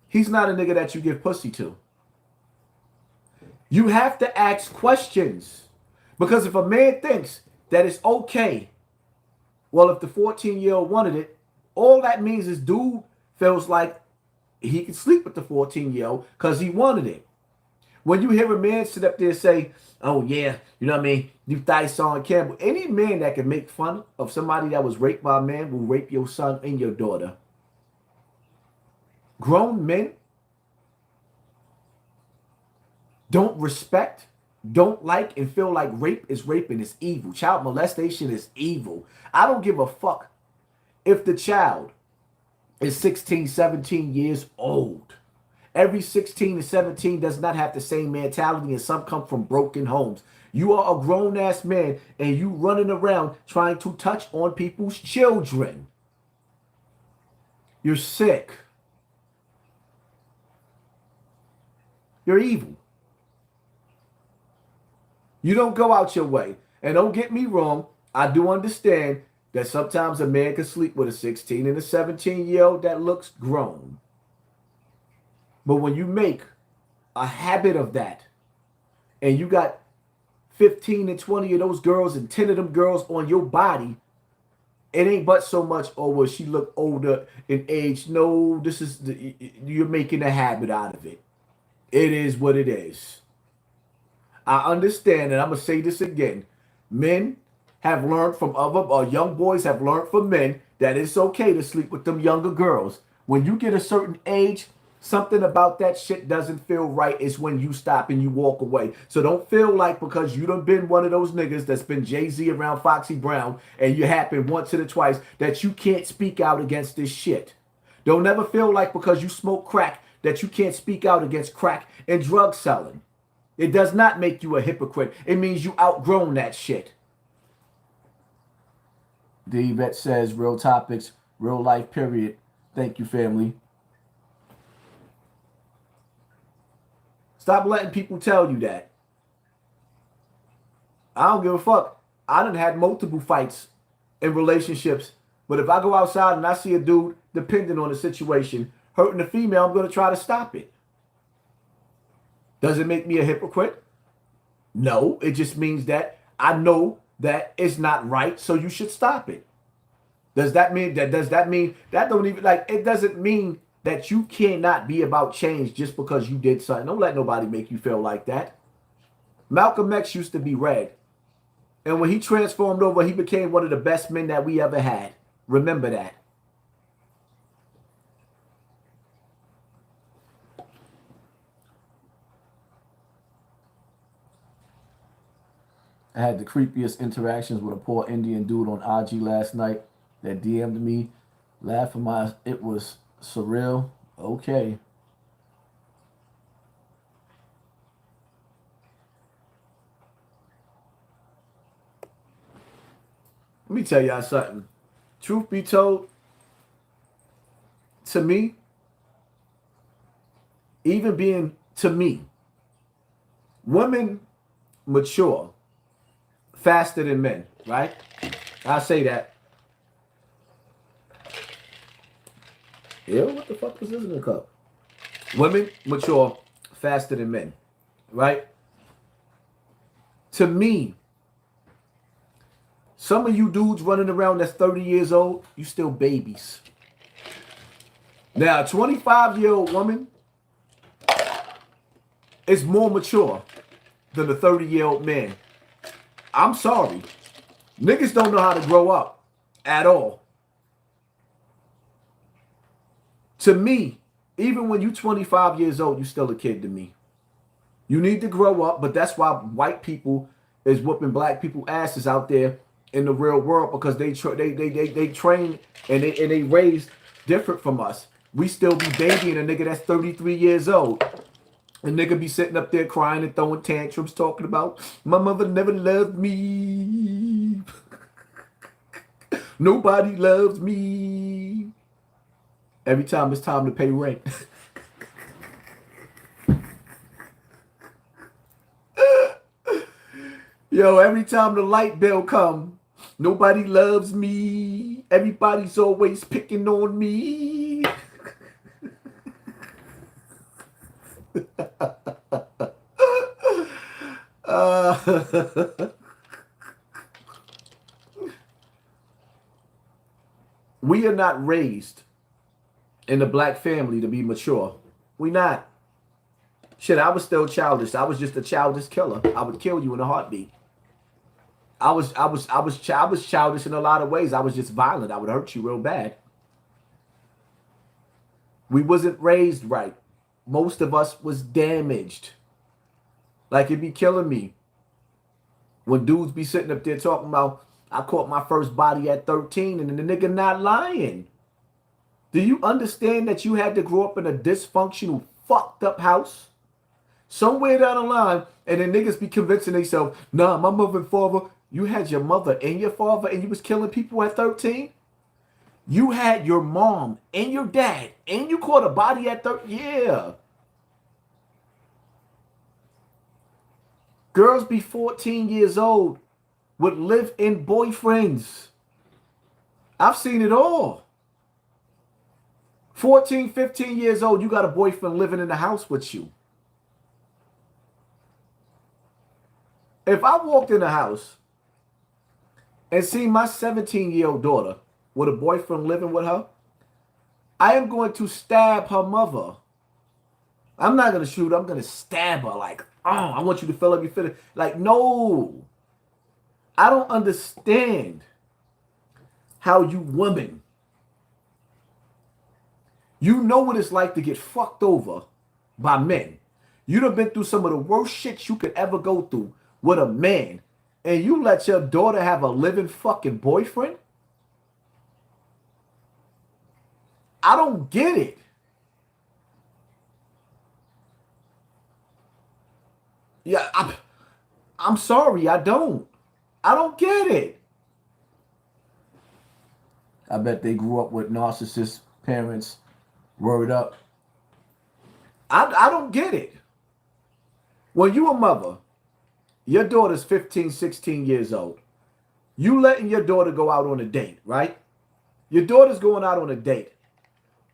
he's not a nigga that you give pussy to. You have to ask questions. Because if a man thinks that it's okay, well, if the 14-year-old wanted it, all that means is dude feels like he can sleep with the 14-year-old because he wanted it. When you hear a man sit up there and say, oh yeah, you know what I mean, you thought Hassan Campbell. Any man that can make fun of somebody that was raped by a man will rape your son and your daughter. Grown men don't respect, don't like, and feel like rape is rape and it's evil. Child molestation is evil. I don't give a fuck if the child is 16, 17 years old. Every 16 to 17 does not have the same mentality, and some come from broken homes. You are a grown-ass man, and you running around trying to touch on people's children. You're sick. You're evil. You don't go out your way. And don't get me wrong, I do understand that sometimes a man can sleep with a 16 and a 17-year-old that looks grown. But when you make a habit of that, and you got 15 and 20 of those girls and 10 of them girls on your body, it ain't but so much, oh, well, she look older in age. No, this is, you're making a habit out of it. It is what it is. I understand, and I'm going to say this again. Men have learned from young boys have learned from men that it's okay to sleep with them younger girls. When you get a certain age, something about that shit doesn't feel right. It's when you stop and you walk away. So don't feel like because you done been one of those niggas that's been Jay-Z around Foxy Brown and you happen once or twice that you can't speak out against this shit. Don't ever feel like because you smoke crack that you can't speak out against crack and drug selling. It does not make you a hypocrite. It means you outgrown that shit. The Yvette says, real topics, real life, period. Thank you, family. Stop letting people tell you that. I don't give a fuck. I done had multiple fights in relationships. But if I go outside and I see a dude, depending on the situation, hurting a female, I'm going to try to stop it. Does it make me a hypocrite? No, it just means that I know that it's not right, so you should stop it. Does that mean that don't even, like, it doesn't mean that you cannot be about change just because you did something. Don't let nobody make you feel like that. Malcolm X used to be red. And when he transformed over, he became one of the best men that we ever had. Remember that. I had the creepiest interactions with a poor Indian dude on IG last night that DM'd me. Laughing my, it was surreal. Okay. Let me tell y'all something. Truth be told, to me, even being to me, women mature faster than men, right? I say that. Ew, what the fuck was this in the cup? Women mature faster than men, right? To me, some of you dudes running around that's 30 years old, you still babies. Now, a 25-year-old woman is more mature than a 30-year-old man. I'm sorry. Niggas don't know how to grow up at all. To me, even when you're 25 years old, you're still a kid to me. You need to grow up, but that's why white people is whooping black people asses out there in the real world, because they train and they raised different from us. We still be babying a nigga that's 33 years old. A nigga be sitting up there crying and throwing tantrums, talking about, my mother never loved me. Nobody loves me. Every time it's time to pay rent. Yo, every time the light bill come, nobody loves me. Everybody's always picking on me. We are not raised in the black family to be mature. We not. Shit, I was still childish. I was just a childish killer. I would kill you in a heartbeat. I was childish in a lot of ways. I was just violent. I would hurt you real bad. We wasn't raised right. Most of us was damaged. Like, it'd be killing me when dudes be sitting up there talking about, I caught my first body at 13, and the nigga not lying. Do you understand that you had to grow up in a dysfunctional, fucked up house? Somewhere down the line, and then niggas be convincing themselves, nah, my mother and father, you had your mother and your father and you was killing people at 13? You had your mom and your dad and you caught a body at 13? Yeah. Girls be 14 years old would live in boyfriends. I've seen it all. 14, 15 years old, you got a boyfriend living in the house with you. If I walked in the house and see my 17-year-old daughter with a boyfriend living with her, I am going to stab her mother. I'm not going to shoot her. I'm going to stab her like, oh, I want you to feel like you feel it. Like, no. I don't understand how you women, you know what it's like to get fucked over by men. You done been through some of the worst shit you could ever go through with a man, and you let your daughter have a living fucking boyfriend? I don't get it. Yeah, I'm sorry, I don't get it. I bet they grew up with narcissist parents. Word up. I don't get it. When you a mother, your daughter's 15, 16 years old. You letting your daughter go out on a date, right? Your daughter's going out on a date.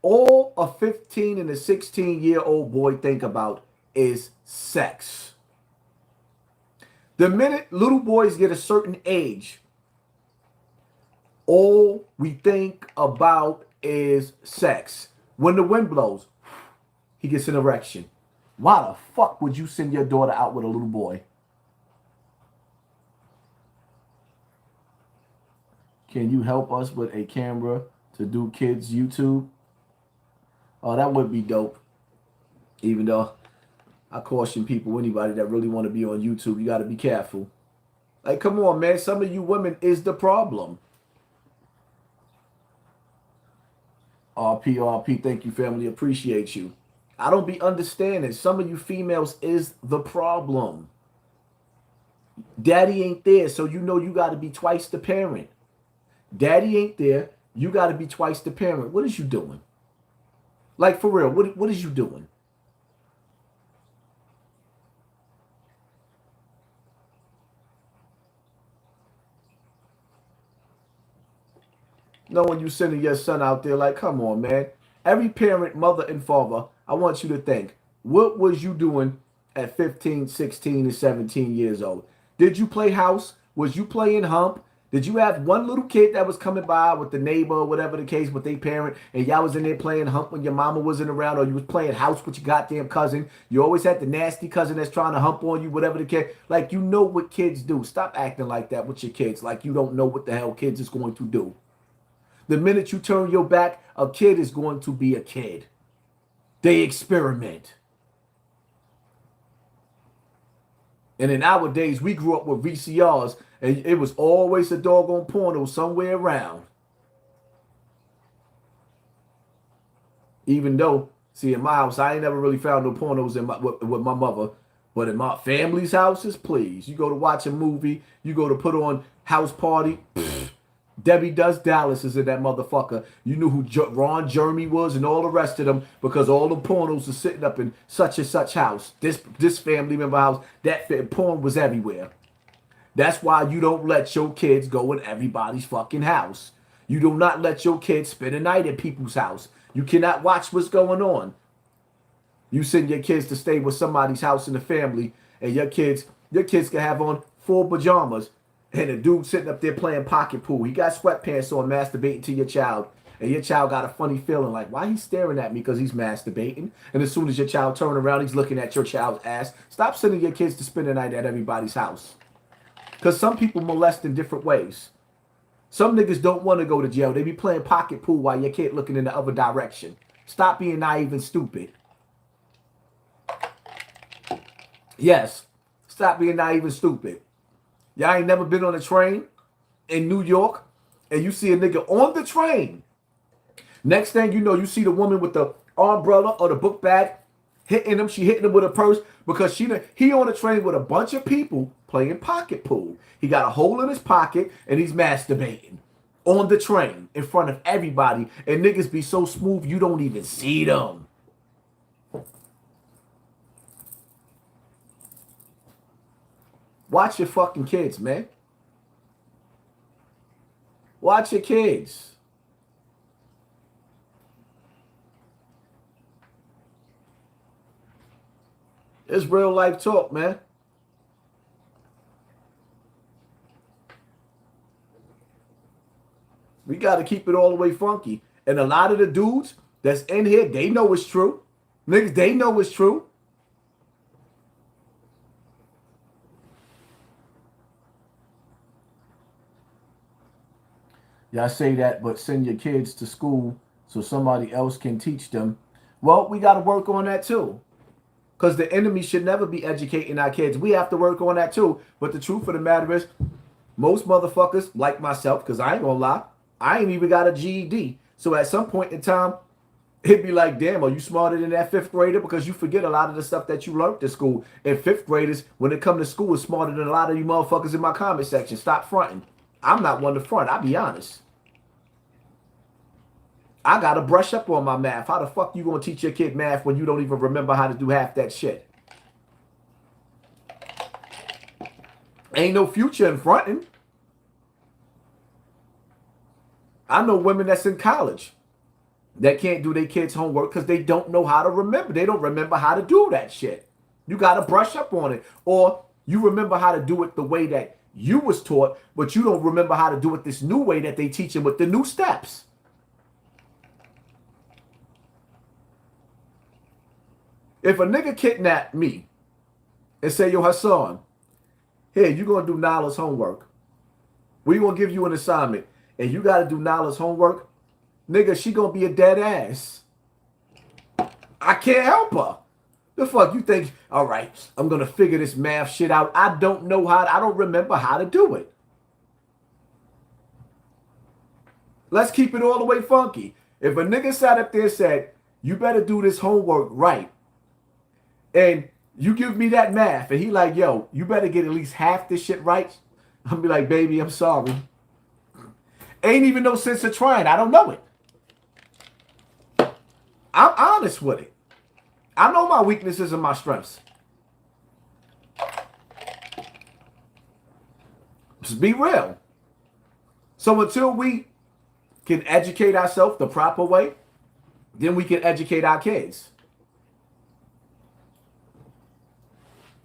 All a 15 and a 16-year-old boy think about is sex. The minute little boys get a certain age, all we think about is sex. When the wind blows, he gets an erection. Why the fuck would you send your daughter out with a little boy? Can you help us with a camera to do kids YouTube? Oh, that would be dope. Even though I caution people, anybody that really want to be on YouTube, you got to be careful. Like, come on, man. Some of you women is the problem. RP, thank you, family. Appreciate you. I don't be understanding. Some of you females is the problem. Daddy ain't there, so you know you got to be twice the parent. Daddy ain't there, you got to be twice the parent. What is you doing? Like, for real, what is you doing? No, when you sending your son out there, like, come on, man. Every parent, mother and father, I want you to think, what was you doing at 15, 16, and 17 years old? Did you play house? Was you playing hump? Did you have one little kid that was coming by with the neighbor or whatever the case with their parent, and y'all was in there playing hump when your mama wasn't around, or you was playing house with your goddamn cousin? You always had the nasty cousin that's trying to hump on you, whatever the case. Like, you know what kids do. Stop acting like that with your kids, like you don't know what the hell kids is going to do. The minute you turn your back, a kid is going to be a kid. They experiment. And in our days, we grew up with VCRs, and it was always a doggone porno somewhere around. Even though, see, in my house, I ain't never really found no pornos with my mother. But in my family's houses, please. You go to watch a movie, you go to put on House Party, Debbie Does Dallas is in that motherfucker. You knew who Ron Jeremy was and all the rest of them, because all the pornos are sitting up in such and such house. This family member house, porn was everywhere. That's why you don't let your kids go in everybody's fucking house. You do not let your kids spend a night at people's house. You cannot watch what's going on. You send your kids to stay with somebody's house in the family, and your kids can have on full pajamas, and a dude sitting up there playing pocket pool. He got sweatpants on, masturbating to your child, and your child got a funny feeling like, why he's staring at me because he's masturbating? And as soon as your child turn around, he's looking at your child's ass. Stop sending your kids to spend the night at everybody's house. Because some people molest in different ways. Some niggas don't want to go to jail. They be playing pocket pool while your kid looking in the other direction. Stop being naive and stupid. Yes, stop being naive and stupid. Y'all ain't never been on a train in New York and you see a nigga on the train. Next thing you know, you see the woman with the umbrella or the book bag hitting him. She hitting him with a purse because he on a train with a bunch of people playing pocket pool. He got a hole in his pocket and he's masturbating on the train in front of everybody. And niggas be so smooth you don't even see them. Watch your fucking kids, man. Watch your kids. It's real life talk, man. We got to keep it all the way funky. And a lot of the dudes that's in here, they know it's true. Niggas, they know it's true. Y'all say that, but send your kids to school so somebody else can teach them. Well, we got to work on that too. Because the enemy should never be educating our kids. We have to work on that too. But the truth of the matter is, most motherfuckers, like myself, because I ain't gonna lie, I ain't even got a GED. So at some point in time, it'd be like, damn, are you smarter than that fifth grader? Because you forget a lot of the stuff that you learned at school. And fifth graders, when it come to school, is smarter than a lot of you motherfuckers in my comment section. Stop fronting. I'm not one to front, I'll be honest. I got to brush up on my math. How the fuck you going to teach your kid math when you don't even remember how to do half that shit? Ain't no future in fronting. I know women that's in college that can't do their kids' homework because they don't know how to remember. They don't remember how to do that shit. You got to brush up on it. Or you remember how to do it the way that you was taught, but you don't remember how to do it this new way that they teach them with the new steps. If a nigga kidnapped me and say, yo, Hassan, here, you going to do Nala's homework. We going to give you an assignment. And you got to do Nala's homework. Nigga, she going to be a dead ass. I can't help her. The fuck you think, all right, I'm going to figure this math shit out. I don't know how, I don't remember how to do it. Let's keep it all the way funky. If a nigga sat up there and said, you better do this homework right, and you give me that math, and he like, yo, you better get at least half this shit right, I'll be like, baby, I'm sorry. Ain't even no sense of trying. I don't know it. I'm honest with it. I know my weaknesses and my strengths. Just be real. So until we can educate ourselves the proper way, then we can educate our kids.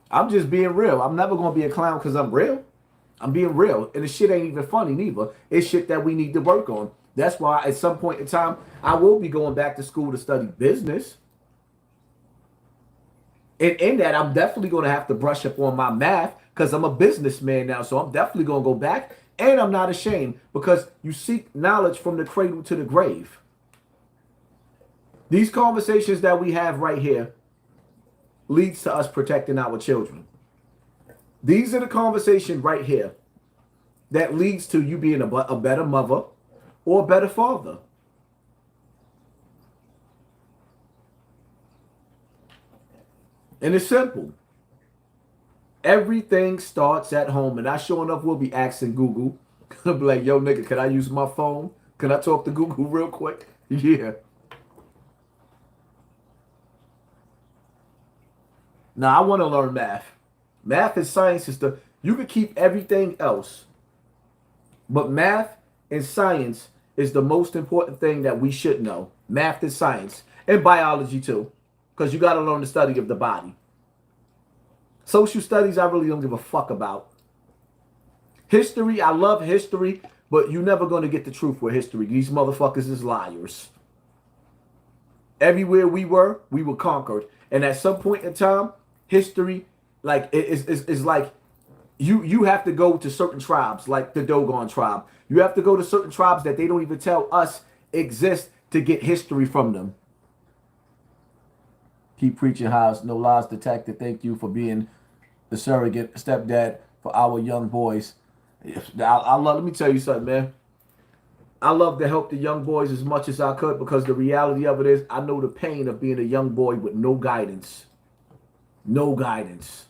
I'm just being real. I'm never going to be a clown because I'm real. I'm being real. And the shit ain't even funny neither. It's shit that we need to work on. That's why at some point in time, I will be going back to school to study business. And in that, I'm definitely going to have to brush up on my math because I'm a businessman now. So I'm definitely going to go back. And I'm not ashamed because you seek knowledge from the cradle to the grave. These conversations that we have right here leads to us protecting our children. These are the conversations right here that leads to you being a better mother or a better father. And it's simple. Everything starts at home. And I sure enough will be asking Google. I'll be like, yo, nigga, can I use my phone? Can I talk to Google real quick? Yeah. Now, I want to learn math. Math and science is you can keep everything else. But math and science is the most important thing that we should know. Math and science. And biology too. Because you got to learn the study of the body. Social studies, I really don't give a fuck about. History, I love history. But you're never going to get the truth with history. These motherfuckers is liars. Everywhere we were conquered. And at some point in time, history, like, is like, you have to go to certain tribes, like the Dogon tribe. You have to go to certain tribes that they don't even tell us exist to get history from them. Keep preaching, Haas. No lies detected. Thank you for being the surrogate stepdad for our young boys. Let me tell you something, man. I love to help the young boys as much as I could, because the reality of it is I know the pain of being a young boy with no guidance. No guidance.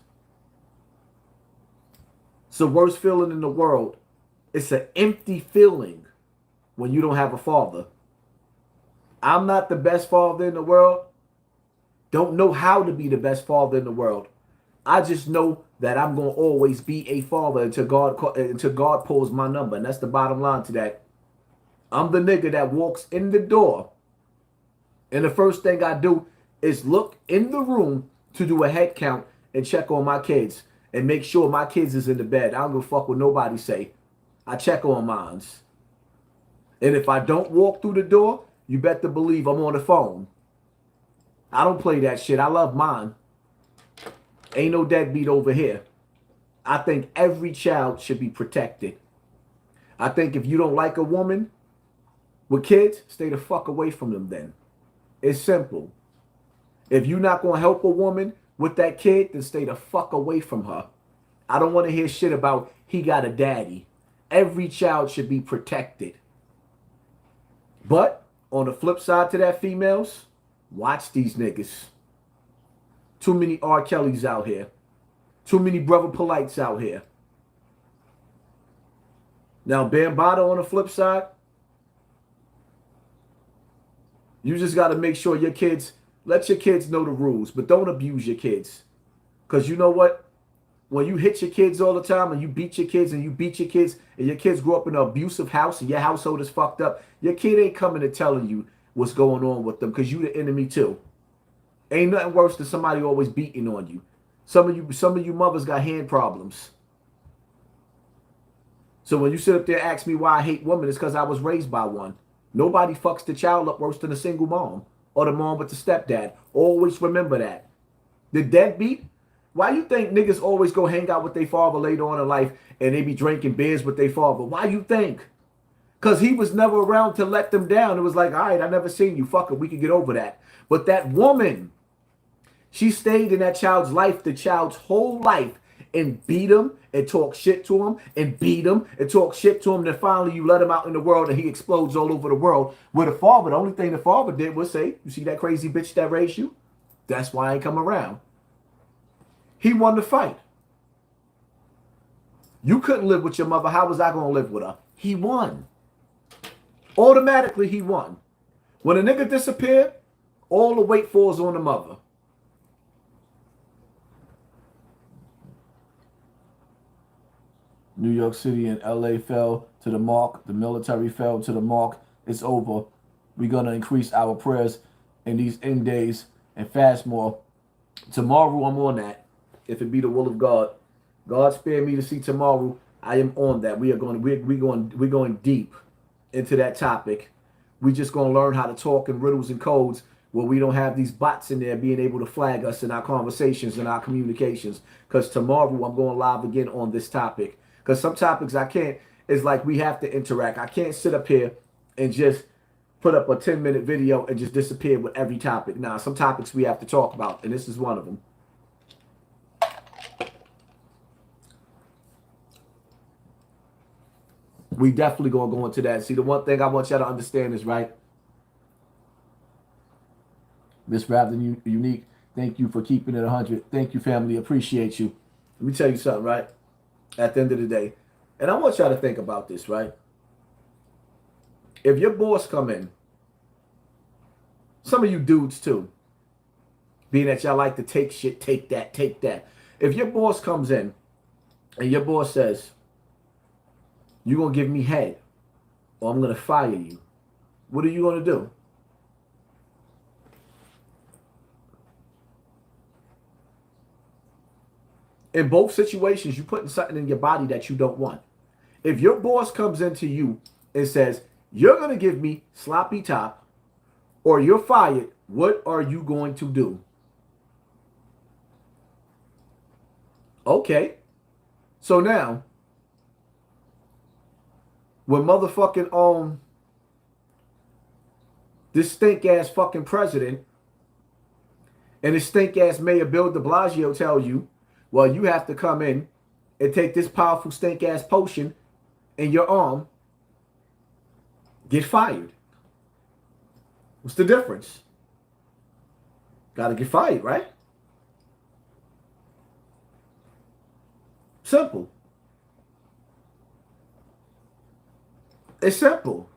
It's the worst feeling in the world. It's an empty feeling when you don't have a father. I'm not the best father in the world. Don't know how to be the best father in the world. I just know that I'm going to always be a father until God pulls my number. And that's the bottom line to that. I'm the nigga that walks in the door, and the first thing I do is look in the room to do a head count and check on my kids and make sure my kids is in the bed. I don't give a fuck what nobody say. I check on mines. And if I don't walk through the door, you better believe I'm on the phone. I don't play that shit. I love mine. Ain't no deadbeat over here. I think every child should be protected. I think if you don't like a woman with kids, stay the fuck away from them then. It's simple. If you're not going to help a woman with that kid, then stay the fuck away from her. I don't want to hear shit about he got a daddy. Every child should be protected. But on the flip side to that, females, watch these niggas. Too many R. Kellys out here. Too many Brother Polights out here. Now, Bambaataa on the flip side, you just got to make sure your kids, let your kids know the rules, but don't abuse your kids. Because you know what? When you hit your kids all the time and you beat your kids and you beat your kids and your kids grow up in an abusive house and your household is fucked up, your kid ain't coming and telling you what's going on with them, because you the enemy too. Ain't nothing worse than somebody always beating on you. Some of you mothers got hand problems. So when you sit up there and ask me why I hate women, it's because I was raised by one. Nobody fucks the child up worse than a single mom or the mom with the stepdad. Always remember that. The deadbeat, why you think niggas always go hang out with their father later on in life and they be drinking beers with their father? Why you think? Because he was never around to let them down. It was like, all right, I never seen you. Fuck it, we can get over that. But that woman, she stayed in that child's life, the child's whole life, and beat him and talk shit to him and beat him and talk shit to him. Then finally you let him out in the world and he explodes all over the world. With a father, the only thing the father did was say, you see that crazy bitch that raised you? That's why I ain't come around. He won the fight. You couldn't live with your mother. How was I going to live with her? He won. Automatically he won. When a nigga disappeared, all the weight falls on the mother. New York City and LA fell to the mark. The military fell to the mark. It's over. We're going to increase our prayers in these end days and fast more. Tomorrow I'm on that. If it be the will of God. God spare me to see tomorrow. I am on that. We're going deep into that topic. We're just going to learn how to talk in riddles and codes where we don't have these bots in there being able to flag us in our conversations and our communications. Because tomorrow I'm going live again on this topic. Because some topics I can't, it's like we have to interact. I can't sit up here and just put up a 10-minute video and just disappear with every topic. Nah, some topics we have to talk about, and this is one of them. We definitely going to go into that. See, the one thing I want y'all to understand is, right, Miss Rather Unique, thank you for keeping it 100. Thank you, family. Appreciate you. Let me tell you something, right? At the end of the day, and I want y'all to think about this, right? If your boss come in, some of you dudes too, being that y'all like to take shit, take that, take that. If your boss comes in and your boss says, you're going to give me head or I'm going to fire you, what are you going to do? In both situations, you're putting something in your body that you don't want. If your boss comes into you and says, you're going to give me sloppy top or you're fired, what are you going to do? Okay. So now, when motherfucking this stink ass fucking president and this stink ass Mayor Bill de Blasio tell you, well, you have to come in and take this powerful stink ass potion in your arm, get fired. What's the difference? Gotta get fired, right? Simple. It's simple.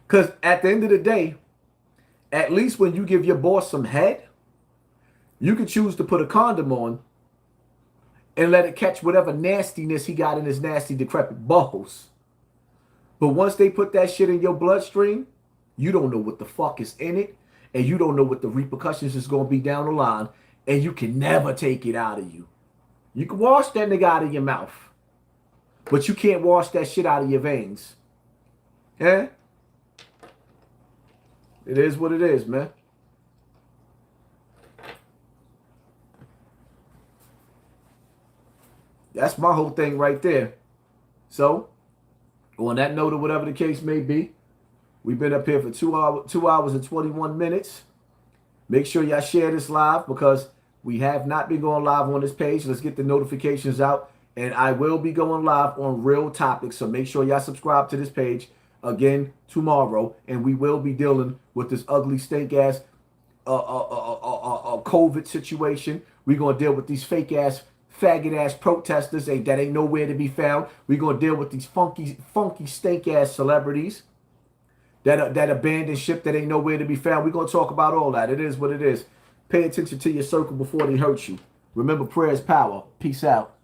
Because at the end of the day, at least when you give your boss some head, you can choose to put a condom on and let it catch whatever nastiness he got in his nasty, decrepit balls. But once they put that shit in your bloodstream, you don't know what the fuck is in it, and you don't know what the repercussions is going to be down the line, and you can never take it out of you. You can wash that nigga out of your mouth, but you can't wash that shit out of your veins. Yeah? It is what it is, man. That's my whole thing right there. So, on that note or whatever the case may be, we've been up here for 2 hours and 21 minutes. Make sure y'all share this live because we have not been going live on this page. Let's get the notifications out. And I will be going live on real topics. So make sure y'all subscribe to this page again tomorrow. And we will be dealing with this ugly stink ass COVID situation. We're going to deal with these fake ass faggot ass protesters that ain't nowhere to be found. We're going to deal with these funky stink ass celebrities that abandoned ship that ain't nowhere to be found. We're going to talk about all that. It is what it is. Pay attention to your circle before they hurt you. Remember, prayer is power. Peace out.